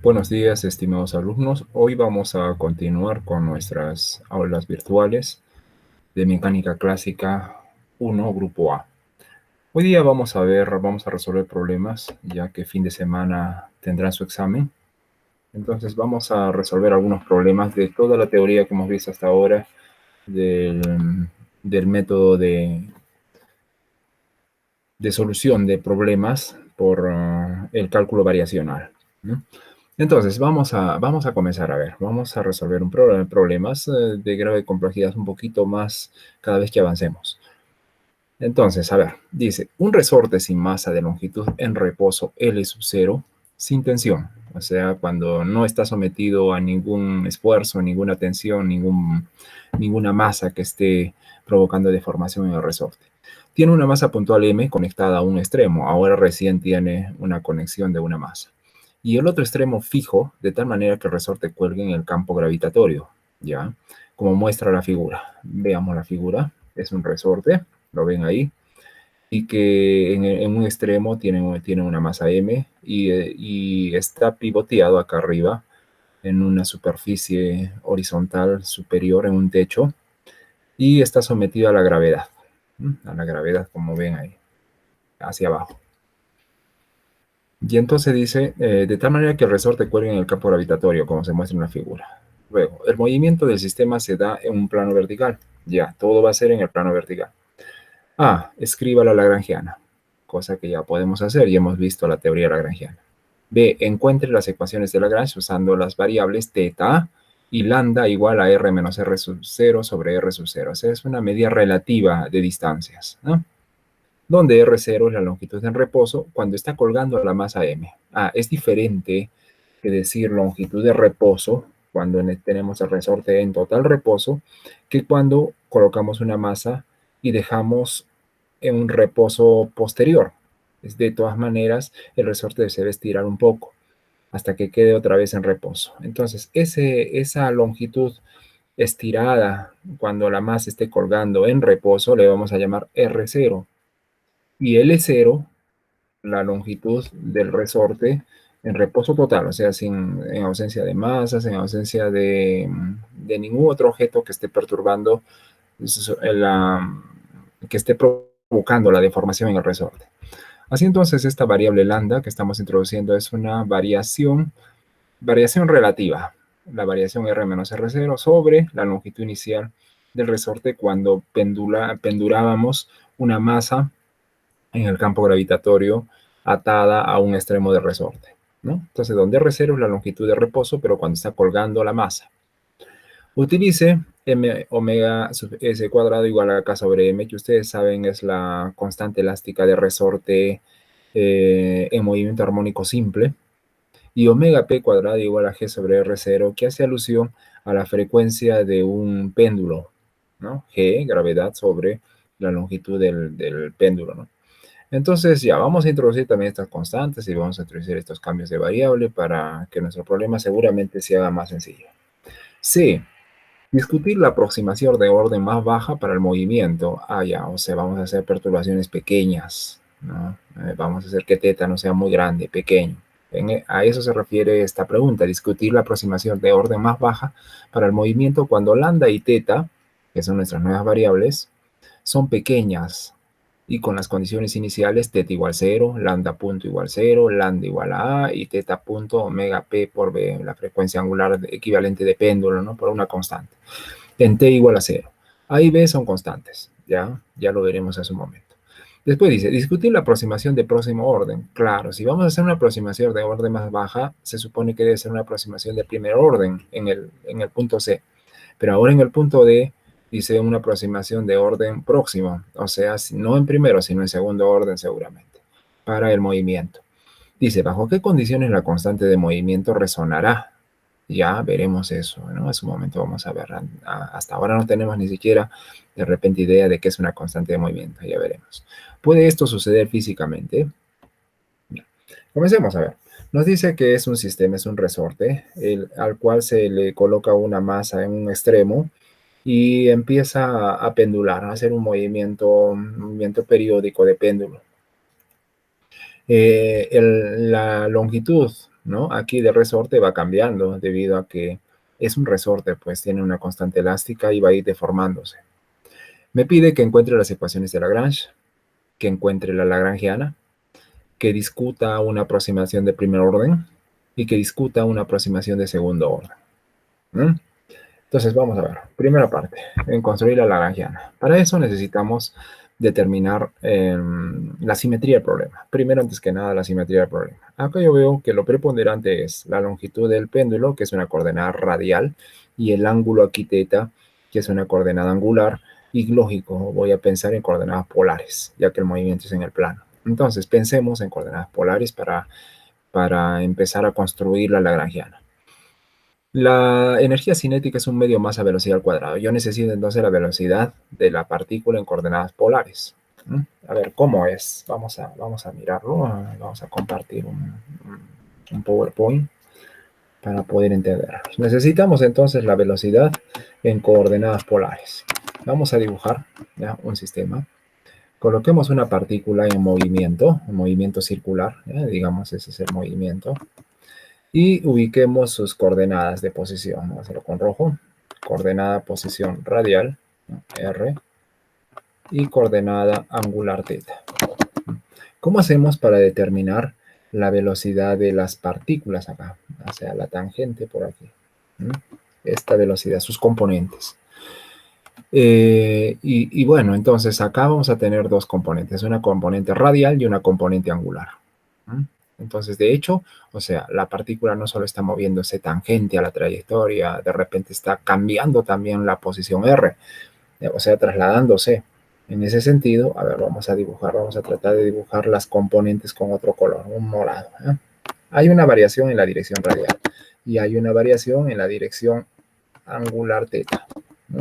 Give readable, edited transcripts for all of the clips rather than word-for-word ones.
Buenos días, estimados alumnos. Hoy vamos a continuar con nuestras aulas virtuales de Mecánica Clásica 1, Grupo A. Hoy día vamos a resolver problemas, ya que fin de semana tendrán su examen. Entonces vamos a resolver algunos problemas de toda la teoría que hemos visto hasta ahora del método de solución de problemas por el cálculo variacional, ¿no? Entonces, vamos a comenzar a ver. Vamos a resolver problemas de grado de complejidad un poquito más cada vez que avancemos. Entonces, a ver, dice, un resorte sin masa de longitud en reposo L sub 0 sin tensión. O sea, cuando no está sometido a ningún esfuerzo, ninguna tensión, ninguna masa que esté provocando deformación en el resorte. Tiene una masa puntual M conectada a un extremo. Ahora recién tiene una conexión de una masa. Y el otro extremo fijo, de tal manera que el resorte cuelgue en el campo gravitatorio, ¿ya? Como muestra la figura. Veamos la figura. Es un resorte, lo ven ahí, y que en un extremo tiene una masa M y está pivoteado acá arriba en una superficie horizontal superior, en un techo, y está sometido a la gravedad. A la gravedad, como ven ahí, hacia abajo. Y entonces dice, de tal manera que el resorte cuelga en el campo gravitatorio, como se muestra en la figura. Luego, el movimiento del sistema se da en un plano vertical. Ya, todo va a ser en el plano vertical. A, escriba la lagrangiana, cosa que ya podemos hacer, ya hemos visto la teoría lagrangiana. B, encuentre las ecuaciones de Lagrange usando las variables teta y lambda igual a r menos r sub 0 sobre r sub 0. O sea, es una medida relativa de distancias, ¿no? Donde R0 es la longitud en reposo cuando está colgando la masa M. Es diferente que decir longitud de reposo cuando tenemos el resorte en total reposo que cuando colocamos una masa y dejamos en un reposo posterior. De todas maneras, el resorte se debe estirar un poco hasta que quede otra vez en reposo. Entonces, esa longitud estirada cuando la masa esté colgando en reposo le vamos a llamar R0. Y L0, la longitud del resorte en reposo total, o sea, en ausencia de masas, en ausencia de ningún otro objeto que esté perturbando, que esté provocando la deformación en el resorte. Así entonces, esta variable lambda que estamos introduciendo es una variación relativa, la variación R menos R0 sobre la longitud inicial del resorte cuando pendurábamos una masa en el campo gravitatorio atada a un extremo del resorte, ¿no? Entonces, donde R0 es la longitud de reposo, pero cuando está colgando la masa. Utilice m omega sub s cuadrado igual a k sobre m, que ustedes saben es la constante elástica de resorte en movimiento armónico simple, y omega p cuadrado igual a g sobre r0, que hace alusión a la frecuencia de un péndulo, ¿no? G, gravedad, sobre la longitud del péndulo, ¿no? Entonces ya vamos a introducir también estas constantes y vamos a introducir estos cambios de variable para que nuestro problema seguramente se haga más sencillo. C. Discutir la aproximación de orden más baja para el movimiento. Ya, o sea, vamos a hacer perturbaciones pequeñas, ¿no? Vamos a hacer que teta no sea muy grande, pequeño. A eso se refiere esta pregunta, discutir la aproximación de orden más baja para el movimiento cuando lambda y teta, que son nuestras nuevas variables, son pequeñas y con las condiciones iniciales, teta igual 0, lambda punto igual 0, lambda igual a y teta punto omega p por b, la frecuencia angular equivalente de péndulo, ¿no? Por una constante, en t igual a 0. A y b son constantes, ya lo veremos en su momento. Después dice, discutir la aproximación de próximo orden. Claro, si vamos a hacer una aproximación de orden más baja, se supone que debe ser una aproximación de primer orden en el punto C. Pero ahora en el punto D dice una aproximación de orden próximo, o sea, no en primero, sino en segundo orden seguramente, para el movimiento. Dice, ¿bajo qué condiciones la constante de movimiento resonará? Ya veremos eso, ¿no? En su momento vamos a ver. Hasta ahora no tenemos ni siquiera de repente idea de qué es una constante de movimiento, ya veremos. ¿Puede esto suceder físicamente? Comencemos a ver. Nos dice que es un sistema, es un resorte, al cual se le coloca una masa en un extremo y empieza a pendular, a hacer un movimiento periódico de péndulo. La longitud, ¿no? Aquí de resorte va cambiando debido a que es un resorte, pues tiene una constante elástica y va a ir deformándose. Me pide que encuentre las ecuaciones de Lagrange, que encuentre la lagrangiana, que discuta una aproximación de primer orden y que discuta una aproximación de segundo orden. ¿Mm? Entonces vamos a ver. Primera parte, en construir la lagrangiana. Para eso necesitamos determinar la simetría del problema. Primero, antes que nada, la simetría del problema. Acá yo veo que lo preponderante es la longitud del péndulo, que es una coordenada radial, y el ángulo aquí θ, que es una coordenada angular. Y lógico, voy a pensar en coordenadas polares, ya que el movimiento es en el plano. Entonces, pensemos en coordenadas polares para empezar a construir la lagrangiana. La energía cinética es un medio masa velocidad al cuadrado. Yo necesito entonces la velocidad de la partícula en coordenadas polares. ¿Mm? A ver, ¿cómo es? Vamos a mirarlo. Vamos a compartir un PowerPoint para poder entender. Necesitamos entonces la velocidad en coordenadas polares. Vamos a dibujar ¿ya? Un sistema. Coloquemos una partícula en movimiento circular. ¿Ya? Digamos, ese es el movimiento. Y ubiquemos sus coordenadas de posición. Vamos a hacerlo con rojo. Coordenada posición radial, ¿no? R, y coordenada angular θ. ¿Cómo hacemos para determinar la velocidad de las partículas acá? O sea, la tangente por aquí. ¿Mm? Esta velocidad, sus componentes. Y bueno, entonces acá vamos a tener dos componentes, una componente radial y una componente angular. ¿Mm? Entonces, de hecho, o sea, la partícula no solo está moviéndose tangente a la trayectoria, de repente está cambiando también la posición R, o sea, trasladándose. En ese sentido, a ver, vamos a dibujar, vamos a tratar de dibujar las componentes con otro color, un morado. ¿Eh? Hay una variación en la dirección radial y hay una variación en la dirección angular θ. ¿No?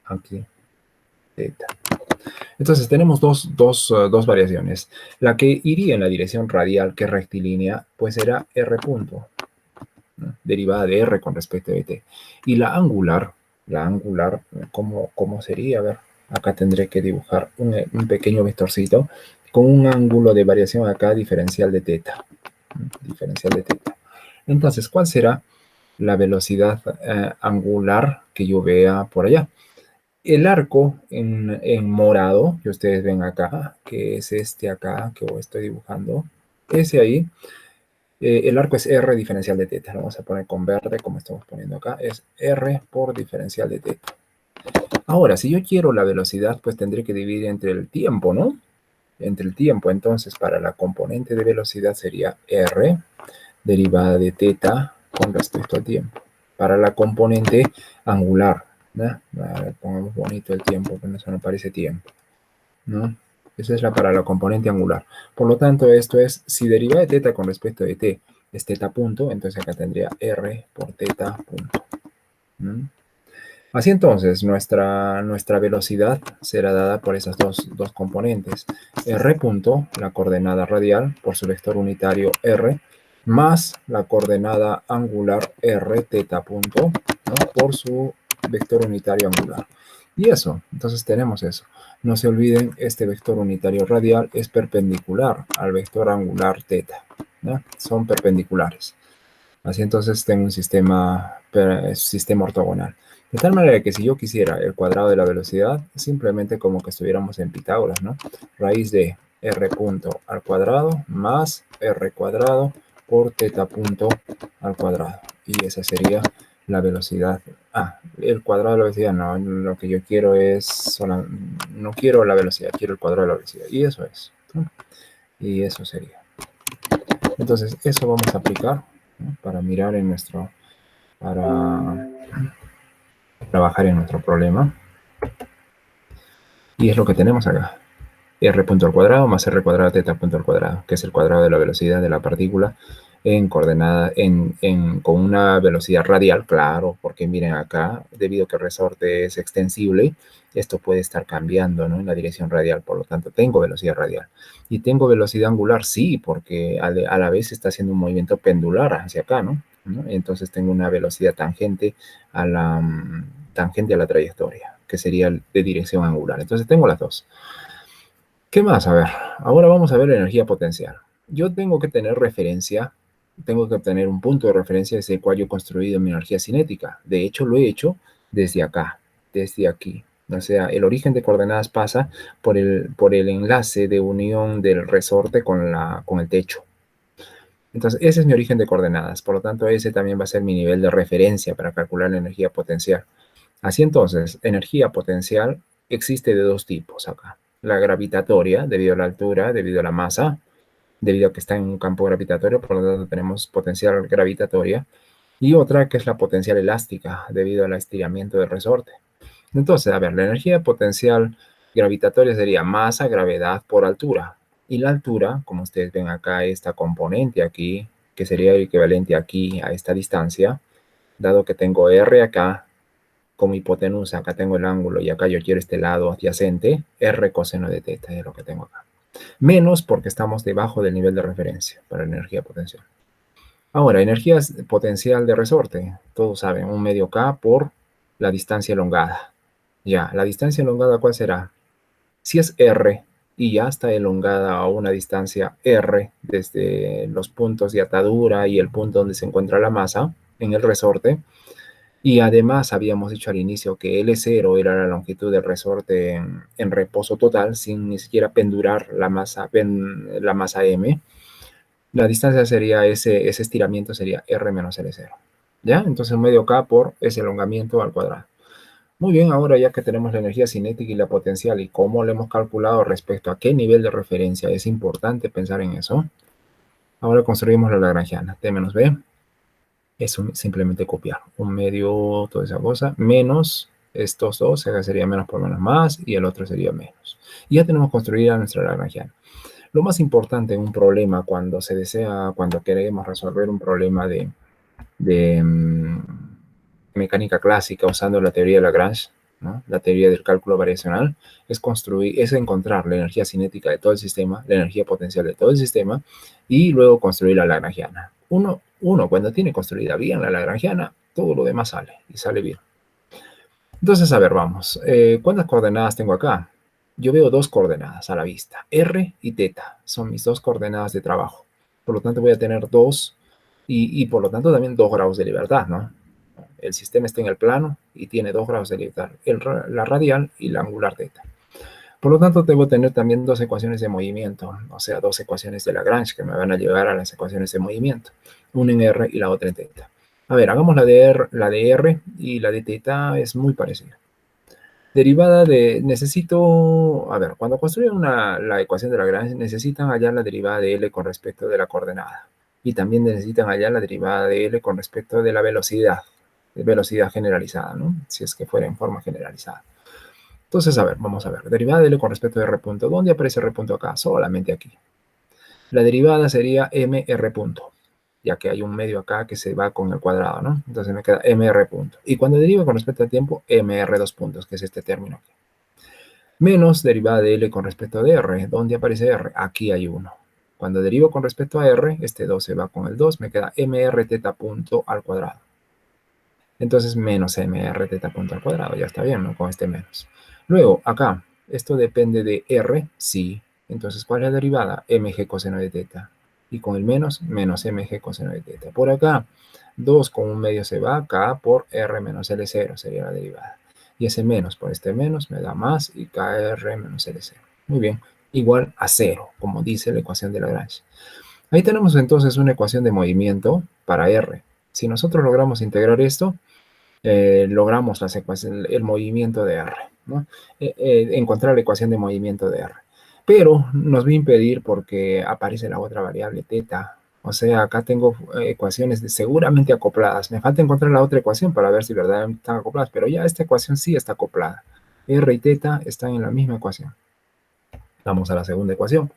Aquí, θ. Entonces tenemos dos variaciones. La que iría en la dirección radial, que es rectilínea, pues será R punto, ¿no? Derivada de R con respecto de t. Y la angular, ¿cómo sería? A ver, acá tendré que dibujar un pequeño vectorcito con un ángulo de variación acá diferencial de θ. Diferencial de θ. Entonces, ¿cuál será la velocidad angular que yo vea por allá? El arco en morado, que ustedes ven acá, que es este acá que estoy dibujando, ese ahí, el arco es R diferencial de θ. Lo vamos a poner con verde, como estamos poniendo acá, es R por diferencial de θ. Ahora, si yo quiero la velocidad, pues tendré que dividir entre el tiempo, ¿no? Entre el tiempo, entonces, para la componente de velocidad sería R derivada de θ con respecto al tiempo. Para la componente angular, ¿no? A ver, pongamos bonito el tiempo, que eso no parece tiempo, ¿no? Esa es para la componente angular. Por lo tanto, esto es, si deriva de θ con respecto de t es θ punto, entonces acá tendría R por θ punto. ¿No? Así entonces, nuestra velocidad será dada por esas dos componentes. R punto, la coordenada radial, por su vector unitario R, más la coordenada angular R θ punto, ¿no? Por su vector unitario angular. Y eso, entonces tenemos eso. No se olviden, este vector unitario radial es perpendicular al vector angular θ, ¿no? Son perpendiculares. Así entonces tengo un sistema ortogonal. De tal manera que si yo quisiera el cuadrado de la velocidad, simplemente como que estuviéramos en Pitágoras, ¿no? Raíz de r punto al cuadrado más r cuadrado por θ punto al cuadrado. Y esa sería la velocidad. El cuadrado de la velocidad, no, lo que yo quiero es, no quiero la velocidad, quiero el cuadrado de la velocidad. Y eso es, ¿no? Y eso sería. Entonces, eso vamos a aplicar, ¿no? Para mirar para trabajar en nuestro problema. Y es lo que tenemos acá. R punto al cuadrado más R cuadrado θ punto al cuadrado, que es el cuadrado de la velocidad de la partícula en coordenada, con una velocidad radial, claro, porque miren acá, debido a que el resorte es extensible, esto puede estar cambiando, ¿no? En la dirección radial, por lo tanto, tengo velocidad radial. Y tengo velocidad angular, sí, porque a la vez está haciendo un movimiento pendular hacia acá, ¿no? Entonces tengo una velocidad tangente a la trayectoria, que sería de dirección angular. Entonces tengo las dos. ¿Qué más? A ver, ahora vamos a ver la energía potencial. Yo tengo que tener referencia, tengo que obtener un punto de referencia desde el cual yo he construido mi energía cinética. De hecho, lo he hecho desde acá, desde aquí. O sea, el origen de coordenadas pasa por el enlace de unión del resorte con el techo. Entonces, ese es mi origen de coordenadas. Por lo tanto, ese también va a ser mi nivel de referencia para calcular la energía potencial. Así entonces, energía potencial existe de dos tipos acá. La gravitatoria, debido a la altura, debido a la masa, debido a que está en un campo gravitatorio, por lo tanto tenemos potencial gravitatoria. Y otra que es la potencial elástica, debido al estiramiento del resorte. Entonces, a ver, la energía potencial gravitatoria sería masa, gravedad por altura. Y la altura, como ustedes ven acá, esta componente aquí, que sería el equivalente aquí a esta distancia, dado que tengo R acá como hipotenusa, acá tengo el ángulo y acá yo quiero este lado adyacente, R coseno de teta es lo que tengo acá. Menos porque estamos debajo del nivel de referencia para la energía potencial. Ahora, energía potencial de resorte, todos saben, un medio K por la distancia elongada. Ya, la distancia elongada, ¿cuál será? Si es R y ya está elongada a una distancia R desde los puntos de atadura y el punto donde se encuentra la masa en el resorte, y además habíamos dicho al inicio que L0 era la longitud del resorte en reposo total, sin ni siquiera pendurar la masa M. La distancia sería ese estiramiento sería R menos L0. ¿Ya? Entonces medio K por ese elongamiento al cuadrado. Muy bien, ahora ya que tenemos la energía cinética y la potencial y cómo lo hemos calculado respecto a qué nivel de referencia, es importante pensar en eso. Ahora construimos la lagrangiana. T menos B es simplemente copiar. Un medio, toda esa cosa, menos estos dos, o sea, sería menos por menos más, y el otro sería menos. Y ya tenemos construida nuestra lagrangiana. Lo más importante en un problema cuando se desea, cuando queremos resolver un problema de mecánica clásica usando la teoría de Lagrange, ¿no? La teoría del cálculo variacional, es encontrar la energía cinética de todo el sistema, la energía potencial de todo el sistema, y luego construir la lagrangiana. Uno cuando tiene construida bien la lagrangiana, todo lo demás sale, y sale bien. Entonces, a ver, vamos. ¿Cuántas coordenadas tengo acá? Yo veo dos coordenadas a la vista. R y teta son mis dos coordenadas de trabajo. Por lo tanto, voy a tener dos y por lo tanto también 2 grados de libertad, ¿no? El sistema está en el plano y tiene 2 grados de libertad, la radial y la angular teta. Por lo tanto, debo tener también dos ecuaciones de movimiento, o sea, dos ecuaciones de Lagrange que me van a llevar a las ecuaciones de movimiento, una en R y la otra en teta. A ver, hagamos la de R y la de teta es muy parecida. Derivada necesito, a ver, cuando construyen la ecuación de Lagrange necesitan hallar la derivada de L con respecto de la coordenada. Y también necesitan hallar la derivada de L con respecto de la velocidad, de velocidad generalizada, ¿no? Si es que fuera en forma generalizada. Entonces, a ver, vamos a ver. Derivada de L con respecto de R punto. ¿Dónde aparece R punto acá? Solamente aquí. La derivada sería MR punto, ya que hay un medio acá que se va con el cuadrado, ¿no? Entonces me queda MR punto. Y cuando derivo con respecto al tiempo, MR dos puntos, que es este término aquí. Menos derivada de L con respecto de R. ¿Dónde aparece R? Aquí hay uno. Cuando derivo con respecto a R, este 2 se va con el 2, me queda MR teta punto al cuadrado. Entonces menos MR teta punto al cuadrado, ya está bien, ¿no? Con este menos. Luego, acá, esto depende de R, sí. Entonces, ¿cuál es la derivada? Mg coseno de teta. Y con el menos, menos mg coseno de teta. Por acá, 2 con un medio se va, K por R menos L0 sería la derivada. Y ese menos por este menos me da más y KR menos L0. Muy bien, igual a 0, como dice la ecuación de Lagrange. Ahí tenemos entonces una ecuación de movimiento para R. Si nosotros logramos integrar esto, logramos el movimiento de R, ¿no? Encontrar la ecuación de movimiento de R. Pero nos va a impedir porque aparece la otra variable teta. O sea, acá tengo ecuaciones seguramente acopladas. Me falta encontrar la otra ecuación para ver si verdaderamente están acopladas, pero ya esta ecuación sí está acoplada. R y teta están en la misma ecuación. Vamos a la segunda ecuación.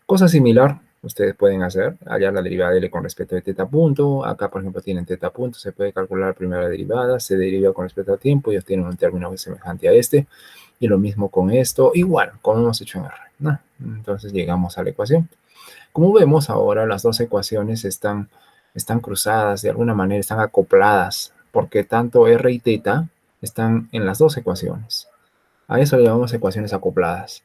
Cosa similar, ustedes pueden hacer, hallar la derivada de L con respecto de teta punto. Acá, por ejemplo, tienen teta punto, se puede calcular la primera derivada, se deriva con respecto al tiempo, ellos tienen un término semejante a este. Y lo mismo con esto, igual, como hemos hecho en R, ¿no? Entonces llegamos a la ecuación. Como vemos ahora, las dos ecuaciones están cruzadas, de alguna manera están acopladas, porque tanto R y teta están en las dos ecuaciones. A eso le llamamos ecuaciones acopladas.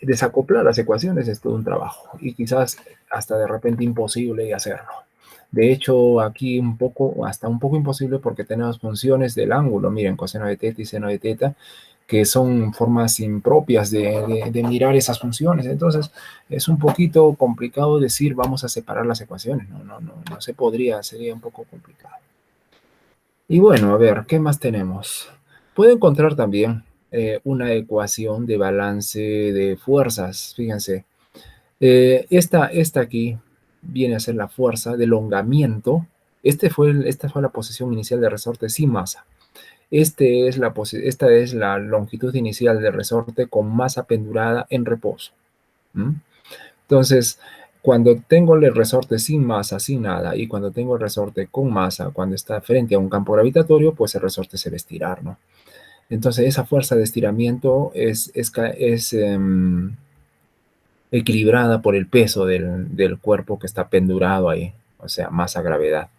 Desacoplar las ecuaciones es todo un trabajo y quizás hasta de repente imposible hacerlo. De hecho, aquí hasta un poco imposible porque tenemos funciones del ángulo, miren, coseno de teta y seno de teta, que son formas impropias de mirar esas funciones. Entonces, es un poquito complicado decir vamos a separar las ecuaciones. No se podría, sería un poco complicado. Y bueno, a ver, ¿qué más tenemos? Puedo encontrar también una ecuación de balance de fuerzas. Fíjense, esta aquí viene a ser la fuerza de elongamiento. Esta fue la posición inicial de resorte sin masa. Esta es la longitud inicial del resorte con masa pendurada en reposo. ¿Mm? Entonces, cuando tengo el resorte sin masa, sin nada, y cuando tengo el resorte con masa, cuando está frente a un campo gravitatorio, pues el resorte se va a estirar, ¿no? Entonces, esa fuerza de estiramiento es equilibrada por el peso del cuerpo que está pendurado ahí, o sea, masa-gravedad.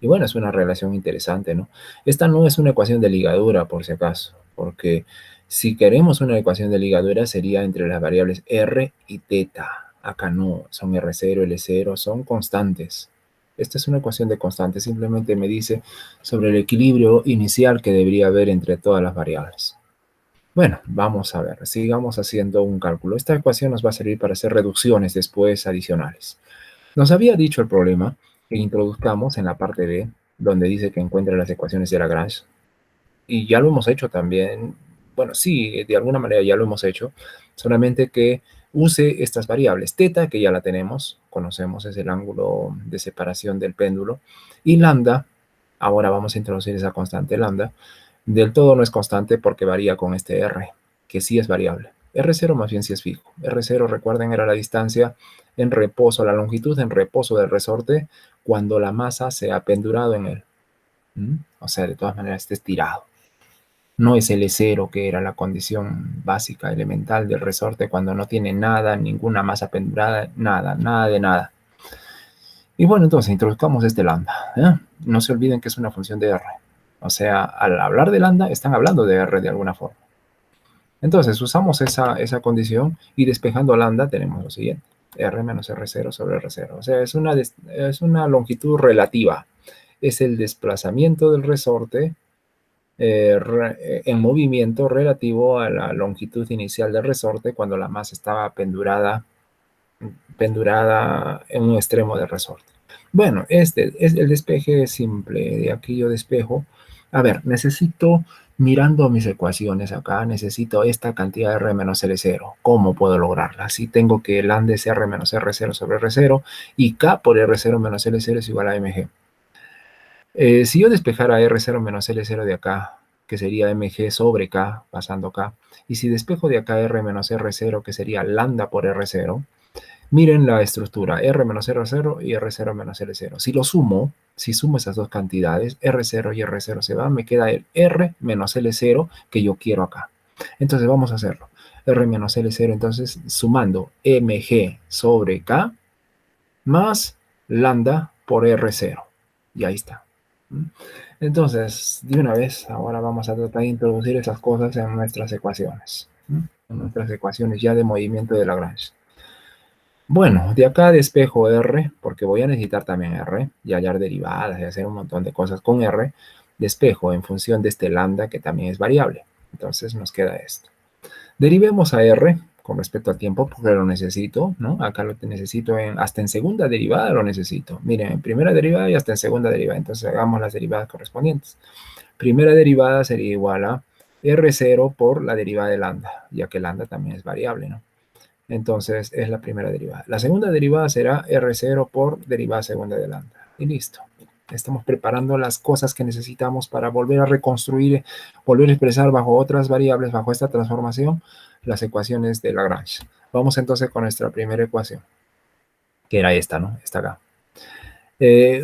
Y bueno, es una relación interesante, ¿no? Esta no es una ecuación de ligadura, por si acaso, porque si queremos una ecuación de ligadura sería entre las variables R y teta. Acá no, son R0, L0, son constantes. Esta es una ecuación de constantes, simplemente me dice sobre el equilibrio inicial que debería haber entre todas las variables. Bueno, vamos a ver, sigamos haciendo un cálculo. Esta ecuación nos va a servir para hacer reducciones después adicionales. Nos había dicho el problema que introduzcamos en la parte B, donde dice que encuentre las ecuaciones de Lagrange. Y ya lo hemos hecho también. Bueno, sí, de alguna manera ya lo hemos hecho, solamente que use estas variables. Teta, que ya la tenemos, conocemos, es el ángulo de separación del péndulo, y lambda, ahora vamos a introducir esa constante lambda. Del todo no es constante porque varía con este R, que sí es variable. R0 más bien sí es fijo. R0, recuerden, era la distancia en reposo, la longitud en reposo del resorte cuando la masa se ha pendurado en él. O sea, de todas maneras está estirado. No es L0, que era la condición básica, elemental del resorte cuando no tiene nada, ninguna masa pendurada, nada de nada. Y bueno, entonces introduzcamos este lambda. No se olviden que es una función de R. O sea, al hablar de lambda, están hablando de R de alguna forma. Entonces, usamos esa condición y despejando lambda tenemos lo siguiente. R menos R0 sobre R0. O sea, es una longitud relativa. Es el desplazamiento del resorte en movimiento relativo a la longitud inicial del resorte cuando la masa estaba pendurada en un extremo del resorte. Bueno, el despeje es simple. De aquí yo despejo. A ver, mirando mis ecuaciones acá, necesito esta cantidad de R menos L0. ¿Cómo puedo lograrla? Si tengo que lambda es R menos R0 sobre R0 y K por R0 menos L0 es igual a mg. Si yo despejara R0 menos L0 de acá, que sería mg sobre K, pasando K, y si despejo de acá R menos R0, que sería lambda por R0, miren la estructura, R menos R0 y R0 menos L0. Si sumo esas dos cantidades, R0 y R0 se van, me queda el R menos L0 que yo quiero acá. Entonces vamos a hacerlo. R menos L0, entonces sumando mg sobre K más lambda por R0. Y ahí está. Entonces, de una vez, ahora vamos a tratar de introducir esas cosas en nuestras ecuaciones. En nuestras ecuaciones ya de movimiento de Lagrange. Bueno, de acá despejo R, porque voy a necesitar también R, y hallar derivadas y hacer un montón de cosas con R. Despejo en función de este lambda, que también es variable. Entonces nos queda esto. Derivemos a R con respecto al tiempo, porque lo necesito, ¿no? Acá lo necesito hasta en segunda derivada lo necesito. Miren, en primera derivada y hasta en segunda derivada. Entonces hagamos las derivadas correspondientes. Primera derivada sería igual a R0 por la derivada de lambda, ya que lambda también es variable, ¿no? Entonces es la primera derivada. La segunda derivada será R0 por derivada segunda de lambda. Y listo. Estamos preparando las cosas que necesitamos para volver a reconstruir, volver a expresar bajo otras variables, bajo esta transformación, las ecuaciones de Lagrange. Vamos entonces con nuestra primera ecuación, que era esta, ¿no? Esta acá.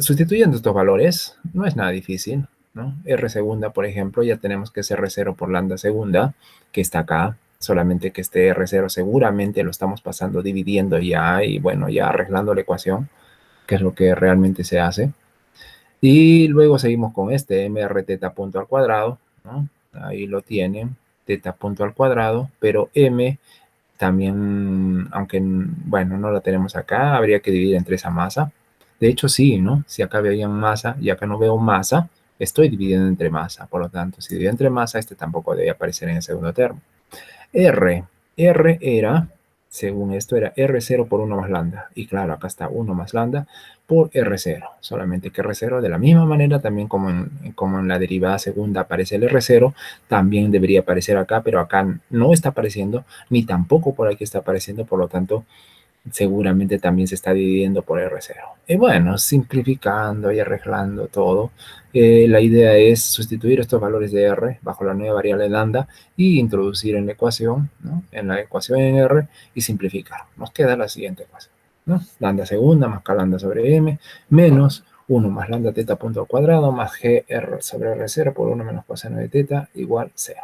Sustituyendo estos valores, no es nada difícil, ¿no? R segunda, por ejemplo, ya tenemos que es R0 por lambda segunda, que está acá, solamente que este R0 seguramente lo estamos pasando dividiendo ya y bueno, ya arreglando la ecuación, que es lo que realmente se hace. Y luego seguimos con este mr teta punto al cuadrado, ¿no? Ahí lo tienen, teta punto al cuadrado, pero m También, aunque, bueno, no la tenemos acá, habría que dividir entre esa masa. De hecho, sí, ¿no? Si acá veía masa y acá no veo masa, estoy dividiendo entre masa. Por lo tanto, si divido entre masa, este tampoco debe aparecer en el segundo termo. R. R era, según esto, era R0 por 1 más lambda. Y claro, acá está 1 más lambda por R0. Solamente que R0, de la misma manera, también como en la derivada segunda aparece el R0, también debería aparecer acá, pero acá no está apareciendo, ni tampoco por aquí está apareciendo. Por lo tanto, seguramente también se está dividiendo por R0. Y bueno, simplificando y arreglando todo, la idea es sustituir estos valores de R bajo la nueva variable lambda y introducir en la ecuación, ¿no? En la ecuación en R y simplificar. Nos queda la siguiente ecuación, ¿no? Lambda segunda más K lambda sobre M menos 1 más lambda teta punto al cuadrado más G R sobre R0 por 1 menos coseno de teta igual 0.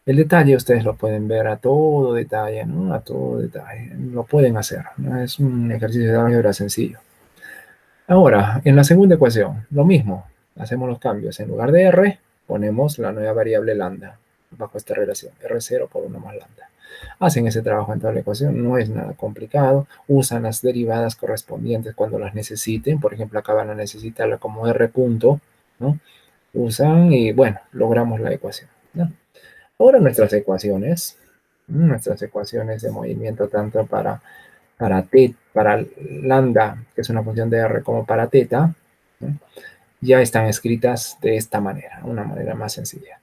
El detalle ustedes lo pueden ver a todo detalle, ¿no? A todo detalle. Lo pueden hacer, ¿no? Es un ejercicio de álgebra sencillo. Ahora, en la segunda ecuación, lo mismo. Hacemos los cambios. En lugar de R, ponemos la nueva variable lambda bajo esta relación. R0 por 1 más lambda. Hacen ese trabajo en toda la ecuación. No es nada complicado. Usan las derivadas correspondientes cuando las necesiten. Por ejemplo, acá van a necesitarla como R punto, ¿no? Usan y, bueno, logramos la ecuación, ¿no? Ahora nuestras ecuaciones de movimiento tanto para lambda, que es una función de R, como para teta, ¿no? Ya están escritas de esta manera, una manera más sencilla.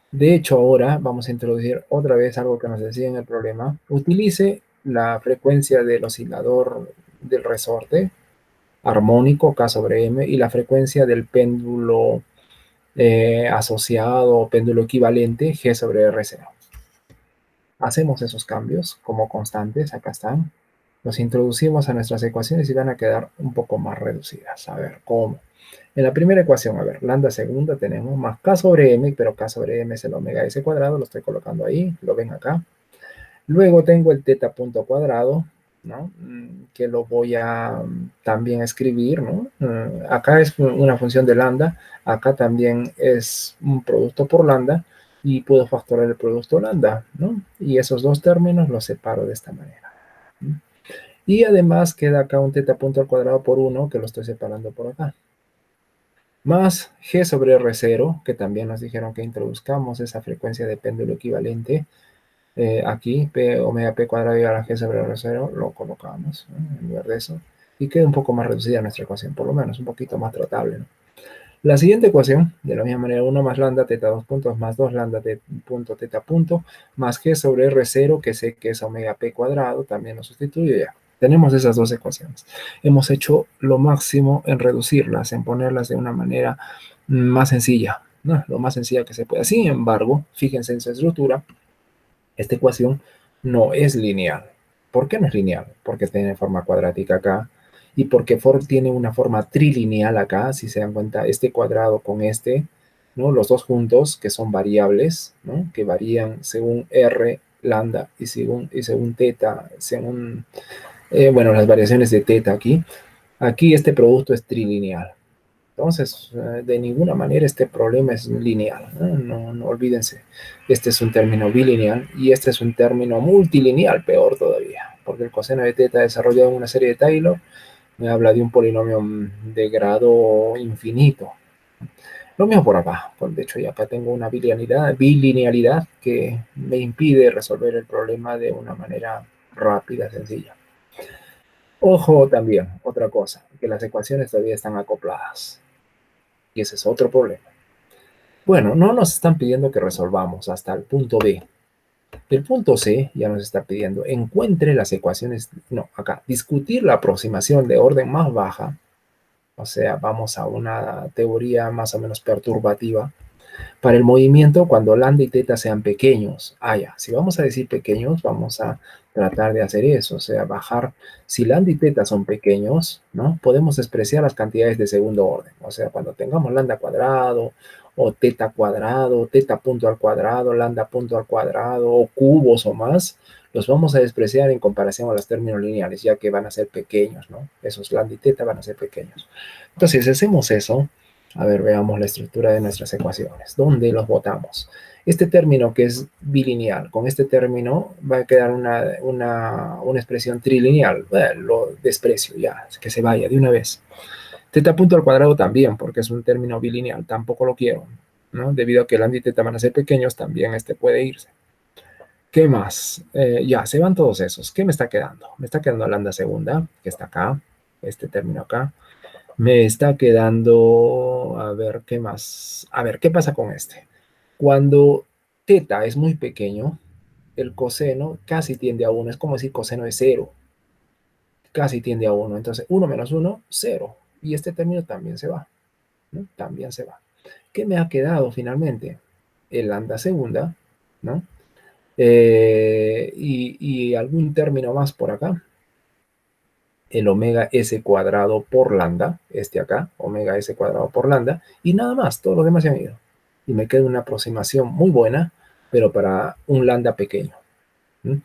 De hecho, ahora vamos a introducir otra vez algo que nos decía en el problema. Utilice la frecuencia del oscilador del resorte armónico K sobre M y la frecuencia del péndulo asociado o péndulo equivalente G sobre R0. Hacemos esos cambios como constantes, acá están. Los introducimos a nuestras ecuaciones y van a quedar un poco más reducidas. A ver, ¿cómo? En la primera ecuación, a ver, lambda segunda tenemos más k sobre m, pero k sobre m es el omega s cuadrado, lo estoy colocando ahí, lo ven acá. Luego tengo el teta punto cuadrado, ¿no? Que lo voy a también escribir, ¿no? Acá es una función de lambda, acá también es un producto por lambda, y puedo factorar el producto lambda, ¿no? Y esos dos términos los separo de esta manera, ¿no? Y además queda acá un teta punto al cuadrado por 1, que lo estoy separando por acá. Más g sobre R0, que también nos dijeron que introduzcamos esa frecuencia de péndulo equivalente. Aquí, P omega P cuadrado igual a G sobre R0, lo colocamos, ¿no? En lugar de eso. Y queda un poco más reducida nuestra ecuación, por lo menos, un poquito más tratable, ¿no? La siguiente ecuación, de la misma manera, 1 más lambda teta 2 puntos más 2 lambda punto teta punto más G sobre R0, que sé que es omega P cuadrado, también lo sustituyo ya. Tenemos esas dos ecuaciones. Hemos hecho lo máximo en reducirlas, en ponerlas de una manera más sencilla, ¿no? Lo más sencilla que se pueda. Sin embargo, fíjense en su estructura, esta ecuación no es lineal. ¿Por qué no es lineal? Porque tiene forma cuadrática acá y porque tiene una forma trilineal acá. Si se dan cuenta, este cuadrado con este, ¿no? Los dos juntos, que son variables, ¿no? Que varían según R, lambda y según teta, según, bueno, las variaciones de teta aquí. Aquí este producto es trilineal. Entonces, de ninguna manera este problema es lineal, ¿no? No olvídense. Este es un término bilineal y este es un término multilineal, peor todavía, porque el coseno de teta desarrollado en una serie de Taylor me habla de un polinomio de grado infinito. Lo mismo por acá. De hecho, ya acá tengo una bilinealidad que me impide resolver el problema de una manera rápida, sencilla. Ojo también, otra cosa, que las ecuaciones todavía están acopladas. Y ese es otro problema. Bueno, no nos están pidiendo que resolvamos hasta el punto B. El punto C ya nos está pidiendo encuentre las ecuaciones, no, acá, discutir la aproximación de orden más baja, o sea, vamos a una teoría más o menos perturbativa, para el movimiento cuando lambda y teta sean pequeños. Ah, ya, si vamos a decir pequeños, vamos a tratar de hacer eso, o sea, bajar, si lambda y teta son pequeños, ¿no? Podemos despreciar las cantidades de segundo orden, o sea, cuando tengamos lambda cuadrado, o teta punto al cuadrado, lambda punto al cuadrado, o cubos o más, los vamos a despreciar en comparación a los términos lineales, ya que van a ser pequeños, ¿no? Esos lambda y teta van a ser pequeños. Entonces, si hacemos eso, a ver, veamos la estructura de nuestras ecuaciones. ¿Dónde los botamos? Este término que es bilineal, con este término va a quedar una expresión trilineal. Lo desprecio ya, que se vaya de una vez. Teta punto al cuadrado también, porque es un término bilineal, tampoco lo quiero, ¿no? Debido a que lambda y teta van a ser pequeños, también este puede irse. ¿Qué más? Ya, se van todos esos. ¿Qué me está quedando? Me está quedando lambda segunda, que está acá, este término acá. Me está quedando, a ver, ¿qué más? A ver, ¿qué pasa con este? Cuando teta es muy pequeño, el coseno casi tiende a 1. Es como decir coseno de 0. Casi tiende a 1. Entonces, 1 menos 1, 0. Y este término también se va, ¿no? También se va. ¿Qué me ha quedado finalmente? El lambda segunda, ¿no? Y algún término más por acá. El omega s cuadrado por lambda, este acá, omega s cuadrado por lambda, y nada más, todos los demás se han ido. Y me queda una aproximación muy buena, pero para un lambda pequeño. ¿Mm?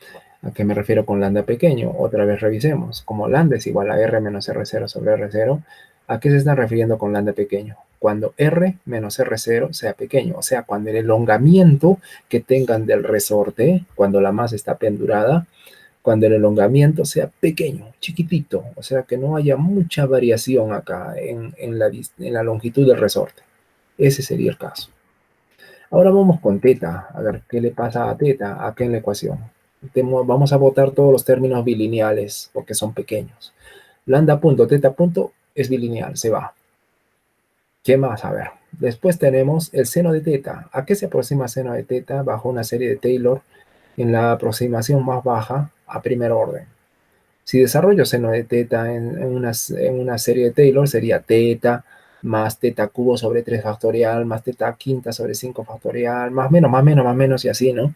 ¿A qué me refiero con lambda pequeño? Otra vez revisemos. Como lambda es igual a r menos r0 sobre r0, ¿a qué se están refiriendo con lambda pequeño? Cuando r menos r0 sea pequeño, o sea, cuando el elongamiento que tengan del resorte, cuando la masa está pendurada, cuando el elongamiento sea pequeño, chiquitito, o sea, que no haya mucha variación acá en la longitud del resorte. Ese sería el caso. Ahora vamos con teta, a ver qué le pasa a teta acá en la ecuación. Vamos a botar todos los términos bilineales porque son pequeños. Lambda punto, teta punto es bilineal, se va. ¿Qué más? A ver. Después tenemos el seno de teta. ¿A qué se aproxima seno de teta bajo una serie de Taylor en la aproximación más baja a primer orden? Si desarrollo seno de teta en una serie de Taylor, sería teta más teta cubo sobre 3 factorial, más teta quinta sobre 5 factorial, más menos, más menos, más menos y así, ¿no?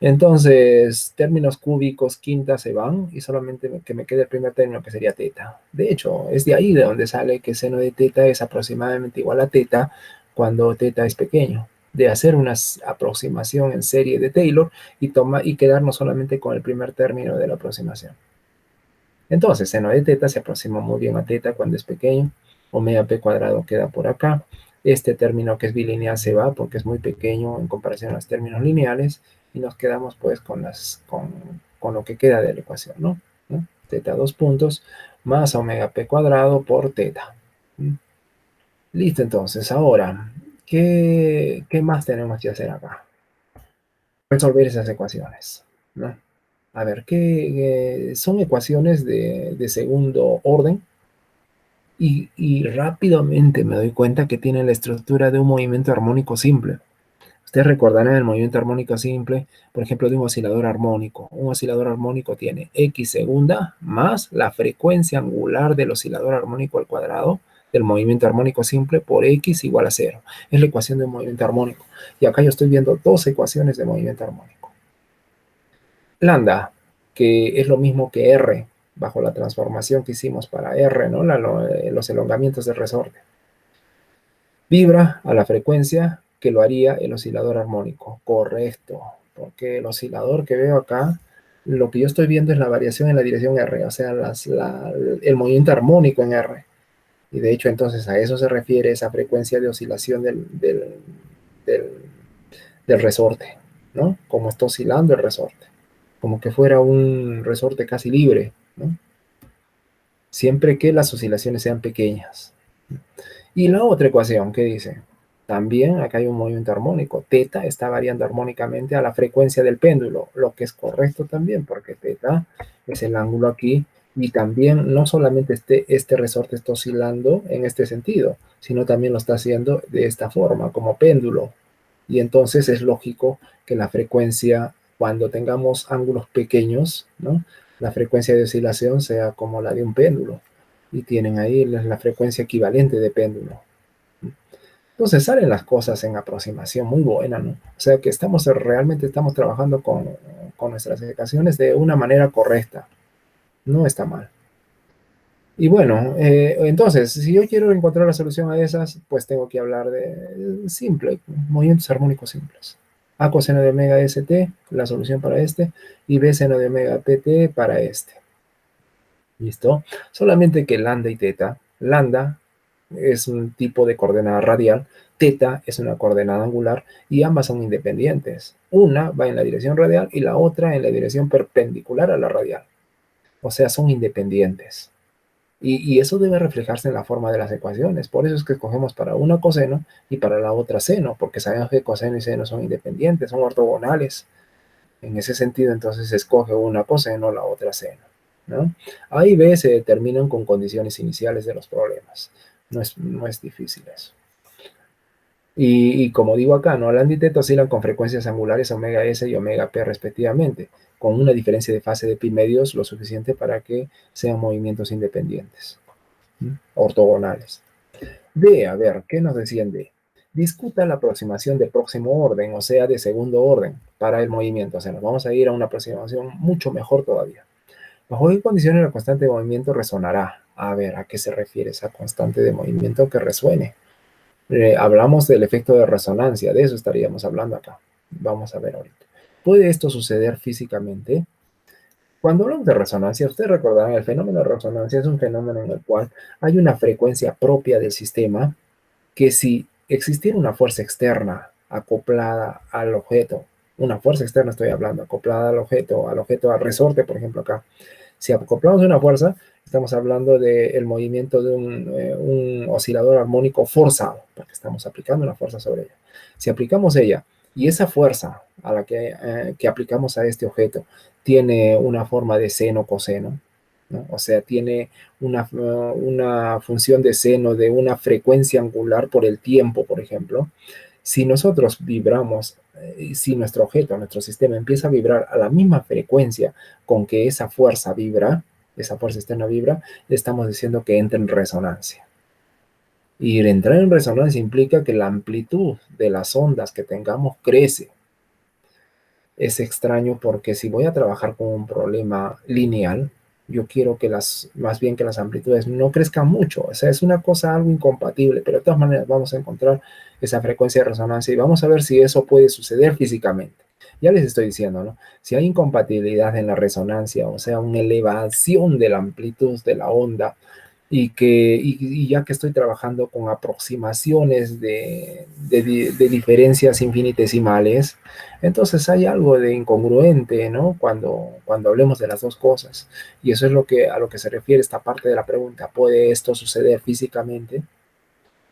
Entonces, términos cúbicos quinta se van y solamente que me quede el primer término que sería teta. De hecho, es de ahí de donde sale que seno de teta es aproximadamente igual a teta cuando teta es pequeño. De hacer una aproximación en serie de Taylor y quedarnos solamente con el primer término de la aproximación. Entonces, seno de teta se aproxima muy bien a teta cuando es pequeño. Omega p cuadrado queda por acá. Este término que es bilineal se va porque es muy pequeño en comparación a los términos lineales y nos quedamos pues con lo que queda de la ecuación, ¿no? Teta 2 puntos más omega p cuadrado por teta. Listo, entonces, ahora, ¿qué más tenemos que hacer acá? Resolver esas ecuaciones, ¿no? A ver, ¿qué son ecuaciones de segundo orden? Y rápidamente me doy cuenta que tienen la estructura de un movimiento armónico simple. Ustedes recordarán el movimiento armónico simple, por ejemplo, de un oscilador armónico. Un oscilador armónico tiene x segunda más la frecuencia angular del oscilador armónico al cuadrado del movimiento armónico simple por x igual a 0. Es la ecuación de un movimiento armónico. Y acá yo estoy viendo dos ecuaciones de movimiento armónico. Lambda, que es lo mismo que R, bajo la transformación que hicimos para R, ¿no? Los elongamientos del resorte. Vibra a la frecuencia que lo haría el oscilador armónico. Correcto, porque el oscilador que veo acá, lo que yo estoy viendo es la variación en la dirección R, o sea, el movimiento armónico en R. Y de hecho, entonces a eso se refiere esa frecuencia de oscilación del, del resorte, ¿no? Como está oscilando el resorte, como que fuera un resorte casi libre, ¿no? Siempre que las oscilaciones sean pequeñas. Y la otra ecuación, ¿qué dice? También acá hay un movimiento armónico. Teta está variando armónicamente a la frecuencia del péndulo, lo que es correcto también, porque teta es el ángulo aquí. Y también no solamente este resorte está oscilando en este sentido, sino también lo está haciendo de esta forma, como péndulo. Y entonces es lógico que la frecuencia, cuando tengamos ángulos pequeños, ¿no? La frecuencia de oscilación sea como la de un péndulo. Y tienen ahí la frecuencia equivalente de péndulo. Entonces salen las cosas en aproximación muy buena, ¿no? O sea que realmente estamos trabajando con nuestras ecuaciones de una manera correcta. No está mal. Y bueno, entonces, si yo quiero encontrar la solución a esas, pues tengo que hablar de simple, movimientos armónicos simples. A coseno de omega st, la solución para este, y b seno de omega pt para este. ¿Listo? Solamente que lambda y teta, lambda es un tipo de coordenada radial, teta es una coordenada angular y ambas son independientes. Una va en la dirección radial y la otra en la dirección perpendicular a la radial. O sea, son independientes. Y eso debe reflejarse en la forma de las ecuaciones. Por eso es que escogemos para una coseno y para la otra seno, porque sabemos que coseno y seno son independientes, son ortogonales. En ese sentido, entonces se escoge una coseno, la otra seno, ¿no? A y B se determinan con condiciones iniciales de los problemas. No es difícil eso. Y como digo acá, ¿no? Lambda y teta oscilan con frecuencias angulares omega s y omega p respectivamente, con una diferencia de fase de pi medios lo suficiente para que sean movimientos independientes, ¿sí? Ortogonales. D, a ver, ¿qué nos decían D? Discuta la aproximación de próximo orden, o sea, de segundo orden, para el movimiento. O sea, nos vamos a ir a una aproximación mucho mejor todavía. ¿Bajo qué condiciones la constante de movimiento resonará? A ver, ¿a qué se refiere esa constante de movimiento que resuene? Hablamos del efecto de resonancia, de eso estaríamos hablando acá. Vamos a ver ahorita. ¿Puede esto suceder físicamente? Cuando hablamos de resonancia, ustedes recordarán, el fenómeno de resonancia es un fenómeno en el cual hay una frecuencia propia del sistema que si existiera una fuerza externa acoplada al objeto, una fuerza externa estoy hablando, acoplada al resorte, por ejemplo acá, si acoplamos una fuerza, estamos hablando del movimiento de un oscilador armónico forzado, porque estamos aplicando una fuerza sobre ella. Si aplicamos ella y esa fuerza a la que aplicamos a este objeto tiene una forma de seno-coseno, ¿no? O sea, tiene una función de seno de una frecuencia angular por el tiempo, por ejemplo. Si nosotros vibramos, si nuestro objeto, nuestro sistema empieza a vibrar a la misma frecuencia con que esa fuerza vibra, esa fuerza externa vibra, estamos diciendo que entra en resonancia. Y el entrar en resonancia implica que la amplitud de las ondas que tengamos crece. Es extraño porque si voy a trabajar con un problema lineal, yo quiero que más bien que las amplitudes no crezcan mucho. O sea, es una cosa algo incompatible, pero de todas maneras vamos a encontrar esa frecuencia de resonancia y vamos a ver si eso puede suceder físicamente. Ya les estoy diciendo, ¿no? Si hay incompatibilidad en la resonancia, o sea, una elevación de la amplitud de la onda, y ya que estoy trabajando con aproximaciones de diferencias infinitesimales, entonces hay algo de incongruente, ¿no? Cuando hablemos de las dos cosas. Y eso es a lo que se refiere esta parte de la pregunta. ¿Puede esto suceder físicamente?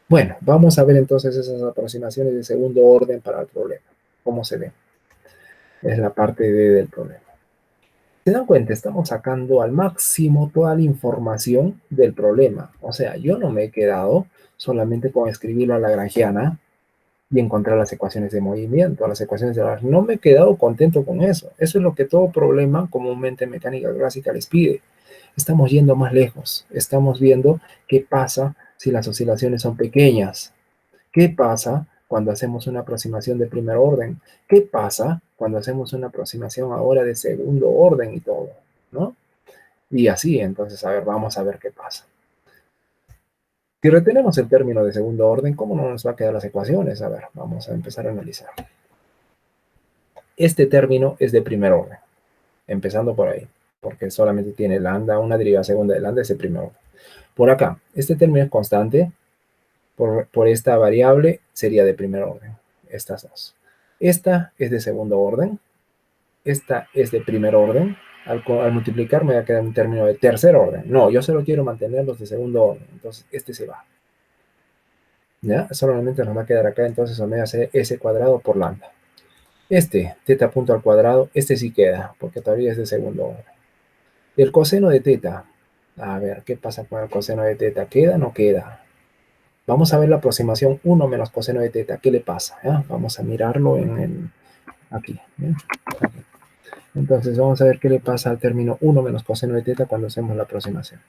Bueno, vamos a ver entonces esas aproximaciones de segundo orden para el problema. ¿Cómo se ve? Es la parte del problema. ¿Se dan cuenta? Estamos sacando al máximo toda la información del problema. O sea, yo no me he quedado solamente con escribirlo a la lagrangiana y encontrar las ecuaciones de movimiento, las ecuaciones de la... No me he quedado contento con eso. Eso es lo que todo problema comúnmente en mecánica clásica les pide. Estamos yendo más lejos. Estamos viendo qué pasa si las oscilaciones son pequeñas. ¿Qué pasa cuando hacemos una aproximación de primer orden? ¿Qué pasa cuando hacemos una aproximación ahora de segundo orden y todo? ¿No? Y así, entonces, a ver, vamos a ver qué pasa. Si retenemos el término de segundo orden, ¿cómo no nos va a quedar las ecuaciones? A ver, vamos a empezar a analizar. Este término es de primer orden, empezando por ahí, porque solamente tiene lambda, una derivada segunda de lambda es de primer orden. Por acá, este término es constante, por esta variable sería de primer orden, estas dos. Esta es de segundo orden, esta es de primer orden. Al multiplicar me va a quedar un término de tercer orden. No, yo solo quiero mantener los de segundo orden, entonces este se va. ¿Ya? Solamente nos va a quedar acá entonces omega c s cuadrado por lambda. Este, teta punto al cuadrado, este sí queda, porque todavía es de segundo orden. El coseno de teta, a ver, ¿qué pasa con el coseno de teta? ¿Queda o no queda? Vamos a ver la aproximación 1 menos coseno de teta. ¿Qué le pasa? ¿Ya? Vamos a mirarlo aquí, aquí. Entonces vamos a ver qué le pasa al término 1 menos coseno de teta cuando hacemos la aproximación.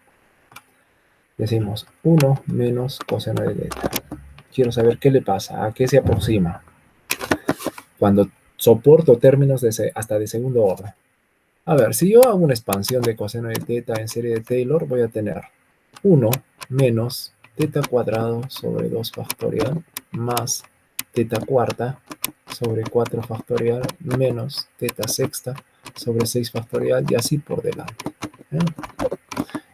Decimos 1 menos coseno de teta. Quiero saber qué le pasa, a qué se aproxima cuando soporto términos hasta de segundo orden. A ver, si yo hago una expansión de coseno de teta en serie de Taylor, voy a tener 1 menos teta cuadrado sobre 2 factorial más teta cuarta sobre 4 factorial menos teta sexta sobre 6 factorial y así por delante. ¿Eh?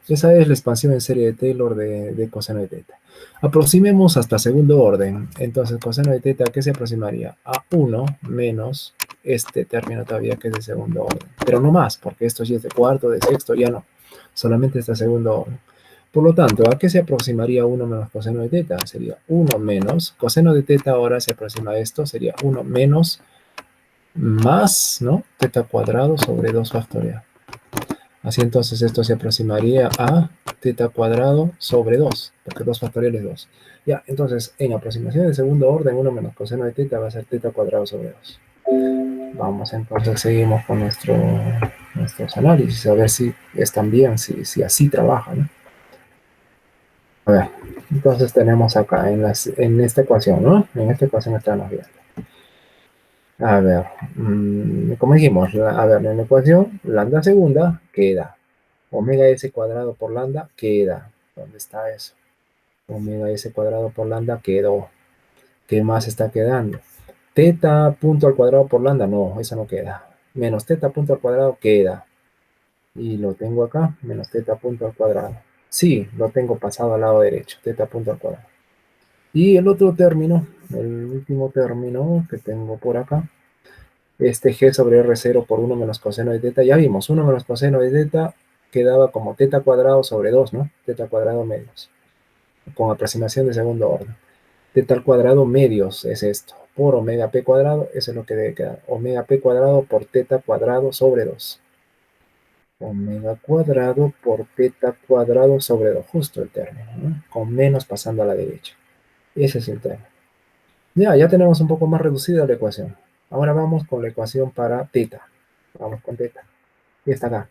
Esa es la expansión en serie de Taylor de coseno de teta. Aproximemos hasta segundo orden. Entonces, coseno de teta, ¿qué se aproximaría? A 1 menos este término todavía que es de segundo orden. Pero no más, porque esto ya es de cuarto, de sexto, ya no. Solamente está segundo orden. Por lo tanto, ¿a qué se aproximaría 1 menos coseno de teta? Sería 1 menos, coseno de teta ahora se aproxima a esto, sería 1 menos más, ¿no? Teta cuadrado sobre 2 factorial. Así entonces esto se aproximaría a teta cuadrado sobre 2, porque 2 factorial es 2. Ya, entonces en aproximación de segundo orden, 1 menos coseno de teta va a ser teta cuadrado sobre 2. Vamos, entonces seguimos con nuestros análisis, a ver si están bien, si así trabajan, ¿no? A ver, entonces tenemos acá en esta ecuación, ¿no? En esta ecuación estamos viendo. A ver, como dijimos, a ver, en la ecuación, lambda segunda queda. Omega s cuadrado por lambda queda. ¿Dónde está eso? Omega s cuadrado por lambda quedó. ¿Qué más está quedando? Teta punto al cuadrado por lambda, no, eso no queda. Menos teta punto al cuadrado queda. Y lo tengo acá, menos teta punto al cuadrado. Sí, lo tengo pasado al lado derecho, teta punto al cuadrado. Y el otro término, el último término que tengo por acá, este g sobre r0 por 1 menos coseno de teta, ya vimos, 1 menos coseno de teta quedaba como teta cuadrado sobre 2, ¿no? Teta cuadrado medios, con aproximación de segundo orden. Teta al cuadrado medios es esto, por omega p cuadrado, eso es lo que debe quedar. Omega p cuadrado por teta cuadrado sobre 2. Omega cuadrado por teta cuadrado sobre 2, justo el término, ¿no? Con menos pasando a la derecha. Ese es el término. Ya tenemos un poco más reducida la ecuación. Ahora vamos con la ecuación para teta. Vamos con teta. Y está acá.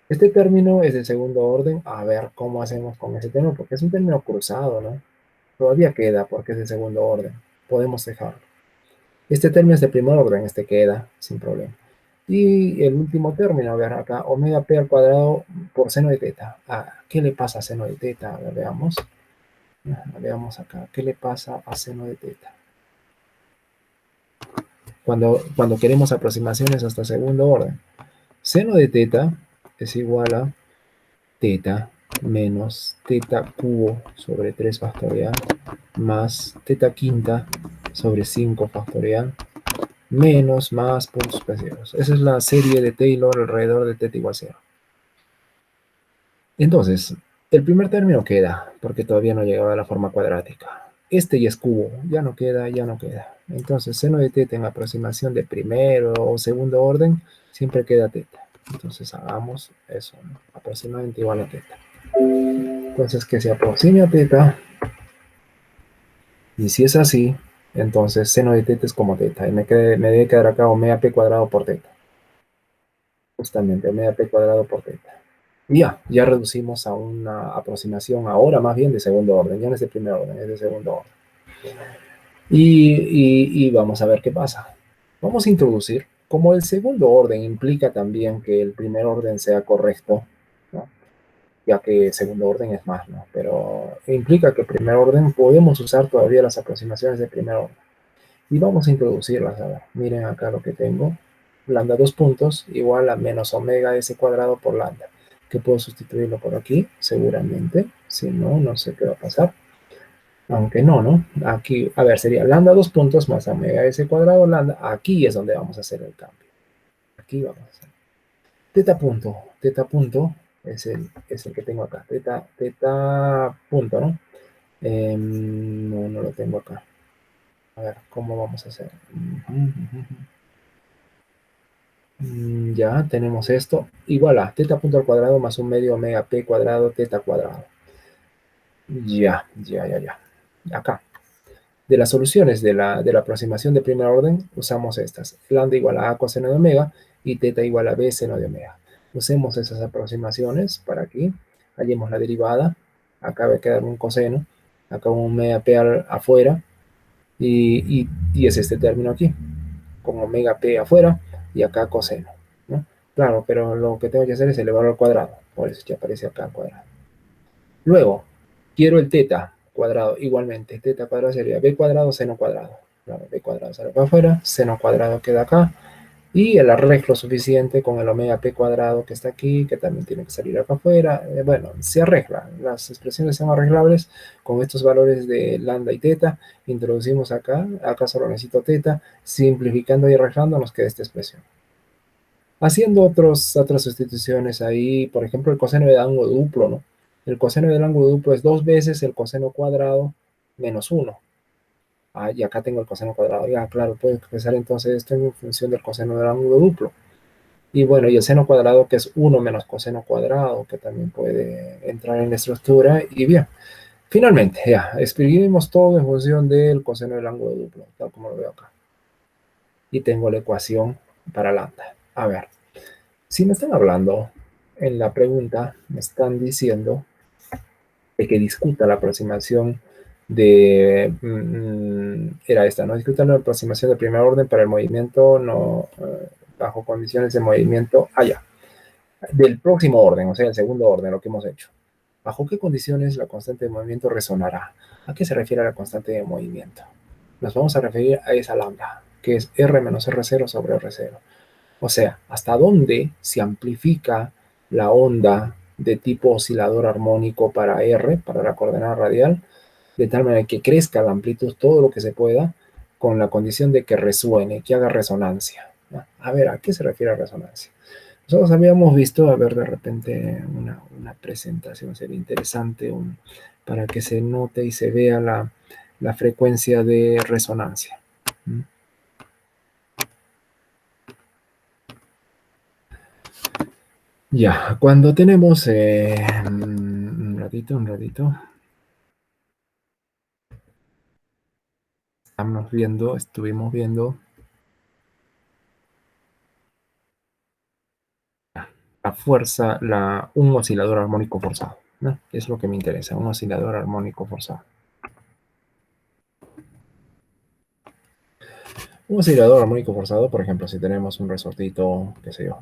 Este término es de segundo orden. A ver cómo hacemos con ese término, porque es un término cruzado, ¿no? Todavía queda porque es de segundo orden. Podemos dejarlo. Este término es de primer orden, este queda sin problema. Y el último término, a ver acá, omega p al cuadrado por seno de teta. Ah, ¿qué le pasa a seno de teta? A ver, veamos. Veamos acá, ¿qué le pasa a seno de teta? Cuando queremos aproximaciones hasta segundo orden. Seno de teta es igual a teta menos teta cubo sobre 3 factorial más teta quinta sobre 5 factorial menos más puntos suspensivos. Esa es la serie de Taylor alrededor de teta igual 0. Entonces, el primer término queda, porque todavía no llegaba a la forma cuadrática. Este ya es cubo, ya no queda, ya no queda. Entonces, seno de teta en aproximación de primero o segundo orden, siempre queda teta. Entonces, hagamos eso, ¿no? Aproximadamente igual a teta. Entonces, que se aproxime a teta. Y si es así, entonces seno de teta es como teta. Y me debe quedar acá omega p cuadrado por teta. Justamente, omega p cuadrado por teta. Y ya reducimos a una aproximación ahora más bien de segundo orden. Ya no es de primer orden, es de segundo orden. Y vamos a ver qué pasa. Vamos a introducir, como el segundo orden implica también que el primer orden sea correcto, ¿no? Ya que segundo orden es más, ¿no? Pero implica que primer orden podemos usar todavía las aproximaciones de primer orden. Y vamos a introducirlas. A ver, miren acá lo que tengo. Lambda 2 puntos igual a menos omega s cuadrado por lambda. Que puedo sustituirlo por aquí, seguramente. Si no, no sé qué va a pasar. Aunque no, ¿no? Aquí, a ver, sería lambda 2 puntos más omega s cuadrado lambda. Aquí es donde vamos a hacer el cambio. Aquí vamos a hacer. Teta punto es el que tengo acá. Teta punto, ¿no? No lo tengo acá. A ver, ¿cómo vamos a hacer? Ya tenemos esto. Igual a teta punto al cuadrado más un medio omega p cuadrado teta cuadrado. Ya. Acá. De las soluciones de la aproximación de primer orden, usamos estas. Lambda igual a coseno de omega y teta igual a b seno de omega. Usemos esas aproximaciones para aquí. Hallemos la derivada. Acá va a quedar un coseno. Acá un omega p afuera. Y es este término aquí. Con omega p afuera y acá coseno, ¿no? Claro, pero lo que tengo que hacer es elevarlo al cuadrado. Por eso ya aparece acá al cuadrado. Luego, quiero el teta cuadrado. Igualmente, teta cuadrado sería b cuadrado seno cuadrado. Claro, b cuadrado sale para afuera. Seno cuadrado queda acá. y el arreglo suficiente con el omega p cuadrado que está aquí, que también tiene que salir acá afuera. Bueno, se arregla, las expresiones son arreglables con estos valores de lambda y teta. Introducimos acá solo necesito teta, simplificando y arreglando nos queda esta expresión. Haciendo otras sustituciones ahí, por ejemplo, el coseno del ángulo duplo, ¿no? El coseno del ángulo duplo es 2 veces el coseno cuadrado menos 1. Ah, y acá tengo el coseno cuadrado. Ya, claro, puedo expresar entonces esto en función del coseno del ángulo duplo. Y bueno, y el seno cuadrado, que es 1 menos coseno cuadrado, que también puede entrar en la estructura. Y bien, finalmente, ya, escribimos todo en función del coseno del ángulo duplo, tal como lo veo acá. Y tengo la ecuación para lambda. A ver, si me están hablando en la pregunta, me están diciendo de que discuta la aproximación era esta, ¿no? Discuta la aproximación de primer orden para el movimiento no, bajo condiciones de movimiento allá, del próximo orden, o sea, el segundo orden, lo que hemos hecho. ¿Bajo qué condiciones la constante de movimiento resonará? ¿A qué se refiere la constante de movimiento? Nos vamos a referir a esa lambda, que es R menos R0 sobre R0. O sea, hasta dónde se amplifica la onda de tipo oscilador armónico para R, para la coordenada radial, de tal manera que crezca la amplitud todo lo que se pueda, con la condición de que resuene, que haga resonancia. A ver, ¿a qué se refiere a resonancia? Nosotros habíamos visto, a ver, de repente una presentación sería interesante para que se note y se vea la frecuencia de resonancia. Ya, cuando tenemos un ratito, estuvimos viendo la fuerza, un oscilador armónico forzado, ¿no? Es lo que me interesa, un oscilador armónico forzado. Un oscilador armónico forzado, por ejemplo, si tenemos un resortito, qué sé yo,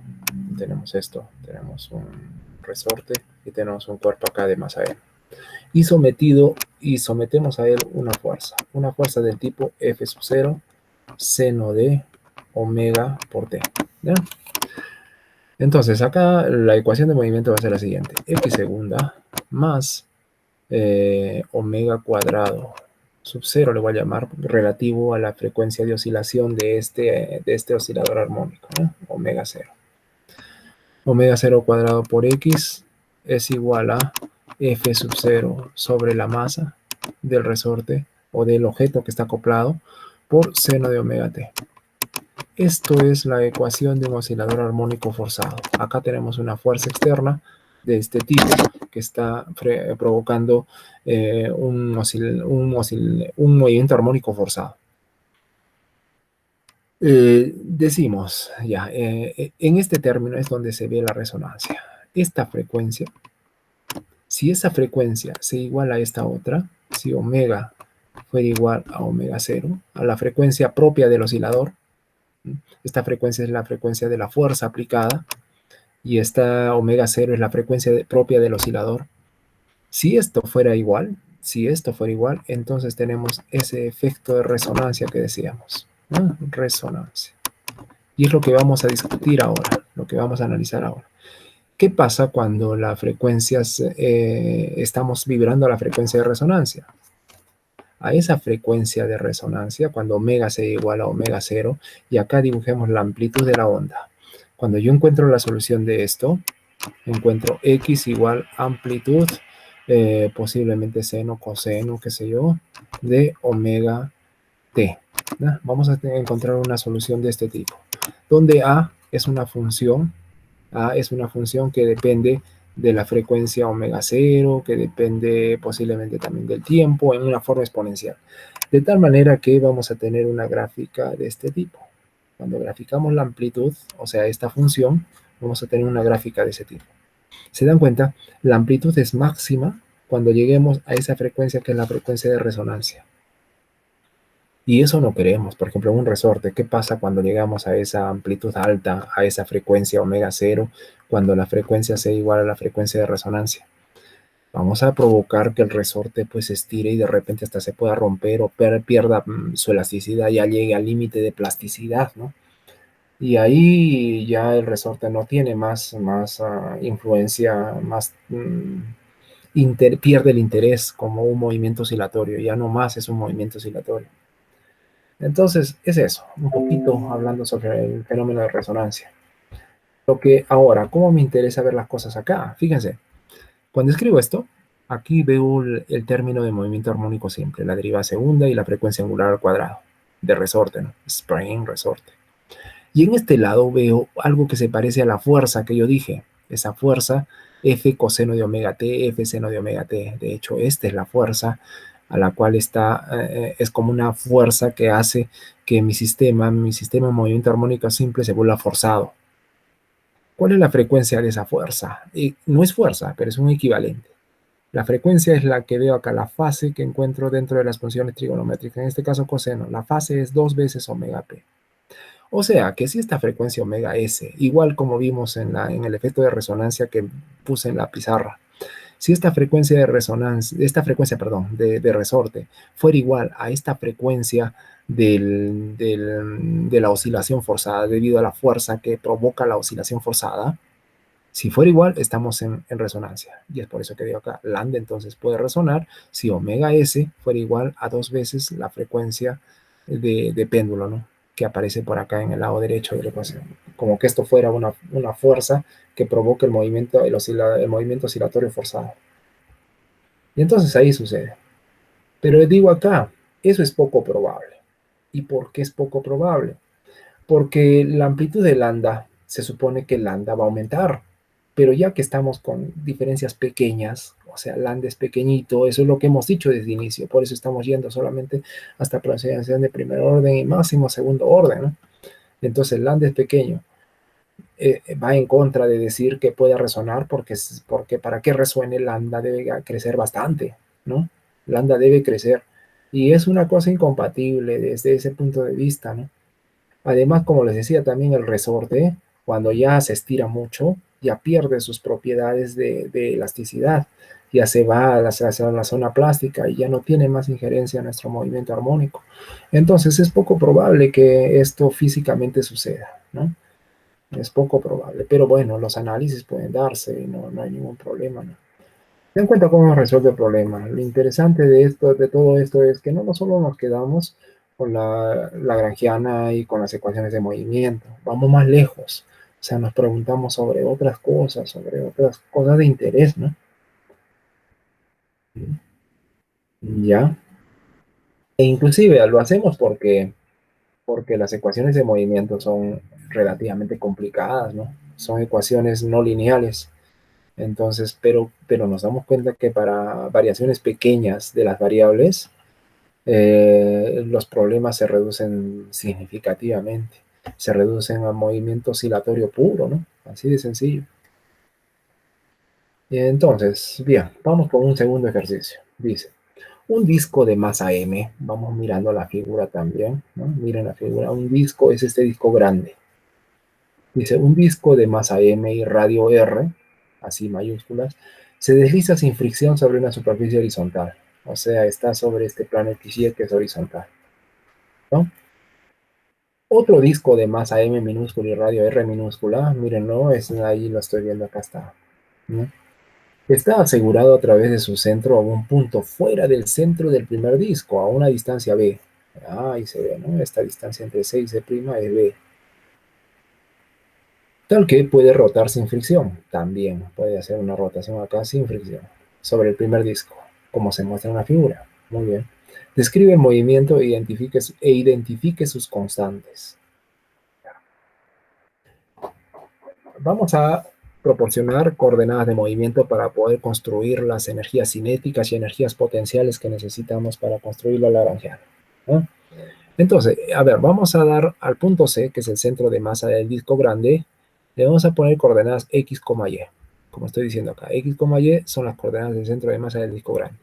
tenemos esto, tenemos un resorte y tenemos un cuerpo acá de masa M. Y sometemos a él una fuerza del tipo F sub 0 seno de omega por T. ¿Ya? Entonces, acá la ecuación de movimiento va a ser la siguiente. X segunda más omega cuadrado sub 0 le voy a llamar relativo a la frecuencia de oscilación de este oscilador armónico, ¿no? Omega 0. Omega 0 cuadrado por X es igual a F sub 0 sobre la masa del resorte o del objeto que está acoplado por seno de omega t. Esto es la ecuación de un oscilador armónico forzado. Acá tenemos una fuerza externa de este tipo que está provocando un movimiento armónico forzado. Decimos, ya, en este término es donde se ve la resonancia. Esta frecuencia, si esa frecuencia se iguala a esta otra, si omega fuera igual a omega 0, a la frecuencia propia del oscilador, esta frecuencia es la frecuencia de la fuerza aplicada y esta omega 0 es la frecuencia propia del oscilador. Si esto fuera igual, entonces tenemos ese efecto de resonancia que decíamos, ¿no? Resonancia. Y es lo que vamos a discutir ahora, lo que vamos a analizar ahora. ¿Qué pasa cuando las frecuencias, estamos vibrando a la frecuencia de resonancia? A esa frecuencia de resonancia, cuando omega sea igual a omega 0, y acá dibujemos la amplitud de la onda. Cuando yo encuentro la solución de esto, encuentro x igual amplitud, posiblemente seno, coseno, qué sé yo, de omega t. ¿No? Vamos a encontrar una solución de este tipo, donde A es una función que depende de la frecuencia omega 0, que depende posiblemente también del tiempo, en una forma exponencial. De tal manera que vamos a tener una gráfica de este tipo. Cuando graficamos la amplitud, o sea, esta función, vamos a tener una gráfica de ese tipo. ¿Se dan cuenta? La amplitud es máxima cuando lleguemos a esa frecuencia que es la frecuencia de resonancia. Y eso no queremos. Por ejemplo, en un resorte, ¿qué pasa cuando llegamos a esa amplitud alta, a esa frecuencia omega 0, cuando la frecuencia sea igual a la frecuencia de resonancia? Vamos a provocar que el resorte pues se estire y de repente hasta se pueda romper o pierda su elasticidad, ya llegue al límite de plasticidad, ¿no? Y ahí ya el resorte no tiene más influencia, pierde el interés como un movimiento oscilatorio, ya no más es un movimiento oscilatorio. Entonces, es eso, un poquito hablando sobre el fenómeno de resonancia. Lo que ahora, ¿cómo me interesa ver las cosas acá? Fíjense, cuando escribo esto, aquí veo el término de movimiento armónico simple, la derivada segunda y la frecuencia angular al cuadrado, de resorte, ¿no? Spring, resorte. Y en este lado veo algo que se parece a la fuerza que yo dije, esa fuerza F coseno de omega t, F seno de omega t. De hecho, esta es la fuerza a la cual es como una fuerza que hace que mi sistema de movimiento armónico simple se vuelva forzado. ¿Cuál es la frecuencia de esa fuerza? Y no es fuerza, pero es un equivalente. La frecuencia es la que veo acá, la fase que encuentro dentro de las funciones trigonométricas, en este caso coseno. La fase es 2 veces omega p. O sea, que si esta frecuencia omega s, igual como vimos en el efecto de resonancia que puse en la pizarra, si esta frecuencia de resonancia, perdón, de resorte fuera igual a esta frecuencia de la oscilación forzada debido a la fuerza que provoca la oscilación forzada, si fuera igual, estamos en resonancia. Y es por eso que digo acá, lambda entonces puede resonar si omega s fuera igual a 2 veces la frecuencia de péndulo, ¿no? Que aparece por acá en el lado derecho de la ecuación. Como que esto fuera una fuerza que provoca el movimiento oscilatorio forzado. Y entonces ahí sucede. Pero digo acá, eso es poco probable. ¿Y por qué es poco probable? Porque la amplitud de lambda, se supone que lambda va a aumentar, pero ya que estamos con diferencias pequeñas, o sea, lambda es pequeñito, eso es lo que hemos dicho desde el inicio, por eso estamos yendo solamente hasta aproximación de primer orden y máximo segundo orden, ¿no? Entonces, lambda es pequeño, va en contra de decir que pueda resonar, porque para que resuene, lambda debe crecer bastante, ¿no? Lambda debe crecer, y es una cosa incompatible desde ese punto de vista, ¿no? Además, como les decía, también el resorte, cuando ya se estira mucho, ya pierde sus propiedades de elasticidad, ya se va a la zona plástica y ya no tiene más injerencia en nuestro movimiento armónico. Entonces es poco probable que esto físicamente suceda, ¿no? Es poco probable, pero bueno, los análisis pueden darse y no hay ningún problema, ¿no? Ten en cuenta cómo resuelve el problema. Lo interesante de todo esto es que no solo nos quedamos con la Lagrangiana y con las ecuaciones de movimiento, vamos más lejos. O sea, nos preguntamos sobre otras cosas de interés, ¿no? Ya. E inclusive lo hacemos porque las ecuaciones de movimiento son relativamente complicadas, ¿no? Son ecuaciones no lineales. Entonces, pero nos damos cuenta que para variaciones pequeñas de las variables, los problemas se reducen significativamente, se reducen a movimiento oscilatorio puro, ¿no? Así de sencillo. Y entonces, bien, vamos con un segundo ejercicio. Dice, un disco de masa M, vamos mirando la figura también, ¿no? Miren la figura, un disco es este disco grande. Dice, un disco de masa M y radio R, así mayúsculas, se desliza sin fricción sobre una superficie horizontal. O sea, está sobre este plano XY que es horizontal, ¿no? Otro disco de masa M minúscula y radio R minúscula, mírenlo, ahí lo estoy viendo, acá está, ¿no? Está asegurado a través de su centro a un punto fuera del centro del primer disco, a una distancia B. Ahí se ve, ¿no? Esta distancia entre C y C' es B. Tal que puede rotar sin fricción. También puede hacer una rotación acá sin fricción. Sobre el primer disco, como se muestra en la figura. Muy bien. Describe el movimiento identifique sus constantes. Vamos a proporcionar coordenadas de movimiento para poder construir las energías cinéticas y energías potenciales que necesitamos para construir la Lagrangiana, ¿no? Entonces, a ver, vamos a dar al punto C, que es el centro de masa del disco grande, le vamos a poner coordenadas X, Y, como estoy diciendo acá. X, Y son las coordenadas del centro de masa del disco grande,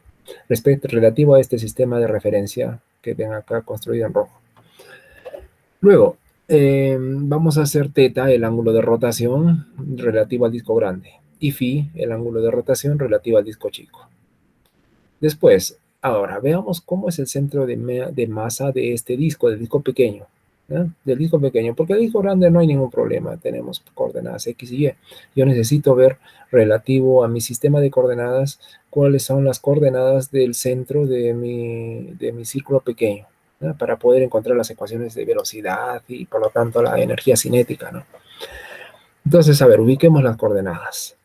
relativo a este sistema de referencia que ven acá construido en rojo. Luego, vamos a hacer teta, el ángulo de rotación relativo al disco grande, y phi, el ángulo de rotación relativo al disco chico. Después, ahora veamos cómo es el centro de masa de este disco, del disco pequeño. ¿no? Del disco pequeño, porque el disco grande no hay ningún problema, tenemos coordenadas X y Y. Yo necesito ver relativo a mi sistema de coordenadas cuáles son las coordenadas del centro de mi círculo pequeño, ¿no? Para poder encontrar las ecuaciones de velocidad y por lo tanto la energía cinética, ¿no? Entonces, a ver, ubiquemos las coordenadas.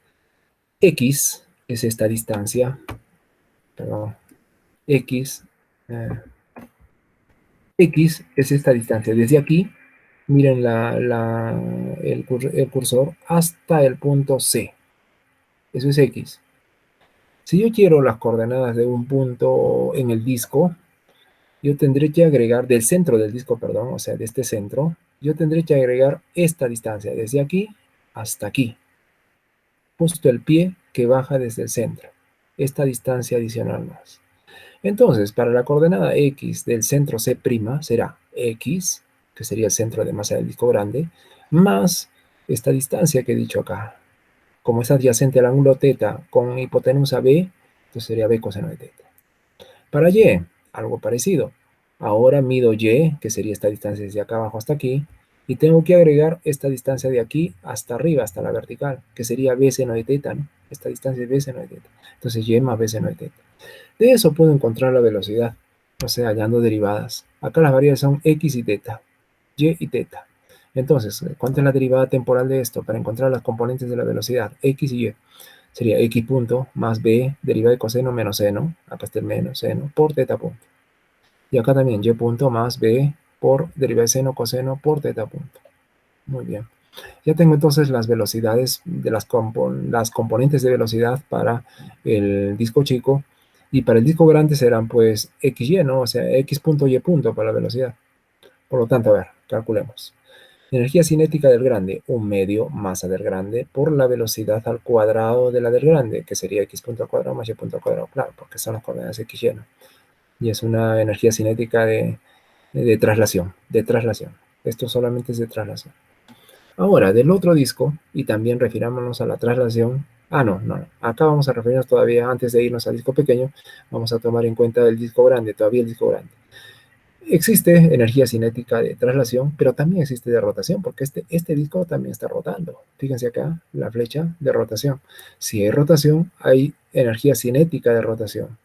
X es esta distancia, perdón, X, eh, X es esta distancia. Desde aquí, miren el cursor hasta el punto C. Eso es X. Si yo quiero las coordenadas de un punto en el disco, yo tendré que agregar del centro del disco, perdón, o sea, de este centro, yo tendré que agregar esta distancia, desde aquí hasta aquí, justo el pie que baja desde el centro, esta distancia adicional más. Entonces, para la coordenada X del centro C' será X, que sería el centro de masa del disco grande, más esta distancia que he dicho acá. Como es adyacente al ángulo θ con hipotenusa B, entonces sería B coseno de θ. Para Y, algo parecido. Ahora mido Y, que sería esta distancia desde acá abajo hasta aquí, y tengo que agregar esta distancia de aquí hasta arriba, hasta la vertical, que sería B seno de θ, ¿no? Esta distancia es B seno de θ. Entonces Y más B seno de θ. De eso puedo encontrar la velocidad, o sea, hallando derivadas. Acá las variables son X y θ, Y y θ. Entonces, ¿cuánto es la derivada temporal de esto para encontrar las componentes de la velocidad? X y Y. Sería X punto más B, derivada de coseno menos seno, acá está el menos seno, por θ punto. Y acá también Y punto más B por derivada de seno coseno por θ punto. Muy bien. Ya tengo entonces las velocidades de las componentes de velocidad para el disco chico, y para el disco grande serán pues XY, ¿no? O sea, X punto Y punto para la velocidad. Por lo tanto, a ver, calculemos. Energía cinética del grande, un medio masa del grande por la velocidad al cuadrado de la del grande, que sería X punto al cuadrado más Y punto al cuadrado, claro, porque son las coordenadas XY, ¿no? Y es una energía cinética de traslación, de traslación. Esto solamente es de traslación. Ahora, del otro disco, y también refirámonos a la traslación. No. Acá vamos a referirnos todavía, antes de irnos al disco pequeño, vamos a tomar en cuenta el disco grande, todavía el disco grande. Existe energía cinética de traslación, pero también existe de rotación, porque este disco también está rotando. Fíjense acá, la flecha de rotación. Si hay rotación, hay energía cinética de rotación.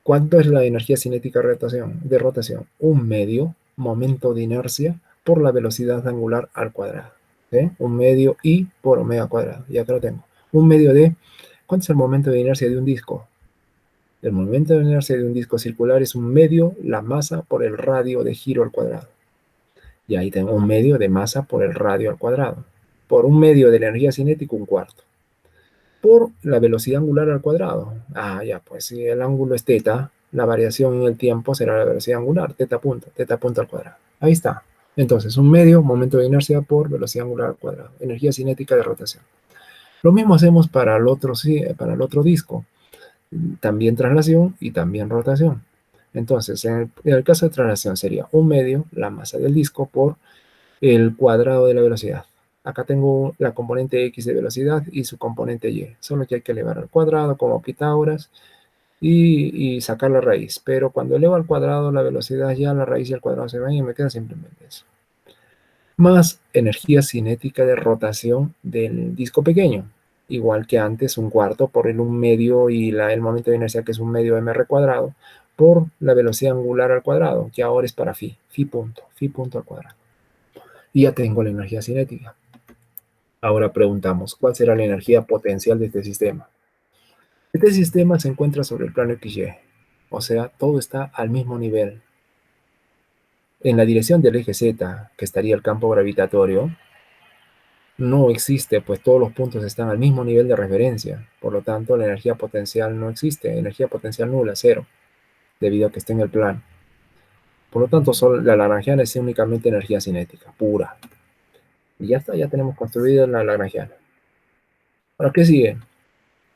¿Cuánto es la energía cinética de rotación? Un medio momento de inercia por la velocidad angular al cuadrado. Un medio I por omega cuadrado. Y acá lo tengo. Un medio de... ¿Cuánto es el momento de inercia de un disco? El momento de inercia de un disco circular es un medio la masa por el radio de giro al cuadrado. Y ahí tengo un medio de masa por el radio al cuadrado. Por un medio de la energía cinética, un cuarto. Por la velocidad angular al cuadrado. Ya, pues si el ángulo es θ, la variación en el tiempo será la velocidad angular, θ punto al cuadrado. Ahí está. Entonces, un medio, momento de inercia por velocidad angular al cuadrado. Energía cinética de rotación. Lo mismo hacemos para el otro disco. También traslación y también rotación. Entonces, en el caso de traslación sería un medio, la masa del disco, por el cuadrado de la velocidad. Acá tengo la componente X de velocidad y su componente Y. Solo que hay que elevar al cuadrado como Pitágoras y sacar la raíz. Pero cuando elevo al cuadrado la velocidad, ya la raíz y el cuadrado se van y me queda simplemente eso. Más energía cinética de rotación del disco pequeño. Igual que antes, un cuarto por el 1 medio y el momento de inercia, que es 1 medio mr cuadrado, por la velocidad angular al cuadrado, que ahora es para phi punto al cuadrado. Y ya tengo la energía cinética. Ahora preguntamos, ¿cuál será la energía potencial de este sistema? Este sistema se encuentra sobre el plano XY, o sea, todo está al mismo nivel. En la dirección del eje Z, que estaría el campo gravitatorio, no existe, pues todos los puntos están al mismo nivel de referencia. Por lo tanto, la energía potencial no existe, energía potencial nula, cero, debido a que está en el plano. Por lo tanto, solo la lagrangiana es únicamente energía cinética, pura. Y ya está, ya tenemos construida la lagrangiana. Ahora, ¿qué sigue?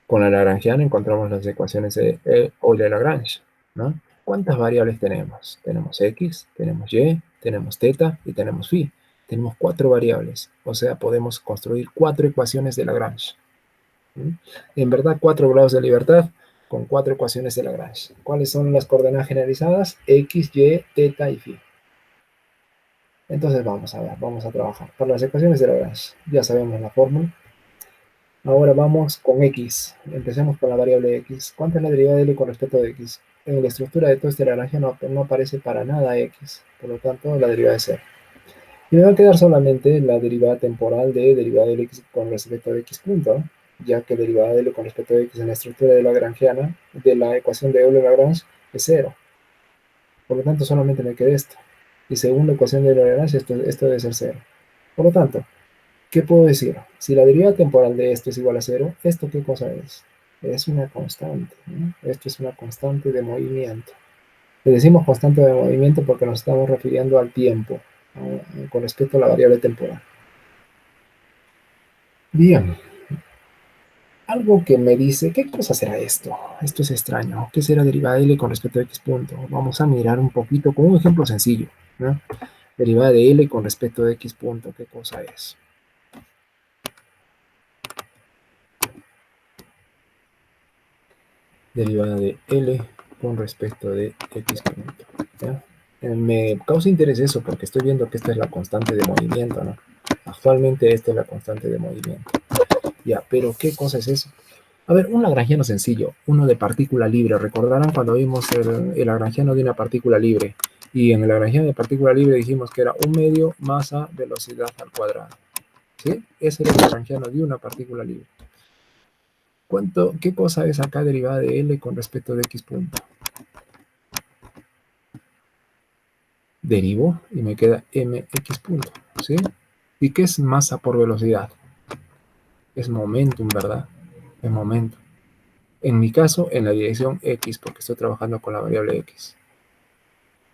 Con la lagrangiana encontramos las ecuaciones de Euler-Lagrange, ¿no? ¿Cuántas variables tenemos? Tenemos x, tenemos y, tenemos θ y tenemos phi. Tenemos 4 variables, o sea, podemos construir 4 ecuaciones de Lagrange. En verdad, 4 grados de libertad con 4 ecuaciones de Lagrange. ¿Cuáles son las coordenadas generalizadas? X, Y, θ y phi. Entonces vamos a ver, vamos a trabajar. Para las ecuaciones de Lagrange, ya sabemos la fórmula. Ahora vamos con x. Empecemos con la variable x. ¿Cuánta es la derivada de L con respecto a x? En la estructura de todo este Lagrange no aparece para nada x. Por lo tanto, la derivada es 0. Y me va a quedar solamente la derivada temporal de derivada de x con respecto a x punto, ya que derivada de L con respecto a x en la estructura de Lagrangiana, de la ecuación de Euler-Lagrange, es 0. Por lo tanto, solamente me queda esto. Y según la ecuación de Lagrange, esto debe ser 0. Por lo tanto, ¿qué puedo decir? Si la derivada temporal de esto es igual a 0, ¿esto qué cosa es? Es una constante, ¿no? Esto es una constante de movimiento. Le decimos constante de movimiento porque nos estamos refiriendo al tiempo, ¿no? Con respecto a la variable temporal. Bien, algo que me dice, ¿qué cosa será esto? Esto es extraño. ¿Qué será derivada de L con respecto a X punto? Vamos a mirar un poquito con un ejemplo sencillo, ¿no? Derivada de L con respecto a X punto, ¿qué cosa es? Derivada de L con respecto de X punto, ¿ya? Me causa interés eso porque estoy viendo que esta es la constante de movimiento, ¿no? Actualmente esta es la constante de movimiento. Ya, pero ¿qué cosa es eso? A ver, un lagrangiano sencillo, uno de partícula libre. ¿Recordarán cuando vimos el lagrangiano de una partícula libre? Y en el lagrangiano de partícula libre dijimos que era un medio masa velocidad al cuadrado. ¿Sí? Ese era el lagrangiano de una partícula libre. ¿Qué cosa es acá derivada de L con respecto de X punto? Derivo y me queda mx punto, ¿sí? ¿Y qué es masa por velocidad? Es momentum, ¿verdad? Es momento. En mi caso, en la dirección X, porque estoy trabajando con la variable X.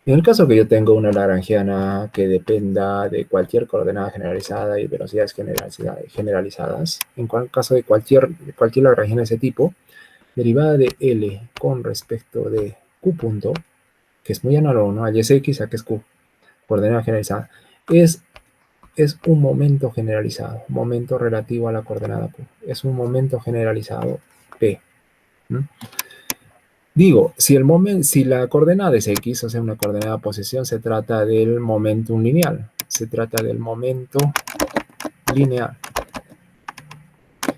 En el caso que yo tengo una lagrangiana que dependa de cualquier coordenada generalizada y velocidades generalizadas, en caso de cualquier lagrangiana de ese tipo, derivada de L con respecto de Q punto, que es muy análogo, ¿no? A Y es X, a que es Q, coordenada generalizada, es un momento generalizado, momento relativo a la coordenada Q. Es un momento generalizado P. ¿No? Digo, si la coordenada es X, o sea, una coordenada de posición, se trata del momentum lineal. Se trata del momento lineal.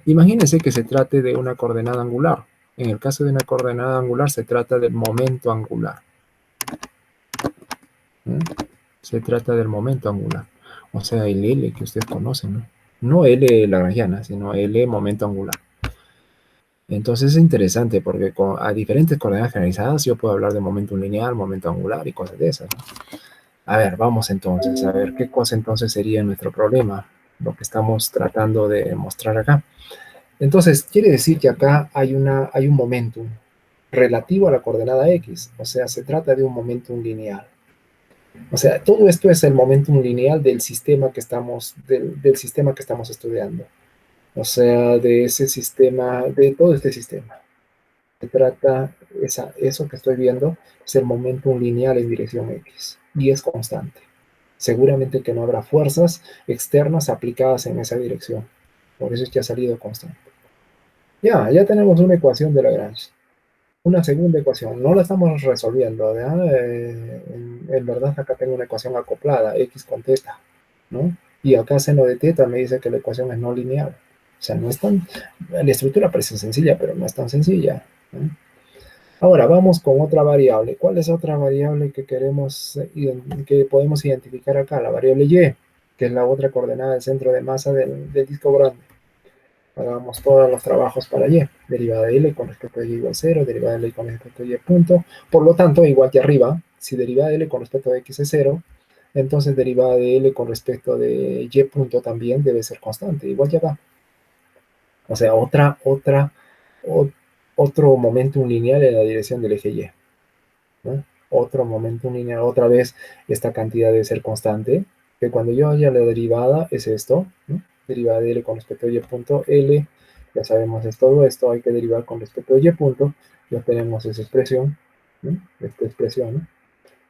Imagínense que se trate de una coordenada angular. En el caso de una coordenada angular, se trata del momento angular. ¿Eh? Se trata del momento angular. O sea, el L que ustedes conocen, ¿no? No L lagrangiana, sino L momento angular. Entonces es interesante porque a diferentes coordenadas generalizadas yo puedo hablar de momento lineal, momento angular y cosas de esas, ¿no? A ver, vamos entonces a ver qué cosa entonces sería nuestro problema, lo que estamos tratando de mostrar acá. Entonces, quiere decir que acá hay un momentum relativo a la coordenada X, o sea, se trata de un momentum lineal. O sea, todo esto es el momentum lineal del sistema del sistema que estamos estudiando. O sea, de ese sistema, de todo este sistema. Se trata, eso que estoy viendo, es el momentum lineal en dirección X. Y es constante. Seguramente que no habrá fuerzas externas aplicadas en esa dirección. Por eso es que ha salido constante. Ya tenemos una ecuación de Lagrange. Una segunda ecuación. No la estamos resolviendo. En verdad acá tengo una ecuación acoplada, x con teta, ¿no? Y acá seno de teta me dice que la ecuación es no lineal. O sea, no es tan... La estructura parece sencilla, pero no es tan sencilla, ¿no? Ahora vamos con otra variable. ¿Cuál es otra variable que que podemos identificar acá? La variable y, que es la otra coordenada del centro de masa del disco grande. Hagamos todos los trabajos para y. Derivada de L con respecto a y igual 0, derivada de L con respecto a y punto. Por lo tanto, igual que arriba, si derivada de L con respecto a x es 0, entonces derivada de L con respecto de y punto también debe ser constante, igual que acá. O sea, otro momentum lineal en la dirección del eje Y, ¿no? Otro momentum lineal, otra vez esta cantidad debe ser constante, que cuando yo haya la derivada es esto, ¿no? Derivada de L con respecto a Y punto L, ya sabemos es todo esto, hay que derivar con respecto a Y punto, ya tenemos esa expresión, ¿no? Esta expresión, ¿no?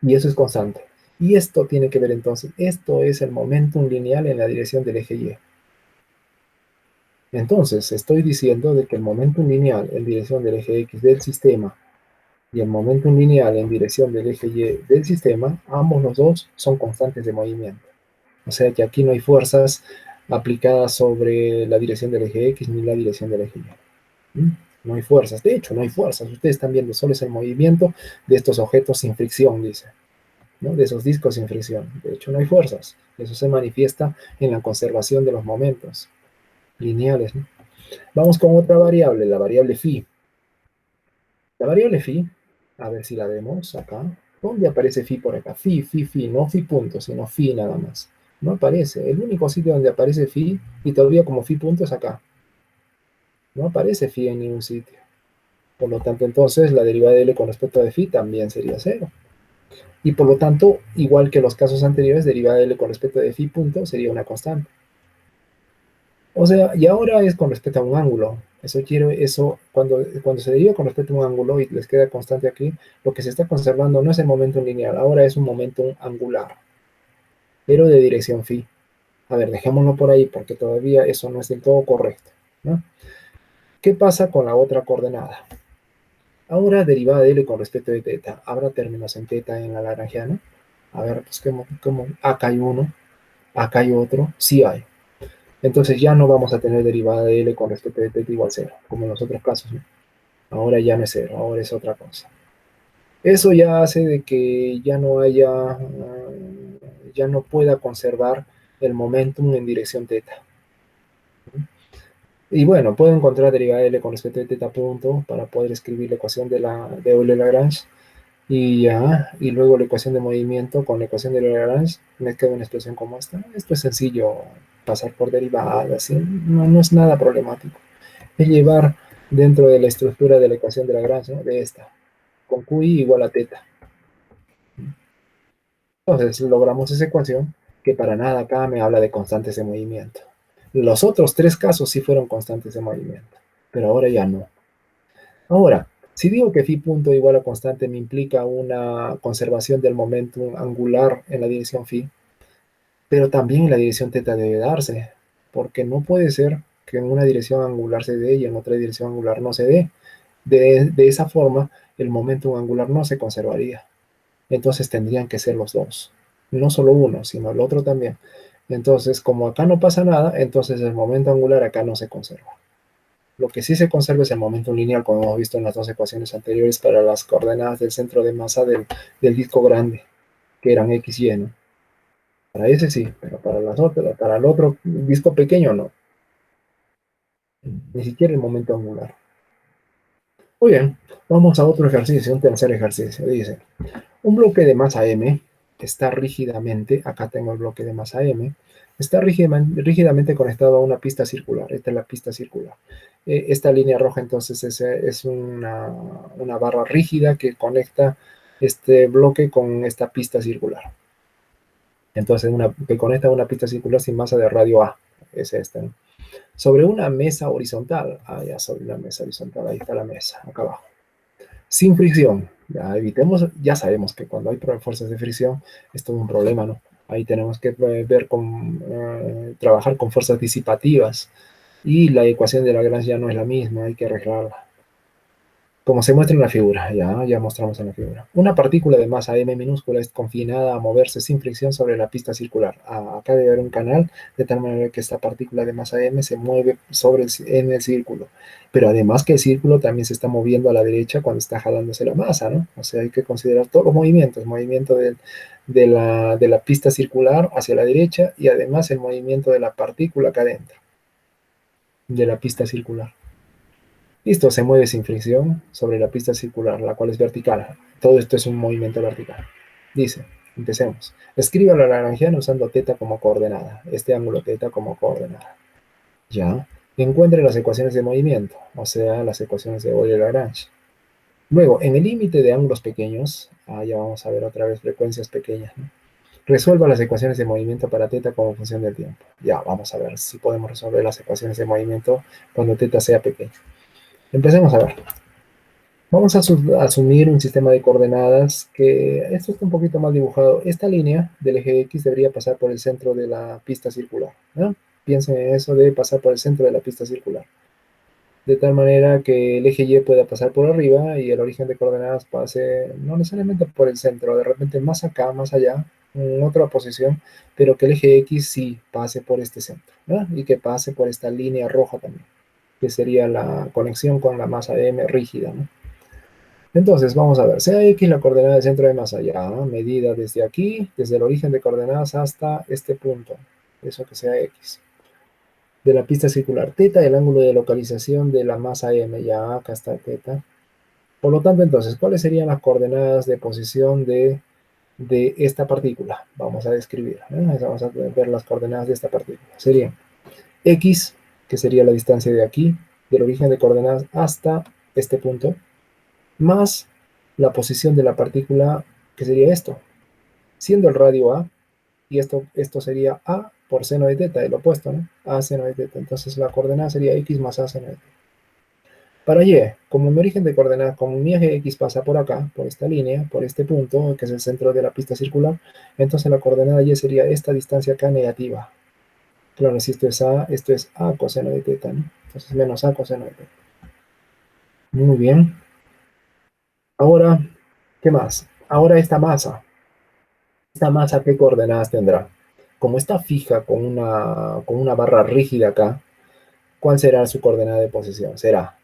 Y eso es constante. Y esto tiene que ver entonces, esto es el momentum lineal en la dirección del eje Y. Entonces, estoy diciendo de que el momentum lineal en dirección del eje X del sistema y el momentum lineal en dirección del eje Y del sistema, ambos los dos son constantes de movimiento. O sea que aquí no hay fuerzas aplicadas sobre la dirección del eje X ni la dirección del eje Y. No hay fuerzas, de hecho, no hay fuerzas. Ustedes están viendo, solo es el movimiento de estos objetos sin fricción, dice, ¿no? De esos discos sin fricción. De hecho, no hay fuerzas. Eso se manifiesta en la conservación de los momentos lineales, ¿no? Vamos con otra variable, la variable phi. La variable phi, a ver si la vemos acá. ¿Dónde aparece phi por acá? Phi, no phi punto, sino phi nada más. No aparece. El único sitio donde aparece phi, y todavía como phi punto, es acá. No aparece phi en ningún sitio. Por lo tanto, entonces, la derivada de L con respecto a phi también sería cero. Y por lo tanto, igual que los casos anteriores, derivada de L con respecto de phi punto sería una constante. O sea, y ahora es con respecto a un ángulo. Cuando se deriva con respecto a un ángulo y les queda constante aquí, lo que se está conservando no es el momento lineal, ahora es un momento angular, pero de dirección phi. A ver, dejémoslo por ahí porque todavía eso no es del todo correcto, ¿no? ¿Qué pasa con la otra coordenada? Ahora derivada de L con respecto de teta. ¿Habrá términos en teta en la lagrangiana? A ver, pues acá hay uno, acá hay otro, sí hay. Entonces ya no vamos a tener derivada de L con respecto de teta igual cero, como en los otros casos, ¿no? Ahora ya no es cero, ahora es otra cosa. Eso ya hace de que ya no haya, ya no pueda conservar el momentum en dirección teta. Y bueno, puedo encontrar derivada de L con respecto de teta punto para poder escribir la ecuación de Euler-Lagrange. Y ya, y luego la ecuación de movimiento con la ecuación de Lagrange, me queda una expresión como esta. Esto es sencillo, pasar por derivadas, ¿sí? No es nada problemático. Es llevar dentro de la estructura de la ecuación de Lagrange, ¿no? De esta, con QI igual a teta. Entonces logramos esa ecuación que para nada acá me habla de constantes de movimiento. Los otros tres casos sí fueron constantes de movimiento, pero ahora ya no. Ahora, si digo que phi punto igual a constante me implica una conservación del momento angular en la dirección phi, pero también en la dirección teta debe darse, porque no puede ser que en una dirección angular se dé y en otra dirección angular no se dé. De esa forma, el momento angular no se conservaría. Entonces tendrían que ser los dos, no solo uno, sino el otro también. Entonces, como acá no pasa nada, entonces el momento angular acá no se conserva. Lo que sí se conserva es el momento lineal, como hemos visto en las dos ecuaciones anteriores para las coordenadas del centro de masa del disco grande, que eran X y Y, ¿no? Para ese sí, pero para el otro disco pequeño no. Ni siquiera el momento angular. Muy bien, vamos a otro ejercicio, un tercer ejercicio. Dice, un bloque de masa M está rígidamente, acá tengo el bloque de masa M, está rígidamente conectado a una pista circular. Esta es la pista circular. Esta línea roja entonces es una barra rígida que conecta este bloque con esta pista circular. Entonces, que conecta una pista circular sin masa de radio A. Es esta, ¿no? Sobre una mesa horizontal. Ah, ya sobre una mesa horizontal. Ahí está la mesa, acá abajo. Sin fricción. Ya evitemos, ya sabemos que cuando hay fuerzas de fricción es todo un problema, ¿no? Ahí tenemos que trabajar con fuerzas disipativas y la ecuación de Lagrange ya no es la misma, hay que arreglarla. Como se muestra en la figura, ya mostramos en la figura. Una partícula de masa m minúscula es confinada a moverse sin fricción sobre la pista circular. Acá debe haber un canal, de tal manera que esta partícula de masa m se mueve en el círculo. Pero además que el círculo también se está moviendo a la derecha cuando está jalándose la masa, ¿no? O sea, hay que considerar todos los movimientos. Movimiento de la pista circular hacia la derecha y además el movimiento de la partícula acá adentro, de la pista circular. Listo, se mueve sin fricción sobre la pista circular, la cual es vertical. Todo esto es un movimiento vertical. Dice, empecemos. Escriba la lagrangiana usando θ como coordenada, este ángulo θ como coordenada. Ya, encuentre las ecuaciones de movimiento, o sea, las ecuaciones de Euler-Lagrange. Luego, en el límite de ángulos pequeños, ya vamos a ver otra vez frecuencias pequeñas, ¿no? Resuelva las ecuaciones de movimiento para θ como función del tiempo. Ya, vamos a ver si podemos resolver las ecuaciones de movimiento cuando θ sea pequeño. Empecemos a ver. Vamos a asumir un sistema de coordenadas que esto está un poquito más dibujado. Esta línea del eje X debería pasar por el centro de la pista circular, ¿no? Piensen en eso, debe pasar por el centro de la pista circular. De tal manera que el eje Y pueda pasar por arriba y el origen de coordenadas pase no necesariamente por el centro, de repente más acá, más allá, en otra posición, pero que el eje X sí pase por este centro, ¿no? Y que pase por esta línea roja también, que sería la conexión con la masa M rígida, ¿no? Entonces, vamos a ver, sea X la coordenada del centro de masa, ya, medida desde aquí, desde el origen de coordenadas hasta este punto, eso que sea X. De la pista circular, teta, el ángulo de localización de la masa M, ya, acá está teta. Por lo tanto, entonces, ¿cuáles serían las coordenadas de posición de esta partícula? Vamos a describir, ¿eh? Vamos a ver las coordenadas de esta partícula. Serían X, que sería la distancia de aquí, del origen de coordenadas hasta este punto, más la posición de la partícula, que sería esto, siendo el radio A, y esto sería A por seno de teta, el opuesto, ¿no? A seno de teta. Entonces la coordenada sería X más A seno de teta. Para Y, como mi origen de coordenadas, como mi eje X pasa por acá, por esta línea, por este punto, que es el centro de la pista circular, entonces la coordenada Y sería esta distancia acá negativa. Claro, si esto es A coseno de teta, ¿no? Entonces menos A coseno de teta. Muy bien. Ahora, ¿qué más? Ahora esta masa, ¿qué coordenadas tendrá? Como está fija con una barra rígida acá, ¿cuál será su coordenada de posición? Será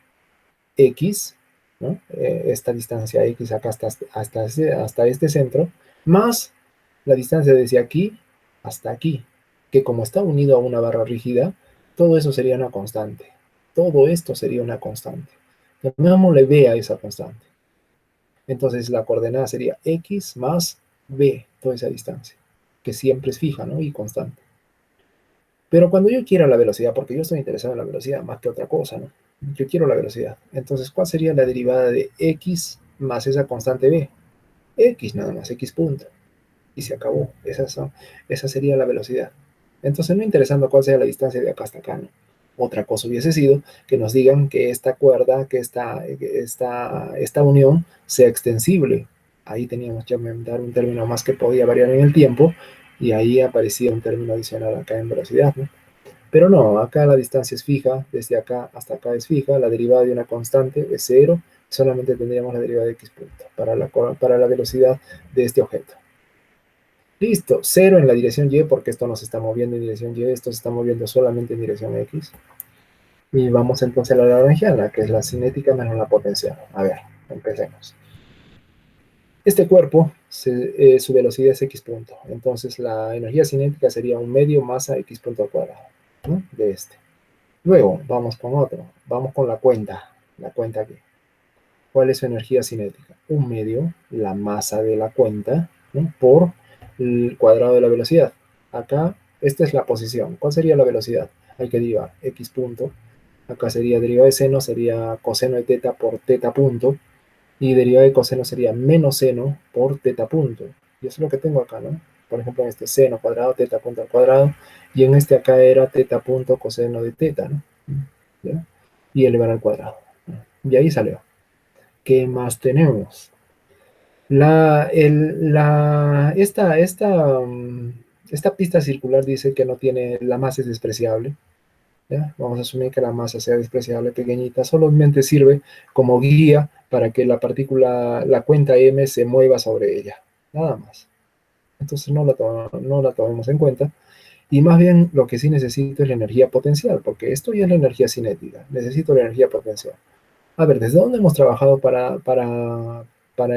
X, ¿no? Esta distancia X acá hasta este centro, más la distancia desde aquí hasta aquí, que como está unido a una barra rígida, todo eso sería una constante. Todo esto sería una constante. Llamémosle B a esa constante. Entonces la coordenada sería X más B, toda esa distancia, que siempre es fija, ¿no? Y constante. Pero cuando yo quiera la velocidad, porque yo estoy interesado en la velocidad más que otra cosa, ¿no? Yo quiero la velocidad. Entonces, ¿cuál sería la derivada de X más esa constante B? X nada más, X punto. Y se acabó. Esa sería la velocidad. Entonces, no interesando cuál sea la distancia de acá hasta acá, ¿no? Otra cosa hubiese sido que nos digan que esta cuerda, que esta unión sea extensible. Ahí teníamos que aumentar un término más que podía variar en el tiempo y ahí aparecía un término adicional acá en velocidad, ¿no? Pero no, acá la distancia es fija, desde acá hasta acá es fija, la derivada de una constante es cero, solamente tendríamos la derivada de x punto para la velocidad de este objeto. Listo, cero en la dirección y porque esto no se está moviendo en dirección y, esto se está moviendo solamente en dirección x. Y vamos entonces a la lagrangiana, que es la cinética menos la potencial. A ver, empecemos. Este cuerpo, su velocidad es x punto, entonces la energía cinética sería un medio masa x punto al cuadrado, ¿no? De este. Luego, vamos con otro. Vamos con la cuenta. La cuenta aquí. ¿Cuál es su energía cinética? Un medio, la masa de la cuenta, ¿no? Por el cuadrado de la velocidad. Acá, esta es la posición. ¿Cuál sería la velocidad? Hay que derivar x punto. Acá sería derivada de seno, sería coseno de teta por teta punto. Y derivada de coseno sería menos seno por teta punto. Y eso es lo que tengo acá, ¿no? Por ejemplo, en este seno cuadrado, teta punto al cuadrado. Y en este acá era teta punto coseno de teta, ¿no? ¿Ya? Y elevar al cuadrado. Y ahí salió. ¿Qué más tenemos? Esta pista circular dice que no tiene, la masa es despreciable. ¿Ya? Vamos a asumir que la masa sea despreciable, pequeñita, solamente sirve como guía para que la partícula, la cuenta M, se mueva sobre ella, nada más. Entonces no la tomemos en cuenta, y más bien lo que sí necesito es la energía potencial, porque esto ya es la energía cinética, necesito la energía potencial. A ver, ¿desde dónde hemos trabajado para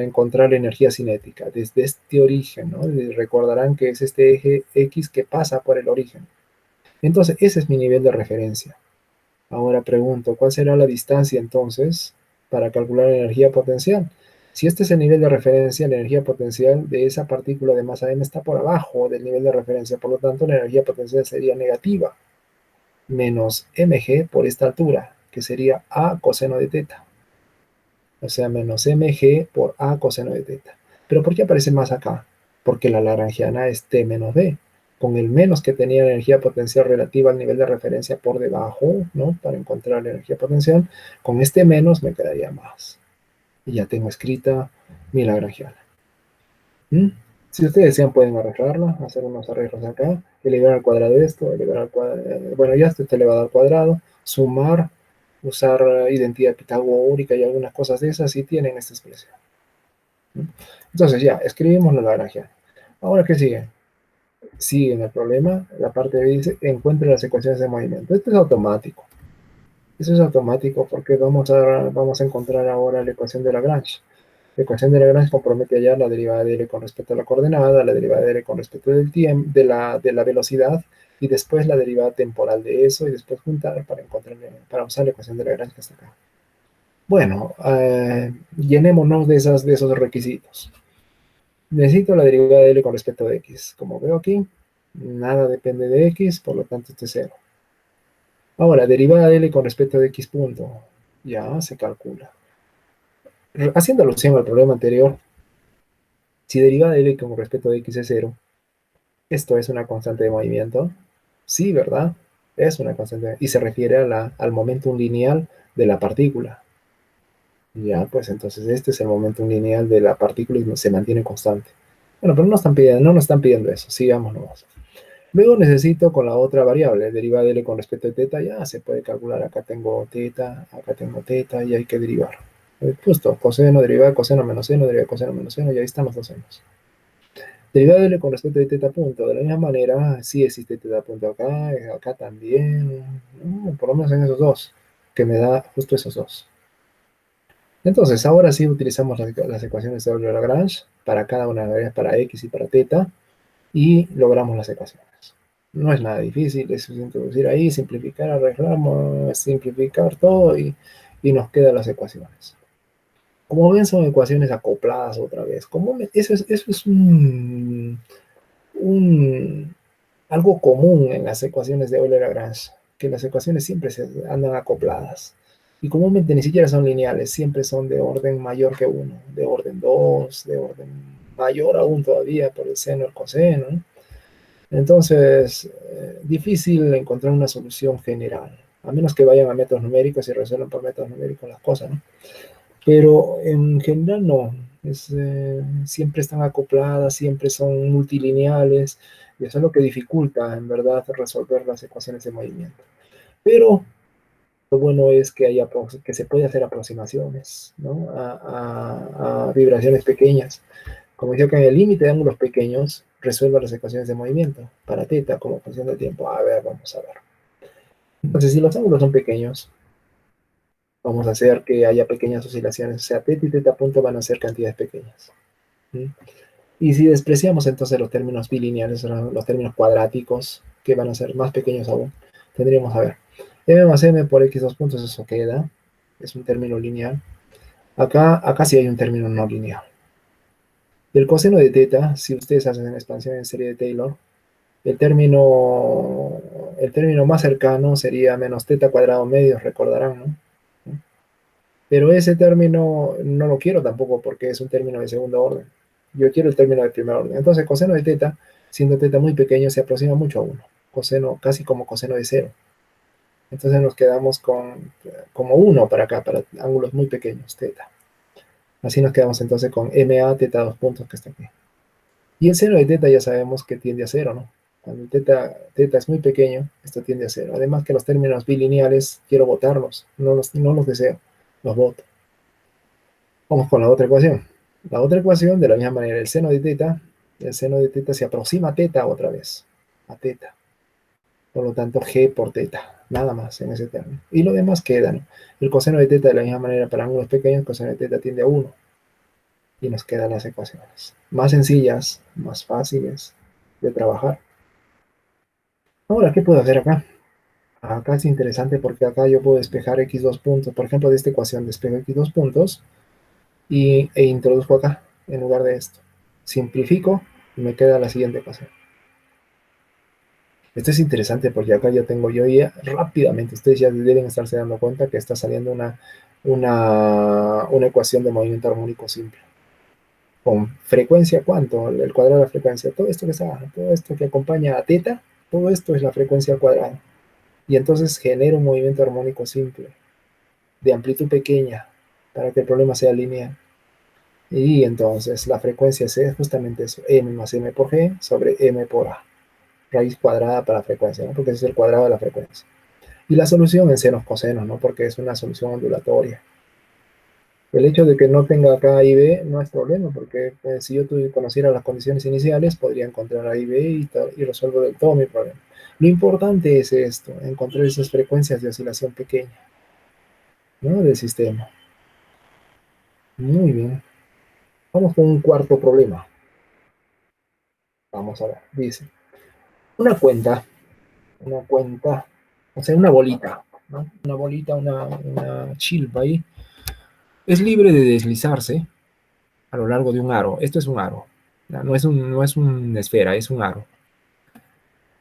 encontrar la energía cinética? Desde este origen, ¿no? Recordarán que es este eje X que pasa por el origen. Entonces, ese es mi nivel de referencia. Ahora pregunto, ¿cuál será la distancia entonces para calcular la energía potencial? Si este es el nivel de referencia, la energía potencial de esa partícula de masa m está por abajo del nivel de referencia, por lo tanto la energía potencial sería negativa, menos mg por esta altura, que sería a coseno de teta. O sea, menos mg por a coseno de teta. ¿Pero por qué aparece más acá? Porque la lagrangiana es t menos b, con el menos que tenía la energía potencial relativa al nivel de referencia por debajo, ¿no? Para encontrar la energía potencial, con este menos me quedaría más. Y ya tengo escrita mi lagrangiana. ¿Mm? Si ustedes desean, pueden arreglarla, hacer unos arreglos acá, elevar al cuadrado esto, elevar al cuadrado, bueno, ya está elevado al cuadrado, sumar, usar identidad pitagórica y algunas cosas de esas, y tienen esta expresión. ¿Mm? Entonces ya, escribimos la lagrangiana. Ahora, ¿qué sigue? Sigue en el problema, la parte B dice, encuentre las ecuaciones de movimiento. Esto es automático. Eso es automático porque vamos a encontrar ahora la ecuación de Lagrange. La ecuación de Lagrange compromete hallar la derivada de L con respecto a la coordenada, la derivada de L con respecto del tiempo, de la velocidad, y después la derivada temporal de eso, y después juntar para encontrar, para usar la ecuación de Lagrange que está acá. Bueno, llenémonos de esos requisitos. Necesito la derivada de L con respecto de X. Como veo aquí, nada depende de X, por lo tanto este es 0. Ahora, derivada de L con respecto de X punto. Ya se calcula. Haciendo alusión al problema anterior, si derivada de L con respecto de X es 0, ¿esto es una constante de movimiento? Sí, ¿verdad? Es una constante. Y se refiere al momentum lineal de la partícula. Ya, pues entonces este es el momentum lineal de la partícula y se mantiene constante. Bueno, pero no nos están pidiendo eso. Sigamos nomás. Luego necesito con la otra variable, derivada de L con respecto a teta, ya se puede calcular. Acá tengo teta y hay que derivar. Justo, coseno, derivada de coseno menos seno, derivada de coseno menos seno, y ahí están los dos senos. Derivada de L con respecto a teta punto. De la misma manera, sí existe teta punto acá, acá también, por lo menos en esos dos, que me da justo esos dos. Entonces, ahora sí utilizamos las ecuaciones de Euler-Lagrange para cada una de ellas, para x y para teta, y logramos las ecuaciones. No es nada difícil, es introducir ahí, simplificar, arreglamos, simplificar todo y nos quedan las ecuaciones. Como ven, son ecuaciones acopladas otra vez. Eso es algo común en las ecuaciones de Euler-Lagrange, que las ecuaciones siempre se andan acopladas. Y comúnmente ni siquiera son lineales, siempre son de orden mayor que 1, de orden 2, de orden mayor aún todavía por el seno, el coseno, ¿no? Entonces, difícil encontrar una solución general, a menos que vayan a métodos numéricos y resuelvan por métodos numéricos las cosas, ¿no? Pero en general no, siempre están acopladas, siempre son multilineales, y eso es lo que dificulta en verdad resolver las ecuaciones de movimiento. Pero lo bueno es que, que se puede hacer aproximaciones, ¿no? A vibraciones pequeñas. Como decía que en el límite de ángulos pequeños resuelva las ecuaciones de movimiento para teta como función de tiempo. A ver, vamos a ver. Entonces, si los ángulos son pequeños, vamos a hacer que haya pequeñas oscilaciones. O sea, teta y teta punto van a ser cantidades pequeñas. ¿Sí? Y si despreciamos entonces los términos bilineales, los términos cuadráticos, que van a ser más pequeños aún, tendríamos, a ver, m más m por x dos puntos, eso queda, es un término lineal. Acá sí hay un término no lineal. Del coseno de teta, si ustedes hacen la expansión en serie de Taylor, el término más cercano sería menos teta cuadrado medio, recordarán, ¿no? Pero ese término no lo quiero tampoco porque es un término de segundo orden. Yo quiero el término de primer orden. Entonces, coseno de teta, siendo teta muy pequeño, se aproxima mucho a 1. Coseno, casi como coseno de 0. Entonces nos quedamos con como 1 para acá, para ángulos muy pequeños, teta. Así nos quedamos entonces con MA teta dos puntos que está aquí. Y el seno de teta ya sabemos que tiende a 0, ¿no? Cuando teta es muy pequeño, esto tiende a 0. Además que los términos bilineales quiero botarlos, no los deseo, los boto. Vamos con la otra ecuación. La otra ecuación, de la misma manera, el seno de teta se aproxima a teta otra vez, a teta. Por lo tanto, G por teta, nada más en ese término. Y lo demás queda, ¿no? El coseno de teta de la misma manera para ángulos pequeños, el coseno de teta tiende a 1. Y nos quedan las ecuaciones. Más sencillas, más fáciles de trabajar. Ahora, ¿qué puedo hacer acá? Acá es interesante porque acá yo puedo despejar x dos puntos. Por ejemplo, de esta ecuación despejo x dos puntos e introduzco acá en lugar de esto. Simplifico y me queda la siguiente ecuación. Esto es interesante porque acá yo tengo yo ya rápidamente, ustedes ya deben estarse dando cuenta que está saliendo una ecuación de movimiento armónico simple. Con frecuencia, ¿cuánto? El cuadrado de la frecuencia. Todo esto que acompaña a teta, todo esto es la frecuencia al cuadrado. Y entonces genera un movimiento armónico simple, de amplitud pequeña, para que el problema sea lineal. Y entonces la frecuencia es justamente eso, m más m por g sobre m por a. Raíz cuadrada para la frecuencia, ¿no? Porque ese es el cuadrado de la frecuencia. Y la solución en senos cosenos, ¿no? Porque es una solución ondulatoria. El hecho de que no tenga acá A y B no es problema, porque si yo conociera las condiciones iniciales, podría encontrar A y B y resuelvo del todo mi problema. Lo importante es esto, encontrar esas frecuencias de oscilación pequeña, ¿no? Del sistema. Muy bien. Vamos con un cuarto problema. Vamos a ver. Dice, una cuenta, o sea, una bolita, ¿no? Una bolita, una chilpa ahí, es libre de deslizarse a lo largo de un aro. Esto es un aro. No es una esfera, es un aro.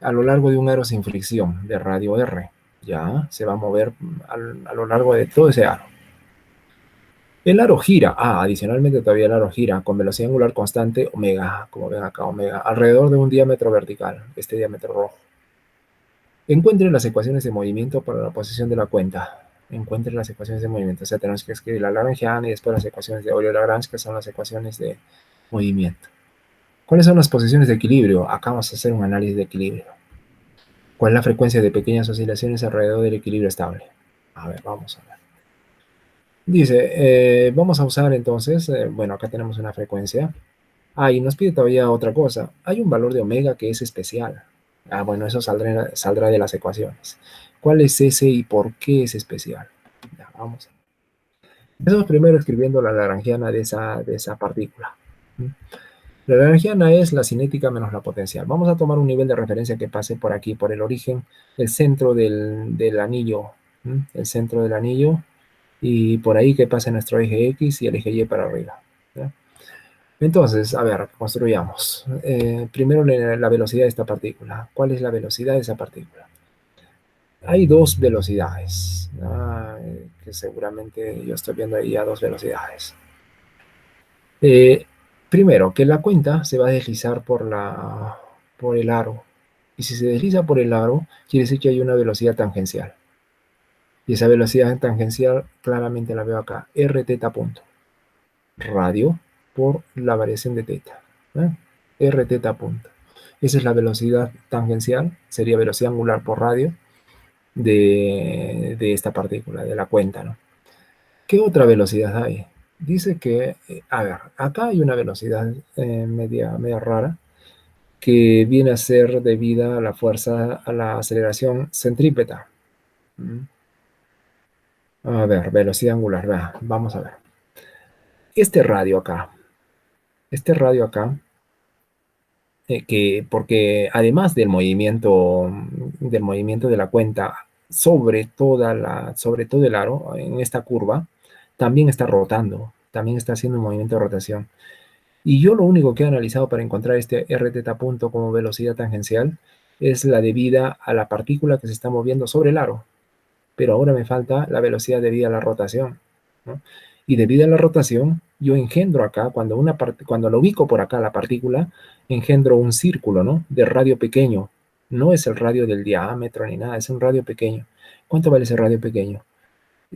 A lo largo de un aro sin fricción de radio R. Ya se va a mover a lo largo de todo ese aro. El aro gira. Adicionalmente todavía el aro gira con velocidad angular constante, omega, como ven acá, omega, alrededor de un diámetro vertical, este diámetro rojo. Encuentre las ecuaciones de movimiento para la posición de la cuenta. Encuentre las ecuaciones de movimiento. O sea, tenemos que escribir la Lagrangiana y después las ecuaciones de Euler-Lagrange, que son las ecuaciones de movimiento. ¿Cuáles son las posiciones de equilibrio? Acá vamos a hacer un análisis de equilibrio. ¿Cuál es la frecuencia de pequeñas oscilaciones alrededor del equilibrio estable? A ver, vamos a ver. Dice, vamos a usar entonces, bueno, acá tenemos una frecuencia. Y nos pide todavía otra cosa. Hay un valor de omega que es especial. Bueno, eso saldrá de las ecuaciones. ¿Cuál es ese y por qué es especial? Ya, vamos. Empezamos primero escribiendo la lagrangiana de esa partícula. La lagrangiana es la cinética menos la potencial. Vamos a tomar un nivel de referencia que pase por aquí, por el origen, el centro del anillo. El centro del anillo. Y por ahí que pase nuestro eje X y el eje Y para arriba. ¿Ya? Entonces, a ver, construyamos. Primero la velocidad de esta partícula. ¿Cuál es la velocidad de esa partícula? Hay dos velocidades, que seguramente yo estoy viendo ahí a dos velocidades. Primero, que la cuenta se va a deslizar por el aro. Y si se desliza por el aro, quiere decir que hay una velocidad tangencial. Y esa velocidad tangencial claramente la veo acá, r teta punto. Radio por la variación de teta. R teta punto. Esa es la velocidad tangencial, sería velocidad angular por radio de esta partícula, de la cuenta, ¿no? ¿Qué otra velocidad hay? Dice que, a ver, acá hay una velocidad media rara que viene a ser debida a la fuerza, a la aceleración centrípeta. A ver, velocidad angular, vamos a ver. Este radio acá, porque además del movimiento de la cuenta sobre todo el aro, en esta curva, también está rotando, también está haciendo un movimiento de rotación. Y yo lo único que he analizado para encontrar este r teta punto como velocidad tangencial es la debida a la partícula que se está moviendo sobre el aro. Pero ahora me falta la velocidad debida a la rotación, ¿no? Y debido a la rotación, yo engendro acá, cuando lo ubico por acá la partícula, engendro un círculo, ¿no? De radio pequeño. No es el radio del diámetro ni nada, es un radio pequeño. ¿Cuánto vale ese radio pequeño?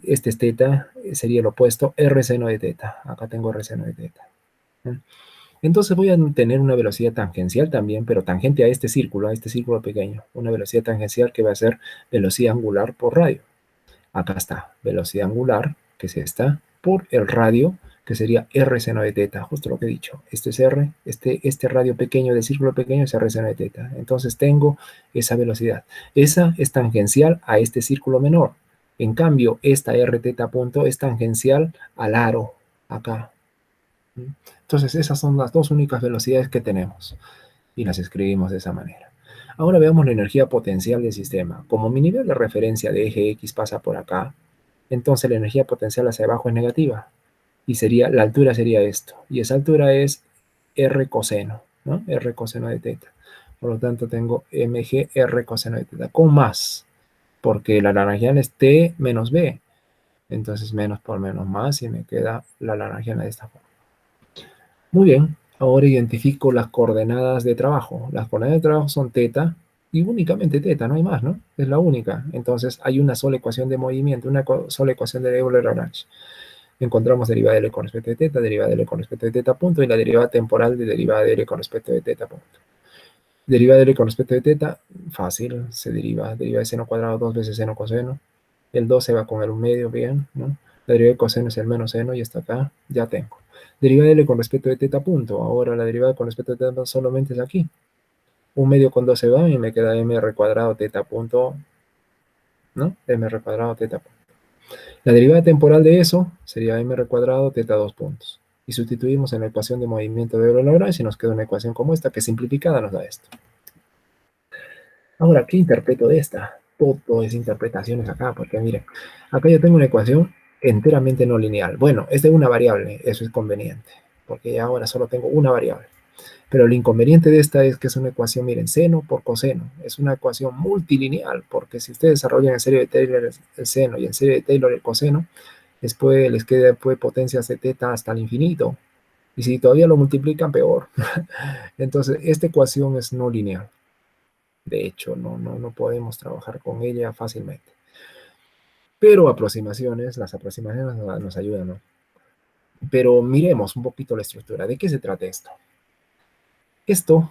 Este es teta, sería el opuesto, r seno de teta. Acá tengo r seno de teta. Entonces voy a tener una velocidad tangencial también, pero tangente a este círculo pequeño. Una velocidad tangencial que va a ser velocidad angular por radio. Acá está, velocidad angular, que es esta, por el radio, que sería r seno de teta, justo lo que he dicho. Este es r, este radio pequeño del círculo pequeño es r seno de teta. Entonces tengo esa velocidad. Esa es tangencial a este círculo menor. En cambio, esta r teta punto es tangencial al aro, acá. Entonces esas son las dos únicas velocidades que tenemos y las escribimos de esa manera. Ahora veamos la energía potencial del sistema. Como mi nivel de referencia de eje X pasa por acá, entonces la energía potencial hacia abajo es negativa. Y la altura sería esto. Y esa altura es R coseno, ¿no? R coseno de teta. Por lo tanto tengo mg R coseno de teta, con más, porque la lagrangiana es T menos B. Entonces menos por menos más y me queda la lagrangiana de esta forma. Muy bien, ahora identifico las coordenadas de trabajo. Las coordenadas de trabajo son teta y únicamente teta, no hay más, ¿no? Es la única. Entonces hay una sola ecuación de movimiento, una sola ecuación de Euler-Lagrange. Encontramos derivada de L con respecto de teta, derivada de L con respecto de teta punto y la derivada temporal de derivada de L con respecto de teta punto. Derivada de L con respecto de teta, fácil, se deriva de seno cuadrado 2 veces seno coseno. El 2 se va con el 1 medio, bien, ¿no? La derivada de coseno es el menos seno y está acá, ya tengo. Derivada de L con respecto de teta punto. Ahora la derivada con respecto de teta solamente es aquí. Un medio con 2 se va y me queda mr cuadrado teta punto, ¿no? Mr cuadrado teta punto. La derivada temporal de eso sería mr cuadrado teta 2 puntos. Y sustituimos en la ecuación de movimiento de Euler-Lagrange y nos queda una ecuación como esta, que simplificada nos da esto. Ahora, ¿qué interpreto de esta? Todo es interpretaciones acá, porque miren, acá yo tengo una ecuación enteramente no lineal. Bueno, es de una variable, eso es conveniente, porque ahora solo tengo una variable. Pero el inconveniente de esta es que es una ecuación, miren, seno por coseno. Es una ecuación multilineal, porque si ustedes desarrollan en serie de Taylor el seno y en serie de Taylor el coseno, después les queda después potencias de teta hasta el infinito. Y si todavía lo multiplican, peor. Entonces, esta ecuación es no lineal. De hecho, no podemos trabajar con ella fácilmente. Pero aproximaciones, las aproximaciones nos ayudan, ¿no? Pero miremos un poquito la estructura. ¿De qué se trata esto? Esto,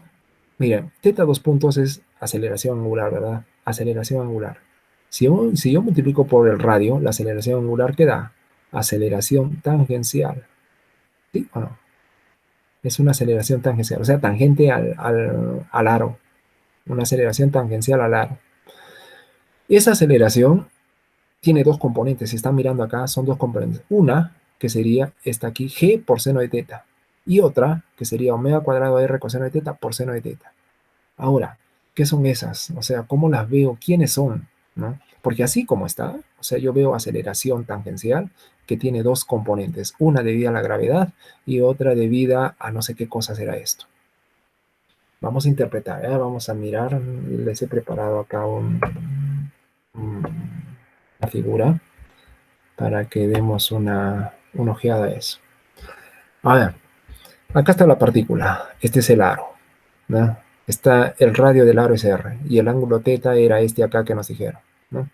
miren, teta 2 puntos es aceleración angular, ¿verdad? Aceleración angular. Si yo multiplico por el radio, la aceleración angular queda aceleración tangencial. ¿Sí o no? Es una aceleración tangencial, o sea, tangente al aro. Una aceleración tangencial al aro. Esa aceleración tiene dos componentes. Si están mirando acá, son dos componentes. Una, que sería esta aquí, g por seno de teta. Y otra, que sería omega cuadrado r coseno de teta por seno de teta. Ahora, ¿qué son esas? O sea, ¿cómo las veo? ¿Quiénes son? ¿No? Porque así como está, o sea, yo veo aceleración tangencial que tiene dos componentes, una debida a la gravedad y otra debida a no sé qué cosa será esto. Vamos a interpretar, ¿eh? Vamos a mirar, les he preparado acá una figura para que demos una ojeada a eso. A ver, acá está la partícula, este es el aro, ¿no? Está el radio del aro es R y el ángulo teta era este acá que nos dijeron, ¿no?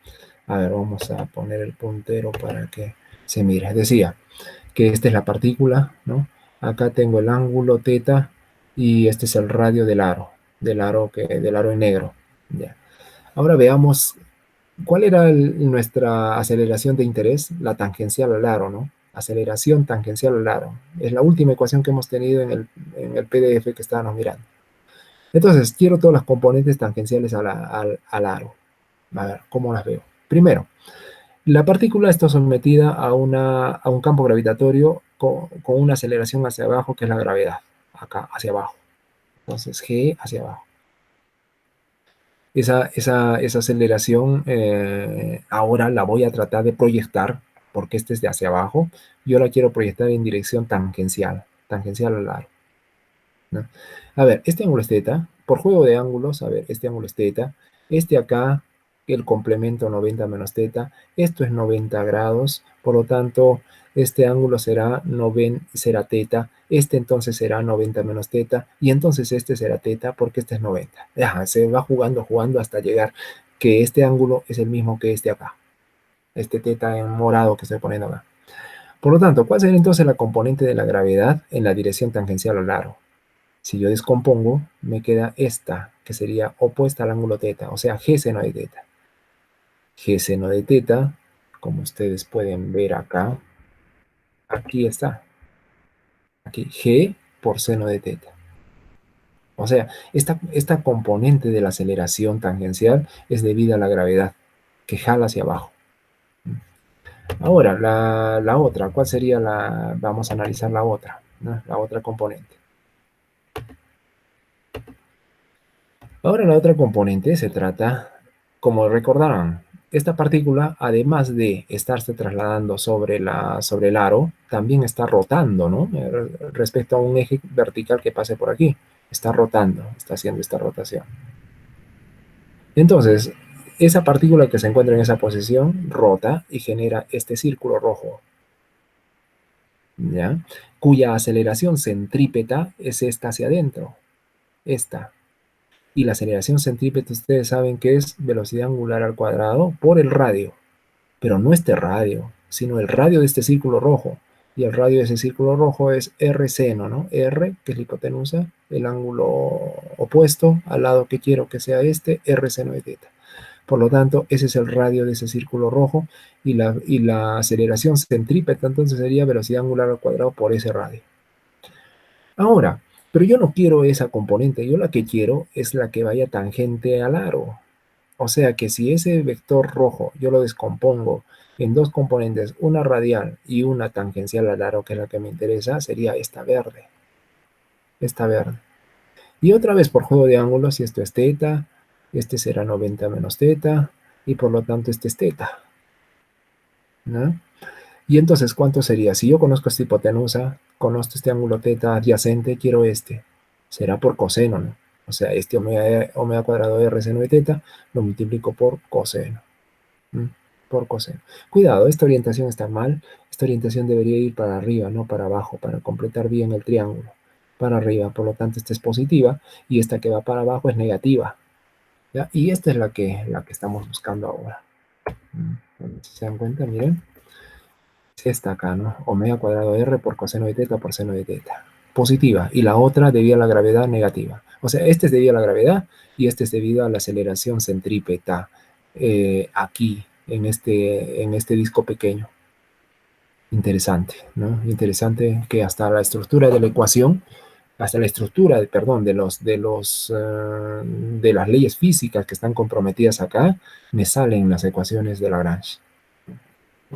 A ver, vamos a poner el puntero para que se mire. Decía que esta es la partícula, ¿no? Acá tengo el ángulo teta y este es el radio del aro en negro. Ya. Ahora veamos cuál era nuestra aceleración de interés, la tangencial al aro, ¿no? Aceleración tangencial al aro. Es la última ecuación que hemos tenido en el PDF que estábamos mirando. Entonces, quiero todas las componentes tangenciales al aro. A ver, ¿cómo las veo? Primero, la partícula está sometida a un campo gravitatorio con una aceleración hacia abajo, que es la gravedad, acá, hacia abajo. Entonces, G hacia abajo. Esa aceleración ahora la voy a tratar de proyectar, porque este es de hacia abajo. Yo la quiero proyectar en dirección tangencial al aro, ¿no? A ver, este ángulo es teta. Por juego de ángulos, a ver, este ángulo es teta. Este acá, el complemento 90 menos teta. Esto es 90 grados. Por lo tanto, este ángulo será teta. Este entonces será 90 menos teta. Y entonces este será teta porque este es 90. Ya, se va jugando hasta llegar que este ángulo es el mismo que este acá. Este teta en morado que estoy poniendo acá. Por lo tanto, ¿cuál sería entonces la componente de la gravedad en la dirección tangencial al aro? Si yo descompongo, me queda esta, que sería opuesta al ángulo teta, o sea, G seno de teta. G seno de teta, como ustedes pueden ver acá, aquí está. Aquí, G por seno de teta. O sea, esta componente de la aceleración tangencial es debida a la gravedad, que jala hacia abajo. Ahora, la otra, ¿cuál sería la? Vamos a analizar la otra, ¿no? La otra componente. Ahora la otra componente se trata, como recordarán, esta partícula, además de estarse trasladando sobre el aro, también está rotando, ¿no? Respecto a un eje vertical que pase por aquí. Está rotando, está haciendo esta rotación. Entonces, esa partícula que se encuentra en esa posición rota y genera este círculo rojo, ¿ya? Cuya aceleración centrípeta es esta hacia adentro, esta. Y la aceleración centrípeta, ustedes saben que es velocidad angular al cuadrado por el radio, pero no este radio, sino el radio de este círculo rojo. Y el radio de ese círculo rojo es R seno, ¿no? R, que es la hipotenusa, el ángulo opuesto al lado que quiero que sea este, R seno de teta. Por lo tanto, ese es el radio de ese círculo rojo y la aceleración centrípeta entonces sería velocidad angular al cuadrado por ese radio. Ahora, pero yo no quiero esa componente, yo la que quiero es la que vaya tangente al aro. O sea que si ese vector rojo yo lo descompongo en dos componentes, una radial y una tangencial al aro, que es la que me interesa, sería esta verde. Esta verde. Y otra vez por juego de ángulos, si esto es teta, este será 90 menos teta, y por lo tanto este es teta, ¿no? Y entonces, ¿cuánto sería? Si yo conozco esta hipotenusa, conozco este ángulo teta adyacente, quiero este. Será por coseno, ¿no? O sea, este omega cuadrado R seno de teta lo multiplico por coseno. ¿Mm? Por coseno. Cuidado, esta orientación está mal. Esta orientación debería ir para arriba, no para abajo, para completar bien el triángulo. Para arriba, por lo tanto, esta es positiva y esta que va para abajo es negativa. ¿Ya? Y esta es la que estamos buscando ahora. Si se dan cuenta, miren. Es esta acá, ¿no? Omega cuadrado R por coseno de teta por seno de teta. Positiva. Y la otra debido a la gravedad negativa. O sea, este es debido a la gravedad y este es debido a la aceleración centrípeta aquí, en este disco pequeño. Interesante, ¿no? Interesante que hasta la estructura de la ecuación, hasta la estructura, perdón, de las leyes físicas que están comprometidas acá, me salen las ecuaciones de Lagrange.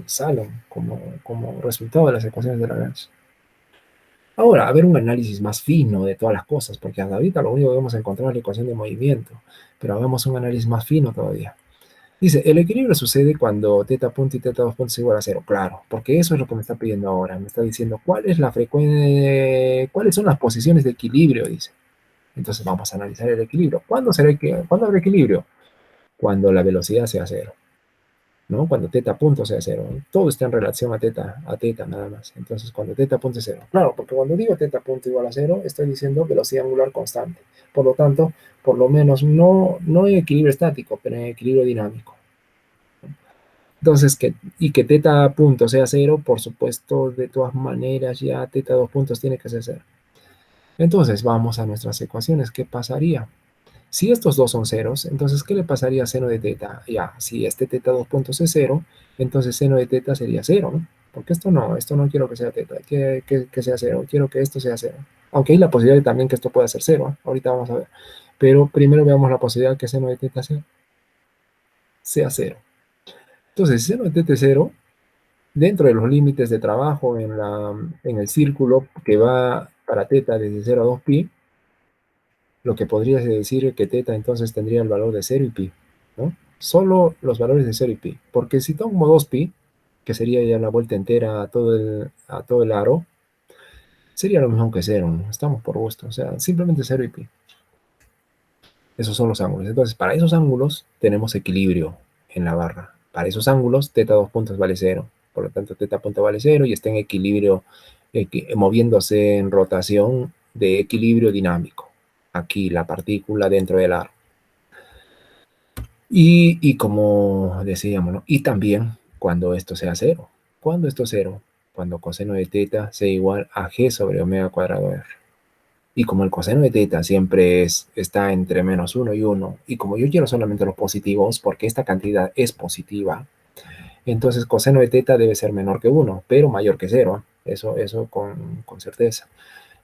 Salen como resultado de las ecuaciones de Lagrange. Ahora, a ver un análisis más fino de todas las cosas, porque hasta ahorita lo único que vamos a encontrar es la ecuación de movimiento, pero hagamos un análisis más fino todavía. Dice, el equilibrio sucede cuando teta punto y teta 2 puntos es igual a cero. Claro, porque eso es lo que me está pidiendo ahora. Me está diciendo cuál es la frecuencia, cuáles son las posiciones de equilibrio, dice. Entonces vamos a analizar el equilibrio. ¿Cuándo habrá equilibrio? Cuando la velocidad sea cero, ¿no? Cuando teta punto sea cero. Todo está en relación a teta nada más. Entonces, cuando teta punto es cero. Claro, porque cuando digo teta punto igual a cero, estoy diciendo velocidad angular constante. Por lo tanto, por lo menos no en equilibrio estático, pero en equilibrio dinámico. Entonces, que teta punto sea cero, por supuesto, de todas maneras, ya teta 2 puntos tiene que ser cero. Entonces, vamos a nuestras ecuaciones. ¿Qué pasaría? Si estos dos son ceros, entonces, ¿qué le pasaría a seno de teta? Ya, si este teta 2 puntos es cero, entonces seno de teta sería cero, ¿no? Porque esto no quiero que sea teta, que sea cero, quiero que esto sea cero. Aunque hay la posibilidad también que esto pueda ser cero, ¿eh? Ahorita vamos a ver. Pero primero veamos la posibilidad que seno de teta sea cero. Entonces, si seno de teta es cero, dentro de los límites de trabajo en el círculo que va para teta desde 0 a 2pi, lo que podría decir es que teta entonces tendría el valor de 0 y pi, ¿no? Solo los valores de 0 y pi, porque si tomo 2pi, que sería ya la vuelta entera a todo el aro, sería lo mismo que 0, ¿no? Estamos por gusto, o sea, simplemente 0 y pi. Esos son los ángulos. Entonces, para esos ángulos tenemos equilibrio en la barra. Para esos ángulos, teta 2 puntos vale 0. Por lo tanto, teta punto vale 0 y está en equilibrio, moviéndose en rotación de equilibrio dinámico. Aquí la partícula dentro del aro. Y como decíamos, ¿no? Y también cuando esto sea 0. ¿Cuándo esto es 0? Cuando coseno de teta sea igual a g sobre omega cuadrado r. Y como el coseno de teta siempre está entre menos 1 y 1, y como yo quiero solamente los positivos, porque esta cantidad es positiva, entonces coseno de teta debe ser menor que 1, pero mayor que 0. Eso con certeza.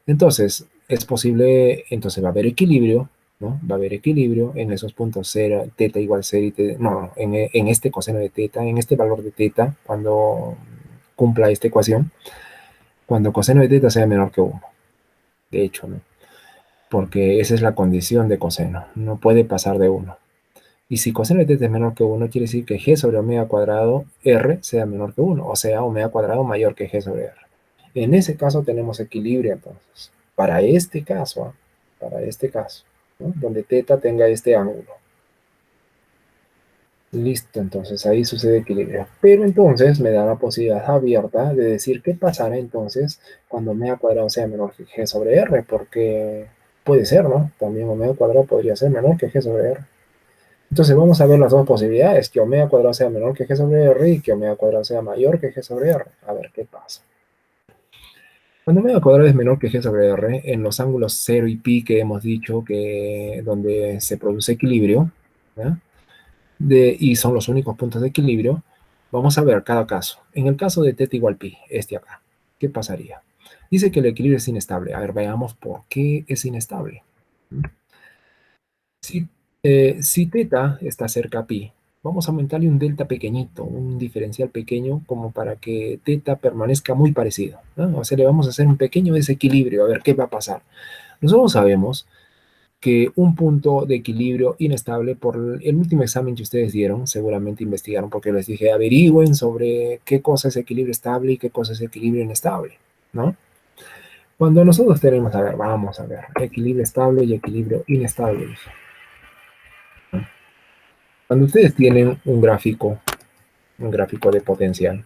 Entonces, es posible, entonces va a haber equilibrio, ¿no? Va a haber equilibrio en esos puntos 0, teta igual 0 y teta, no, en este coseno de teta, en este valor de teta, cuando cumpla esta ecuación, cuando coseno de teta sea menor que 1. De hecho, ¿no? Porque esa es la condición de coseno, no puede pasar de 1. Y si coseno de teta es menor que 1, quiere decir que g sobre omega cuadrado r sea menor que 1, o sea, omega cuadrado mayor que g sobre r. En ese caso tenemos equilibrio entonces. Para este caso, ¿no? Donde teta tenga este ángulo. Listo, entonces ahí sucede equilibrio. Pero entonces me da la posibilidad abierta de decir qué pasará entonces cuando omega cuadrado sea menor que g sobre r, porque puede ser, ¿no? También omega cuadrado podría ser menor que g sobre r. Entonces vamos a ver las dos posibilidades, que omega cuadrado sea menor que g sobre r y que omega cuadrado sea mayor que g sobre r. A ver qué pasa. Cuando omega cuadrado es menor que g sobre r, en los ángulos 0 y pi que hemos dicho que donde se produce equilibrio, ¿ya? y son los únicos puntos de equilibrio, vamos a ver cada caso. En el caso de teta igual pi, este acá, ¿qué pasaría? Dice que el equilibrio es inestable. A ver, veamos por qué es inestable. Si, si teta está cerca a pi, vamos a aumentarle un delta pequeñito, un diferencial pequeño, como para que teta permanezca muy parecido, ¿no? O sea, le vamos a hacer un pequeño desequilibrio, a ver qué va a pasar. Nosotros sabemos que un punto de equilibrio inestable, por el último examen que ustedes dieron, seguramente investigaron, porque les dije, averigüen sobre qué cosa es equilibrio estable y qué cosa es equilibrio inestable, ¿no? Cuando nosotros tenemos, a ver, vamos a ver, equilibrio estable y equilibrio inestable. Cuando ustedes tienen un gráfico de potencial,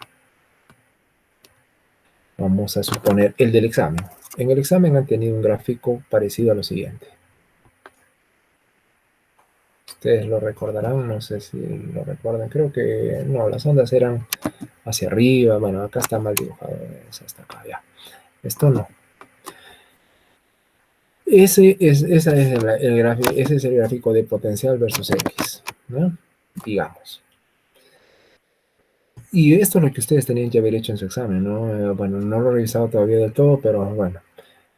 vamos a suponer el del examen. En el examen han tenido un gráfico parecido a lo siguiente. Ustedes lo recordarán, no sé si lo recuerdan, creo que no, las ondas eran hacia arriba, bueno, acá está mal dibujado, es hasta acá, ya. Esto no. Ese es el gráfico de potencial versus X, ¿no? Digamos. Y esto es lo que ustedes tenían que haber hecho en su examen, ¿no? Bueno, no lo he revisado todavía del todo, pero bueno.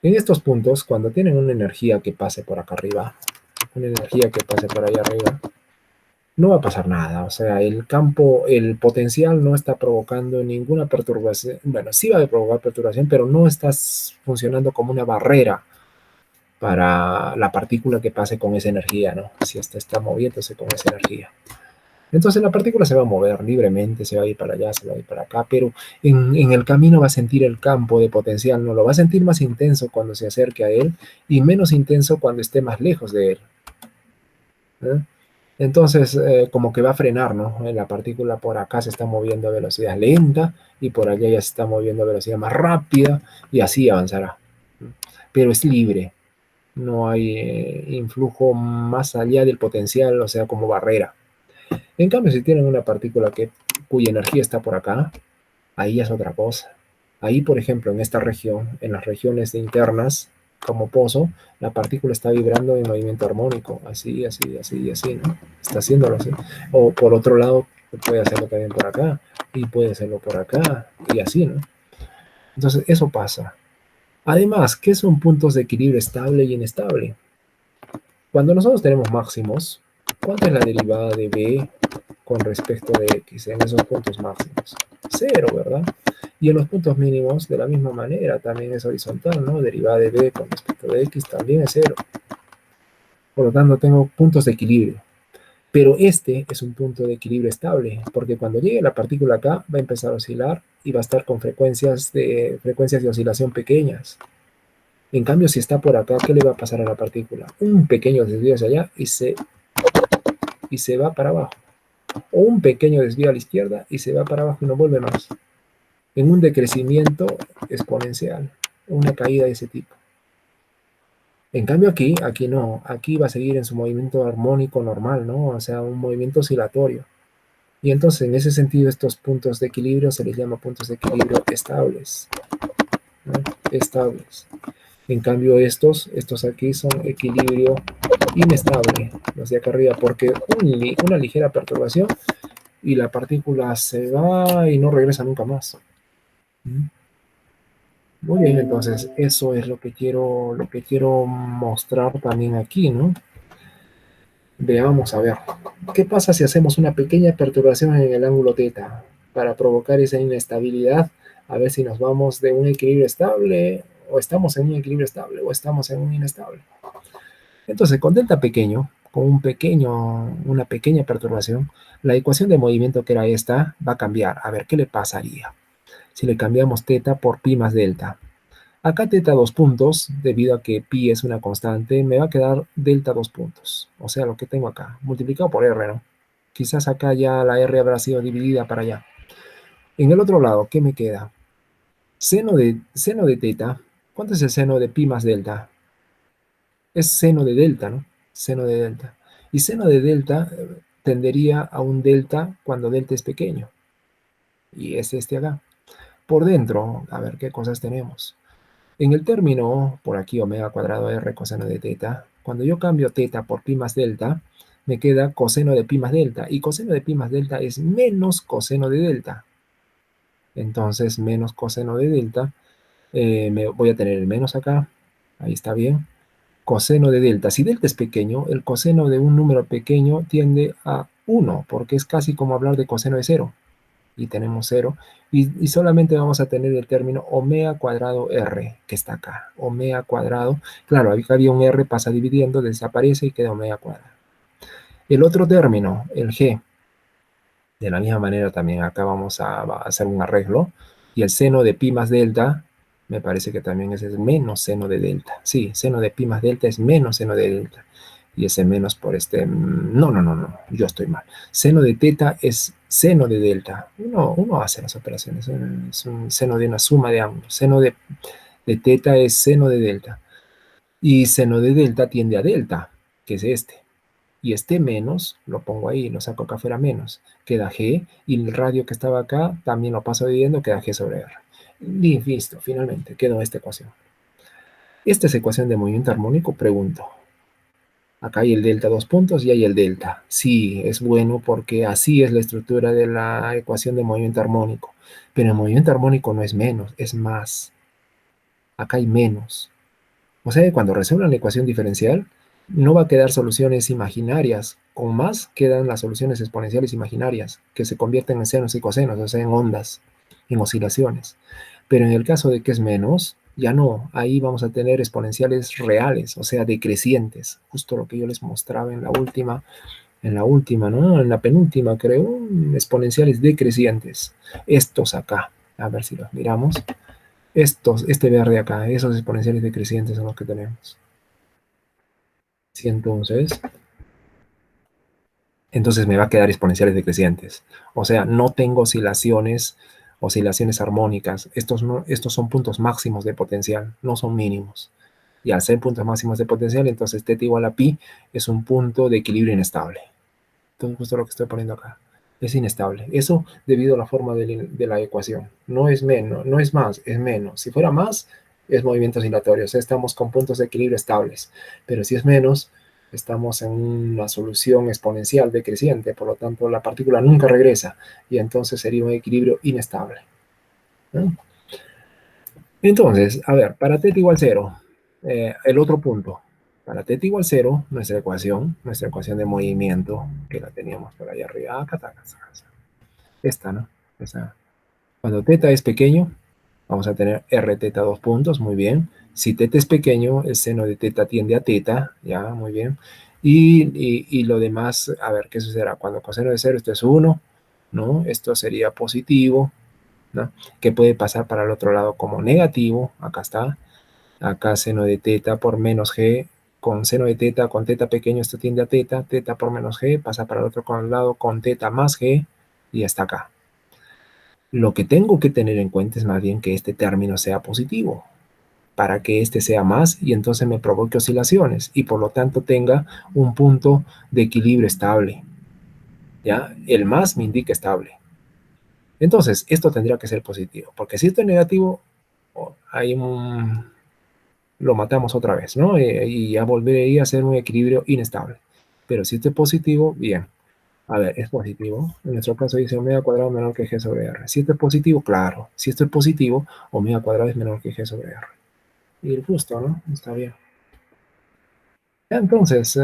En estos puntos, cuando tienen una energía que pase por acá arriba, una energía que pase por allá arriba, no va a pasar nada. O sea, el campo, el potencial no está provocando ninguna perturbación. Bueno, sí va a provocar perturbación, pero no está funcionando como una barrera para la partícula que pase con esa energía, ¿no? Si esta está moviéndose con esa energía. Entonces la partícula se va a mover libremente, se va a ir para allá, se va a ir para acá, pero en el camino va a sentir el campo de potencial, ¿no? Lo va a sentir más intenso cuando se acerque a él y menos intenso cuando esté más lejos de él, ¿eh? Entonces, como que va a frenar, ¿no? La partícula por acá se está moviendo a velocidad lenta y por allá ya se está moviendo a velocidad más rápida y así avanzará. Pero es libre, no hay influjo más allá del potencial, o sea, como barrera. En cambio, si tienen una partícula cuya energía está por acá, ahí es otra cosa. Ahí, por ejemplo, en esta región, en las regiones internas, como pozo, la partícula está vibrando en movimiento armónico, así, así, así, así, ¿no? Está haciéndolo así. O por otro lado, puede hacerlo también por acá, y puede hacerlo por acá, y así, ¿no? Entonces, eso pasa. Además, ¿qué son puntos de equilibrio estable y inestable? Cuando nosotros tenemos máximos, ¿cuánto es la derivada de b con respecto de x en esos puntos máximos? Cero, ¿verdad? Y en los puntos mínimos, de la misma manera, también es horizontal, ¿no? Derivada de b con respecto de x también es cero. Por lo tanto, tengo puntos de equilibrio. Pero este es un punto de equilibrio estable, porque cuando llegue la partícula acá, va a empezar a oscilar y va a estar con frecuencias de oscilación pequeñas. En cambio, si está por acá, ¿qué le va a pasar a la partícula? Un pequeño desvío hacia allá y se va para abajo. O un pequeño desvío a la izquierda y se va para abajo y no vuelve más. En un decrecimiento exponencial, una caída de ese tipo. En cambio aquí no, aquí va a seguir en su movimiento armónico normal, ¿no? O sea, un movimiento oscilatorio. Y entonces, en ese sentido, estos puntos de equilibrio se les llama puntos de equilibrio estables, ¿no? Estables. En cambio, estos aquí son equilibrio inestable, los de acá arriba, porque una ligera perturbación y la partícula se va y no regresa nunca más. Muy bien, entonces eso es lo que quiero mostrar también aquí, ¿no? Veamos a ver, ¿qué pasa si hacemos una pequeña perturbación en el ángulo teta para provocar esa inestabilidad? A ver si nos vamos de un equilibrio estable o estamos en un equilibrio estable o estamos en un inestable. Entonces, con delta pequeño, con una pequeña perturbación, la ecuación de movimiento que era esta va a cambiar. A ver, ¿qué le pasaría si le cambiamos teta por pi más delta? Acá teta 2 puntos, debido a que pi es una constante, me va a quedar delta 2 puntos. O sea, lo que tengo acá, multiplicado por r, ¿no? Quizás acá ya la r habrá sido dividida para allá. En el otro lado, ¿qué me queda? Seno de teta. ¿Cuánto es el seno de pi más delta? Es seno de delta, ¿no? Seno de delta. Y seno de delta tendería a un delta cuando delta es pequeño. Y es este acá. Por dentro, a ver qué cosas tenemos. En el término, por aquí omega cuadrado r coseno de teta, cuando yo cambio teta por pi más delta, me queda coseno de pi más delta, y coseno de pi más delta es menos coseno de delta. Entonces, menos coseno de delta, voy a tener el menos acá, ahí está bien. Coseno de delta, si delta es pequeño, el coseno de un número pequeño tiende a 1, porque es casi como hablar de coseno de 0, y tenemos 0, y solamente vamos a tener el término omega cuadrado r, que está acá, omega cuadrado, claro, acá había un r, pasa dividiendo, desaparece y queda omega cuadrado. El otro término, el g, de la misma manera también acá vamos a hacer un arreglo, y el seno de pi más delta, me parece que también ese es menos seno de delta. Sí, seno de pi más delta es menos seno de delta. Y ese menos por este... No, yo estoy mal. Seno de teta es seno de delta. Uno hace las operaciones, es un seno de una suma de ángulos. Seno de teta es seno de delta. Y seno de delta tiende a delta, que es este. Y este menos, lo pongo ahí, lo saco acá afuera menos, queda G, y el radio que estaba acá también lo paso dividiendo, queda G sobre R. Y listo, finalmente quedó esta ecuación. Esta es ecuación de movimiento armónico, pregunto. Acá hay el delta 2 puntos y hay el delta. Sí, es bueno porque así es la estructura de la ecuación de movimiento armónico. Pero el movimiento armónico no es menos, es más. Acá hay menos. O sea que cuando resuelvan la ecuación diferencial, no va a quedar soluciones imaginarias. Con más quedan las soluciones exponenciales imaginarias, que se convierten en senos y cosenos, o sea, en ondas, en oscilaciones. Pero en el caso de que es menos, ya no. Ahí vamos a tener exponenciales reales, o sea, decrecientes. Justo lo que yo les mostraba en la última, ¿no? En la penúltima, creo, exponenciales decrecientes. Estos acá, a ver si los miramos. Este verde acá, esos exponenciales decrecientes son los que tenemos. Sí, entonces me va a quedar exponenciales decrecientes. O sea, no tengo oscilaciones armónicas. Estos son puntos máximos de potencial, no son mínimos. Y al ser puntos máximos de potencial, entonces θ igual a pi es un punto de equilibrio inestable. Entonces, justo lo que estoy poniendo acá. Es inestable. Eso debido a la forma de la ecuación. No es menos, no es más, es menos. Si fuera más, es movimiento oscilatorio. O sea, estamos con puntos de equilibrio estables. Pero si es menos, estamos en una solución exponencial decreciente. Por lo tanto, la partícula nunca regresa. Y entonces sería un equilibrio inestable, ¿no? Entonces, a ver, para θ igual 0, el otro punto. Para θ igual 0, nuestra ecuación de movimiento, que la teníamos por ahí arriba, acá está, esta, ¿no? Esta. Cuando θ es pequeño, vamos a tener Rθ 2 puntos, muy bien. Si θ es pequeño, el seno de θ tiende a θ, ya, muy bien. Y lo demás, a ver, ¿qué sucederá? Cuando coseno de 0, esto es 1, ¿no? Esto sería positivo, ¿no? Que puede pasar para el otro lado como negativo, acá está. Acá seno de θ por menos g, con seno de θ, con θ pequeño, esto tiende a θ por menos g, pasa para el otro lado con θ más g, y está acá. Lo que tengo que tener en cuenta es más bien que este término sea positivo, para que este sea más y entonces me provoque oscilaciones, y por lo tanto tenga un punto de equilibrio estable. ¿Ya? El más me indica estable. Entonces, esto tendría que ser positivo, porque si esto es negativo, hay lo matamos otra vez, ¿no? Y ya volvería a ser un equilibrio inestable. Pero si esto es positivo, bien. A ver, es positivo. En nuestro caso dice omega cuadrado menor que g sobre r. Si esto es positivo, claro. Si esto es positivo, omega cuadrado es menor que g sobre r. Y justo, ¿no? Está bien. Entonces,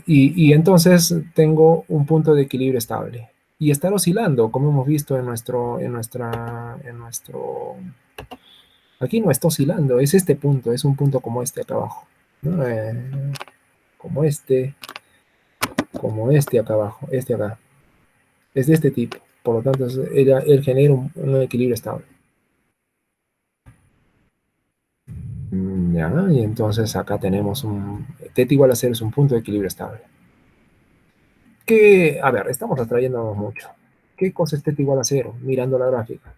entonces tengo un punto de equilibrio estable. Y estar oscilando, como hemos visto aquí no está oscilando, es este punto, es un punto como este acá abajo, ¿no? Como este acá abajo, este acá. Es de este tipo. Por lo tanto, él genera un equilibrio estable. Ya, y entonces acá tenemos θ igual a 0 es un punto de equilibrio estable. A ver, estamos atrayéndonos mucho. ¿Qué cosa es θ igual a 0? Mirando la gráfica.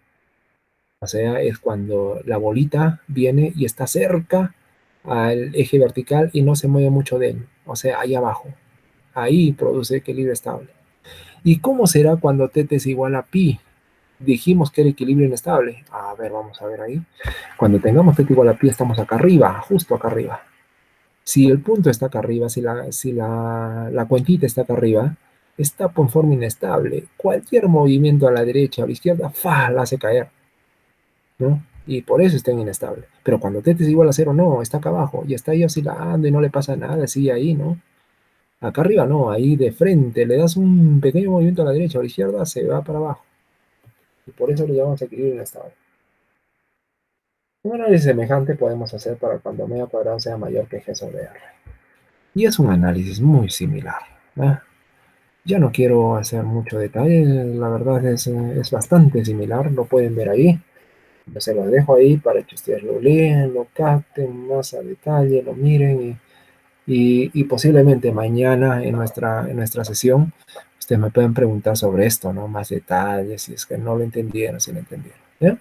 O sea, es cuando la bolita viene y está cerca al eje vertical y no se mueve mucho de él. O sea, ahí abajo. Ahí produce equilibrio estable. ¿Y cómo será cuando θ es igual a pi? Dijimos que era equilibrio inestable. A ver, vamos a ver ahí. Cuando tengamos θ igual a pi, estamos acá arriba, justo acá arriba. Si el punto está acá arriba, si la cuentita está acá arriba, está por forma inestable. Cualquier movimiento a la derecha o a la izquierda, ¡fa!, la hace caer, ¿no? Y por eso está en inestable. Pero cuando t es igual a cero, no, está acá abajo y está ahí oscilando y no le pasa nada, sigue ahí, ¿no? Acá arriba no, ahí de frente, le das un pequeño movimiento a la derecha o a la izquierda, se va para abajo. Y por eso lo llamamos equilibrio inestable. Un análisis semejante podemos hacer para cuando medio cuadrado sea mayor que g sobre r. Y es un análisis muy similar, ¿verdad? Ya no quiero hacer mucho detalle, la verdad es bastante similar, lo pueden ver ahí. Yo se lo dejo ahí para que ustedes lo lean, lo capten más a detalle, lo miren y posiblemente mañana en nuestra sesión ustedes me pueden preguntar sobre esto, ¿no? Más detalles, si es que no lo entendieron, si lo entendieron, ¿ya?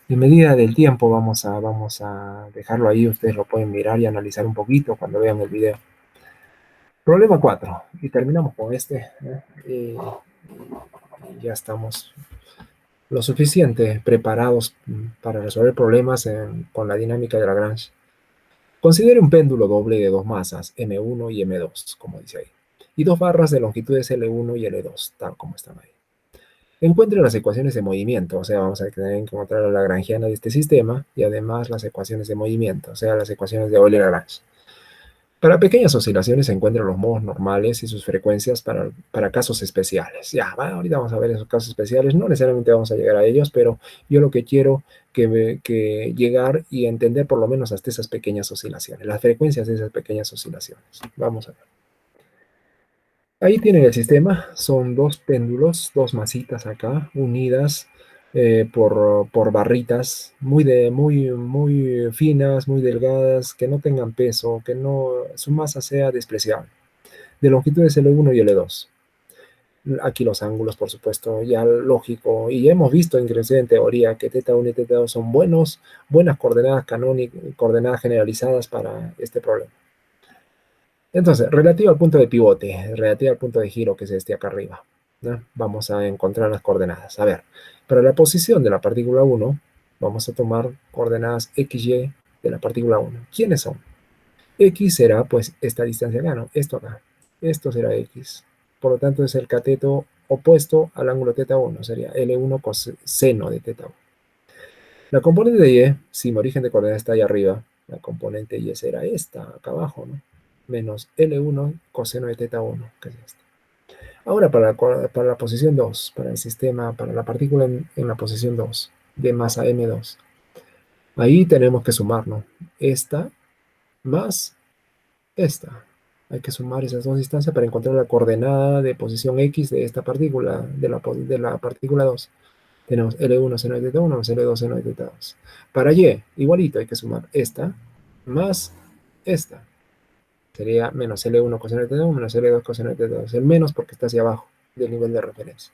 En medida del tiempo vamos a dejarlo ahí, ustedes lo pueden mirar y analizar un poquito cuando vean el video. Problema 4, y terminamos con este, ¿eh? Ya estamos lo suficiente preparados para resolver problemas con la dinámica de Lagrange. Considere un péndulo doble de dos masas, M1 y M2, como dice ahí, y dos barras de longitudes L1 y L2, tal como están ahí. Encuentre las ecuaciones de movimiento, o sea, vamos a tener que encontrar la lagrangiana de este sistema y además las ecuaciones de movimiento, o sea, las ecuaciones de Euler-Lagrange. Para pequeñas oscilaciones se encuentran los modos normales y sus frecuencias para casos especiales. Ya, ahorita vamos a ver esos casos especiales, no necesariamente vamos a llegar a ellos, pero yo lo que quiero que llegar y entender por lo menos hasta esas pequeñas oscilaciones, las frecuencias de esas pequeñas oscilaciones. Vamos a ver. Ahí tienen el sistema, son dos péndulos, dos masitas acá, unidas por barritas muy finas, muy delgadas, que no tengan peso, que no, su masa sea despreciable. De longitudes L1 y L2. Aquí los ángulos, por supuesto, ya lógico, y ya hemos visto inclusive en teoría que θ1 y θ2 son buenas coordenadas canónicas, coordenadas generalizadas para este problema. Entonces, relativo al punto de pivote, relativo al punto de giro, que es este acá arriba, ¿no? Vamos a encontrar las coordenadas. A ver, para la posición de la partícula 1, vamos a tomar coordenadas XY de la partícula 1. ¿Quiénes son? X será, pues, esta distancia acá, ¿no? Esto acá. Esto será X. Por lo tanto, es el cateto opuesto al ángulo θ1. Sería L1 coseno de θ1. La componente de Y, si mi origen de coordenadas está ahí arriba, la componente Y será esta, acá abajo, ¿no? Menos L1 coseno de θ1, que es esto. Ahora para la posición 2, para el sistema, para la partícula en la posición 2, de masa M2. Ahí tenemos que sumar, ¿no? Esta más esta. Hay que sumar esas dos distancias para encontrar la coordenada de posición X de esta partícula, de la partícula 2. Tenemos L1 seno de θ1 más L2 seno de θ2. Para Y, igualito, hay que sumar esta más esta. Sería menos L1 coseno de θ1 menos L2 coseno de θ2. El menos porque está hacia abajo del nivel de referencia.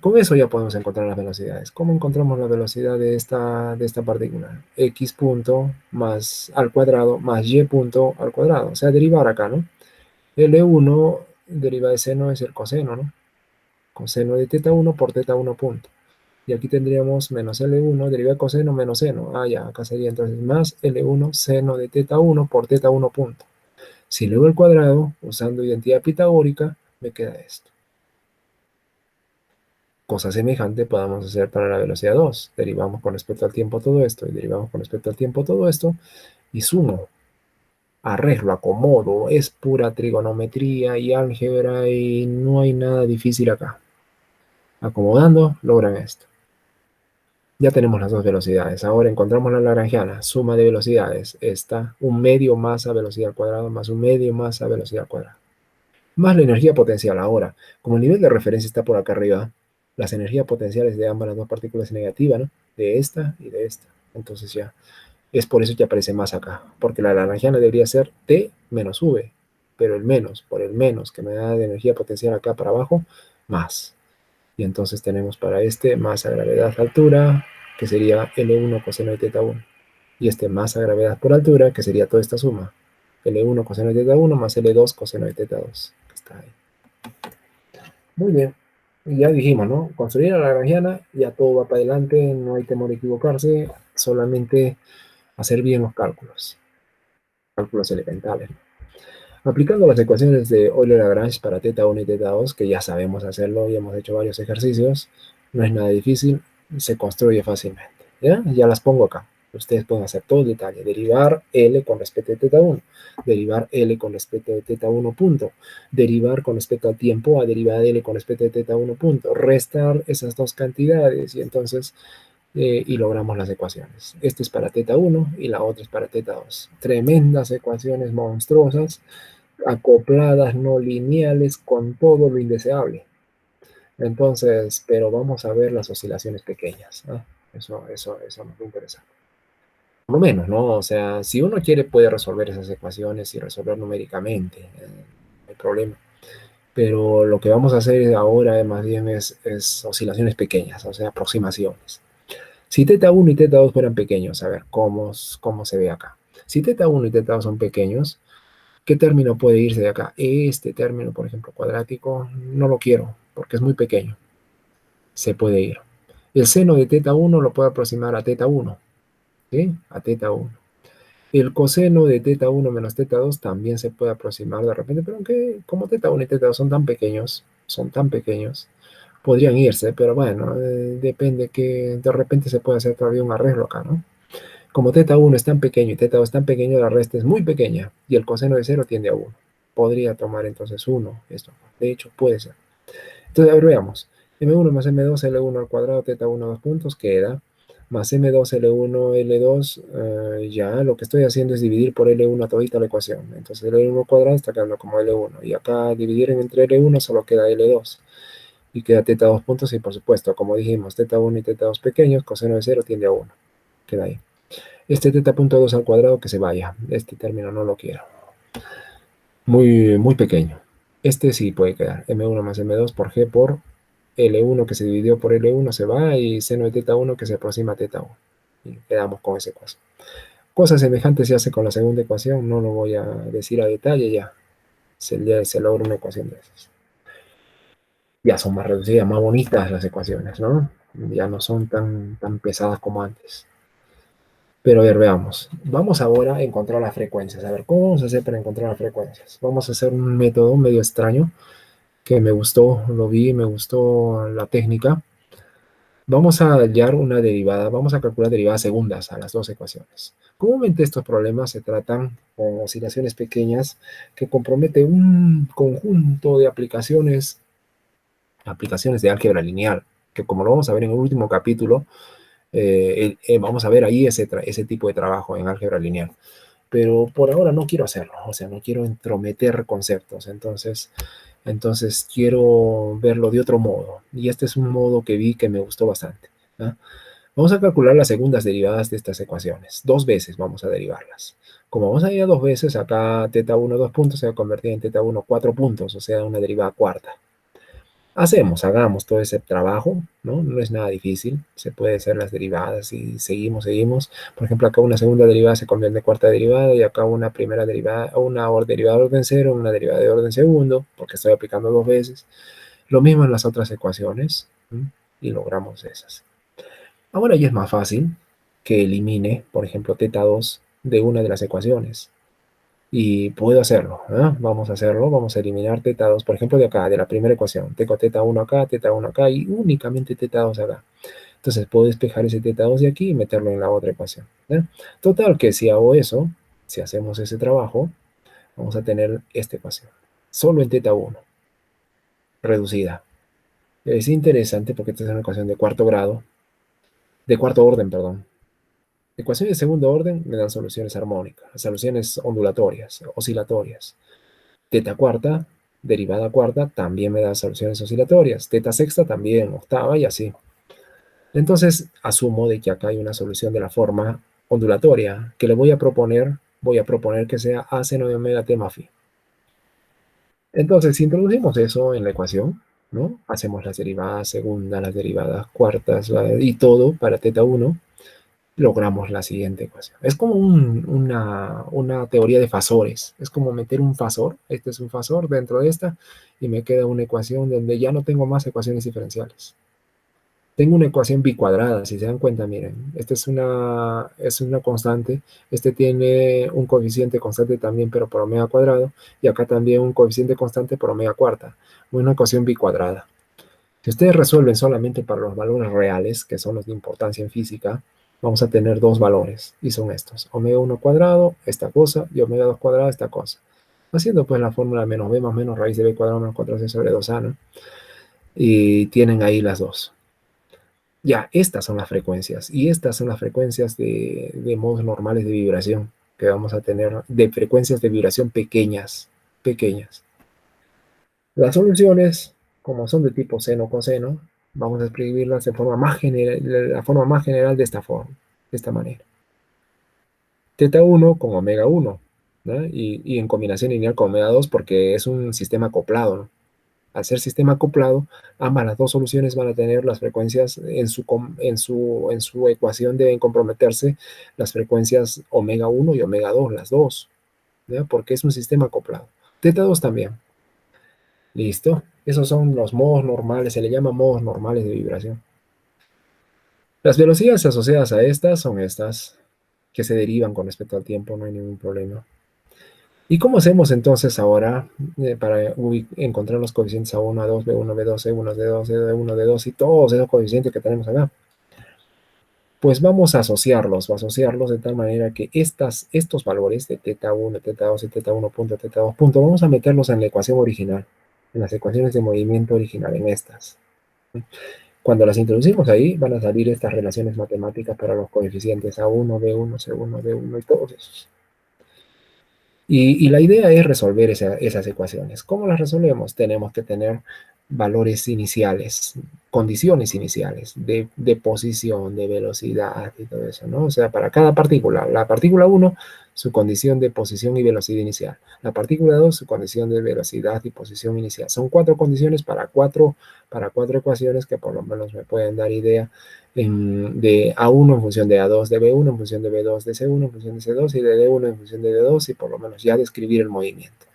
Con eso ya podemos encontrar las velocidades. ¿Cómo encontramos la velocidad de esta partícula? X punto más al cuadrado más Y punto al cuadrado. O sea, derivar acá, ¿no? L1 deriva de seno es el coseno, ¿no? Coseno de θ1 por θ1 punto. Y aquí tendríamos menos L1 deriva de coseno menos seno. Ah, ya, acá sería entonces más L1 seno de θ1 por θ1 punto. Si luego el cuadrado, usando identidad pitagórica, me queda esto. Cosa semejante podamos hacer para la velocidad 2. Derivamos con respecto al tiempo todo esto y derivamos con respecto al tiempo todo esto y sumo, arreglo, acomodo. Es pura trigonometría y álgebra y no hay nada difícil acá. Acomodando, logran esto. Ya tenemos las dos velocidades. Ahora encontramos la lagrangiana. Suma de velocidades. Esta, un medio masa velocidad al cuadrado más un medio masa velocidad al cuadrado. Más la energía potencial. Ahora, como el nivel de referencia está por acá arriba, las energías potenciales de ambas las dos partículas negativas, ¿no? De esta y de esta. Entonces ya, es por eso que aparece más acá, porque la lagrangiana debería ser T menos V, pero el menos, por el menos que me da de energía potencial acá para abajo, más. Y entonces tenemos para este masa, gravedad, altura, que sería L1 coseno de θ1. Y este masa, gravedad por altura, que sería toda esta suma. L1 coseno de θ1 más L2 coseno de θ2. Que está ahí. Muy bien. Ya dijimos, ¿no? Construir a la lagrangiana, ya todo va para adelante, no hay temor a equivocarse, solamente hacer bien los cálculos. cálculos elementales. Aplicando las ecuaciones de Euler-Lagrange para teta 1 y teta 2, que ya sabemos hacerlo y hemos hecho varios ejercicios, no es nada difícil, se construye fácilmente. ¿Ya? Ya las pongo acá. Ustedes pueden hacer todo el detalle. Derivar L con respecto a teta 1, derivar L con respecto a teta 1 punto, derivar con respecto al tiempo a derivar L con respecto a teta 1 punto, restar esas dos cantidades y entonces y logramos las ecuaciones. Este es para teta 1 y la otra es para teta 2. Tremendas ecuaciones monstruosas, acopladas, no lineales, con todo lo indeseable. Entonces, pero vamos a ver las oscilaciones pequeñas, ¿no? Eso nos interesa. Por lo menos, ¿no? O sea, si uno quiere puede resolver esas ecuaciones y resolver numéricamente, no hay problema. Pero lo que vamos a hacer ahora más bien es oscilaciones pequeñas, o sea, aproximaciones. Si teta 1 y teta 2 fueran pequeños, a ver, ¿cómo se ve acá? Si teta 1 y teta 2 son pequeños, ¿qué término puede irse de acá? Este término, por ejemplo, cuadrático, no lo quiero porque es muy pequeño. Se puede ir. El seno de teta 1 lo puedo aproximar a teta 1, ¿sí? A teta 1. El coseno de teta 1 menos teta 2 también se puede aproximar de repente, pero aunque como teta 1 y teta 2 son tan pequeños, podrían irse, pero bueno, depende que de repente se puede hacer todavía un arreglo acá, ¿no? Como teta 1 es tan pequeño y teta 2 es tan pequeño, la resta es muy pequeña y el coseno de 0 tiende a 1. Podría tomar entonces 1 esto. De hecho, puede ser. Entonces, a ver, veamos. M1 más M2 L1 al cuadrado, teta 1, 2 puntos, queda. Más M2 L1 L2, ya lo que estoy haciendo es dividir por L1 a todita la ecuación. Entonces L1 al cuadrado está quedando como L1. Y acá dividir entre L1 solo queda L2. Y queda teta 2 puntos y por supuesto, como dijimos, teta 1 y teta 2 pequeños, coseno de 0 tiende a 1. Queda ahí. Este teta punto 2 al cuadrado que se vaya. Este término no lo quiero. Muy pequeño. Este sí puede quedar. M1 más M2 por G por L1 que se dividió por L1 se va y seno de teta 1 que se aproxima a teta 1. Y quedamos con esa ecuación. Cosas semejantes se hace con la segunda ecuación. No lo voy a decir a detalle ya. Se logra una ecuación de esas. Ya son más reducidas, más bonitas las ecuaciones, ¿no? Ya no son tan pesadas como antes. Pero a ver, veamos. Vamos ahora a encontrar las frecuencias. A ver, ¿cómo vamos a hacer para encontrar las frecuencias? Vamos a hacer un método medio extraño que me gustó, lo vi, me gustó la técnica. Vamos a hallar una derivada, vamos a calcular derivadas segundas a las dos ecuaciones. Comúnmente estos problemas se tratan con oscilaciones pequeñas que comprometen un conjunto de aplicaciones de álgebra lineal, que como lo vamos a ver en el último capítulo, vamos a ver ahí ese tipo de trabajo en álgebra lineal. Pero por ahora no quiero hacerlo, o sea, no quiero entrometer conceptos, entonces quiero verlo de otro modo. Y este es un modo que vi que me gustó bastante, ¿no? Vamos a calcular las segundas derivadas de estas ecuaciones. Dos veces vamos a derivarlas. Como vamos a ir a dos veces, acá teta 1 2 puntos se va a convertir en teta 1 4 puntos, o sea, una derivada cuarta. Hagamos todo ese trabajo, ¿no? No es nada difícil, se puede hacer las derivadas y seguimos. Por ejemplo, acá una segunda derivada se convierte en cuarta derivada y acá una primera derivada, derivada de orden cero, una derivada de orden segundo, porque estoy aplicando dos veces. Lo mismo en las otras ecuaciones, ¿m? Y logramos esas. Ahora ya es más fácil que elimine, por ejemplo, teta 2 de una de las ecuaciones. Y puedo hacerlo, ¿eh? Vamos a hacerlo, vamos a eliminar teta 2, por ejemplo, de acá, de la primera ecuación. Tengo teta 1 acá, teta 1 acá y únicamente teta 2 acá. Entonces puedo despejar ese teta 2 de aquí y meterlo en la otra ecuación, ¿eh? Total, que si hago eso, si hacemos ese trabajo, vamos a tener esta ecuación. Solo en teta 1, reducida. Es interesante porque esta es una ecuación de cuarto grado, de cuarto orden, perdón. Ecuaciones de segundo orden me dan soluciones armónicas, soluciones ondulatorias, oscilatorias. Teta cuarta, derivada cuarta, también me da soluciones oscilatorias. Teta sexta también, octava y así. Entonces, asumo de que acá hay una solución de la forma ondulatoria que le voy a proponer que sea A seno de omega t más phi. Entonces, si introducimos eso en la ecuación, ¿no? Hacemos las derivadas segundas, las derivadas cuartas y todo para teta 1, logramos la siguiente ecuación. Es como una teoría de fasores. Es como meter un fasor. Este es un fasor dentro de esta y me queda una ecuación donde ya no tengo más ecuaciones diferenciales. Tengo una ecuación bicuadrada, si se dan cuenta, miren, esta es una constante, este tiene un coeficiente constante también, pero por omega cuadrado, y acá también un coeficiente constante por omega cuarta, una ecuación bicuadrada. Si ustedes resuelven solamente para los valores reales, que son los de importancia en física, vamos a tener dos valores, y son estos, omega 1 cuadrado, esta cosa, y omega 2 cuadrado, esta cosa. Haciendo pues la fórmula menos b más menos raíz de b cuadrado menos 4c sobre 2a, ¿no? Y tienen ahí las dos. Ya, estas son las frecuencias, y estas son las frecuencias de modos normales de vibración que vamos a tener, de frecuencias de vibración pequeñas, pequeñas. Las soluciones, como son de tipo seno coseno, vamos a escribirlas de forma más general, la forma más general de esta forma, de esta manera. Teta 1 con omega 1, ¿no? Y en combinación lineal con omega 2 porque es un sistema acoplado, ¿no? Al ser sistema acoplado, ambas las dos soluciones van a tener las frecuencias en su ecuación deben comprometerse las frecuencias omega 1 y omega 2, las dos, ¿no? Porque es un sistema acoplado. Teta 2 también. Listo. Esos son los modos normales, se le llama modos normales de vibración. Las velocidades asociadas a estas son estas, que se derivan con respecto al tiempo, no hay ningún problema. ¿Y cómo hacemos entonces ahora para encontrar los coeficientes A1, A2, B1, B2, C1, D2, D1, D2 y todos esos coeficientes que tenemos acá? Pues vamos a asociarlos de tal manera que estos valores de teta 1, teta 2 y teta 1 punto, teta 2 punto, vamos a meterlos en la ecuación original, en las ecuaciones de movimiento original, en estas. Cuando las introducimos ahí, van a salir estas relaciones matemáticas para los coeficientes A1, B1, C1, D1 y todos esos. Y la idea es resolver esas ecuaciones. ¿Cómo las resolvemos? Tenemos que tener valores iniciales, condiciones iniciales de posición, de velocidad y todo eso, ¿no? O sea, para cada partícula. La partícula 1, su condición de posición y velocidad inicial. La partícula 2, su condición de velocidad y posición inicial. Son 4 condiciones para cuatro ecuaciones que por lo menos me pueden dar idea de A1 en función de A2, de B1 en función de B2, de C1 en función de C2 y de D1 en función de D2 y por lo menos ya describir el movimiento.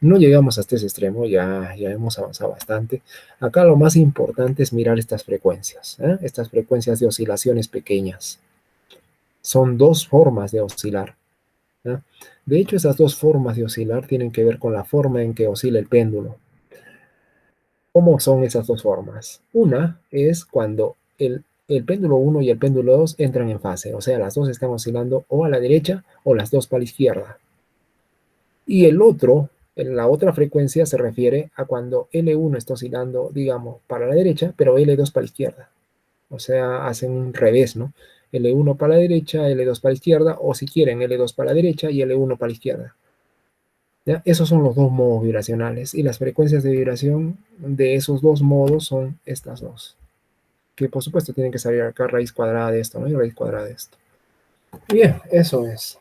No llegamos hasta ese extremo, ya hemos avanzado bastante. Acá lo más importante es mirar estas frecuencias, estas frecuencias de oscilaciones pequeñas. Son dos formas de oscilar. De hecho, esas dos formas de oscilar tienen que ver con la forma en que oscila el péndulo. ¿Cómo son esas dos formas? Una es cuando el péndulo 1 y el péndulo 2 entran en fase, o sea, las dos están oscilando o a la derecha o las dos para la izquierda. Y la otra frecuencia se refiere a cuando L1 está oscilando, digamos, para la derecha, pero L2 para la izquierda. O sea, hacen un revés, ¿no? L1 para la derecha, L2 para la izquierda, o si quieren, L2 para la derecha y L1 para la izquierda. ¿Ya? Esos son los dos modos vibracionales y las frecuencias de vibración de esos dos modos son estas dos. Que por supuesto tienen que salir acá raíz cuadrada de esto, ¿no? Y raíz cuadrada de esto. Bien, eso es.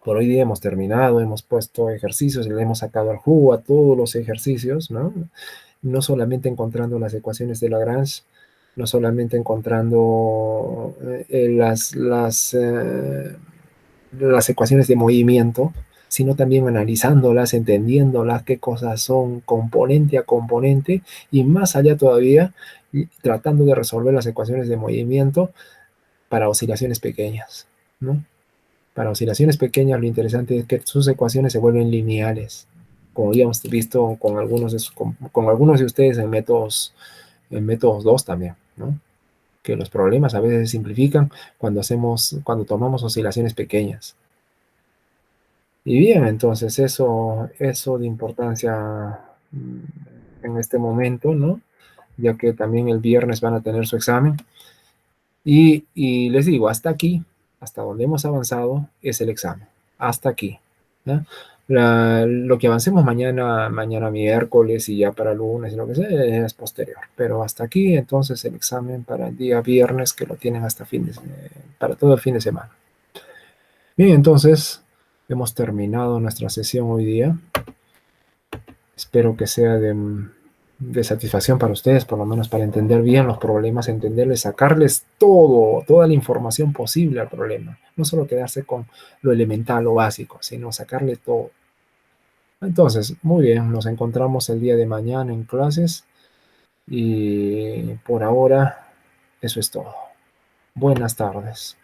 Por hoy día hemos terminado, hemos puesto ejercicios y le hemos sacado al jugo a todos los ejercicios, ¿no? No solamente encontrando las ecuaciones de Lagrange, no solamente encontrando las ecuaciones de movimiento, sino también analizándolas, entendiéndolas, qué cosas son componente a componente, y más allá todavía, tratando de resolver las ecuaciones de movimiento para oscilaciones pequeñas, ¿no? Para oscilaciones pequeñas lo interesante es que sus ecuaciones se vuelven lineales, como habíamos visto con algunos de ustedes en métodos 2 también, ¿no? Que los problemas a veces se simplifican cuando tomamos oscilaciones pequeñas. Y bien, entonces eso de importancia en este momento, ¿no? Ya que también el viernes van a tener su examen. Y les digo, hasta aquí, hasta donde hemos avanzado, es el examen. Hasta aquí, ¿no? Lo que avancemos mañana miércoles y ya para lunes y lo que sea es posterior. Pero hasta aquí, entonces, el examen para el día viernes, que lo tienen hasta para todo el fin de semana. Bien, entonces, hemos terminado nuestra sesión hoy día. Espero que sea de satisfacción para ustedes, por lo menos para entender bien los problemas, entenderles, sacarles toda la información posible al problema. No solo quedarse con lo elemental, lo básico, sino sacarle todo. Entonces, muy bien, nos encontramos el día de mañana en clases y por ahora Eso es todo. Buenas tardes.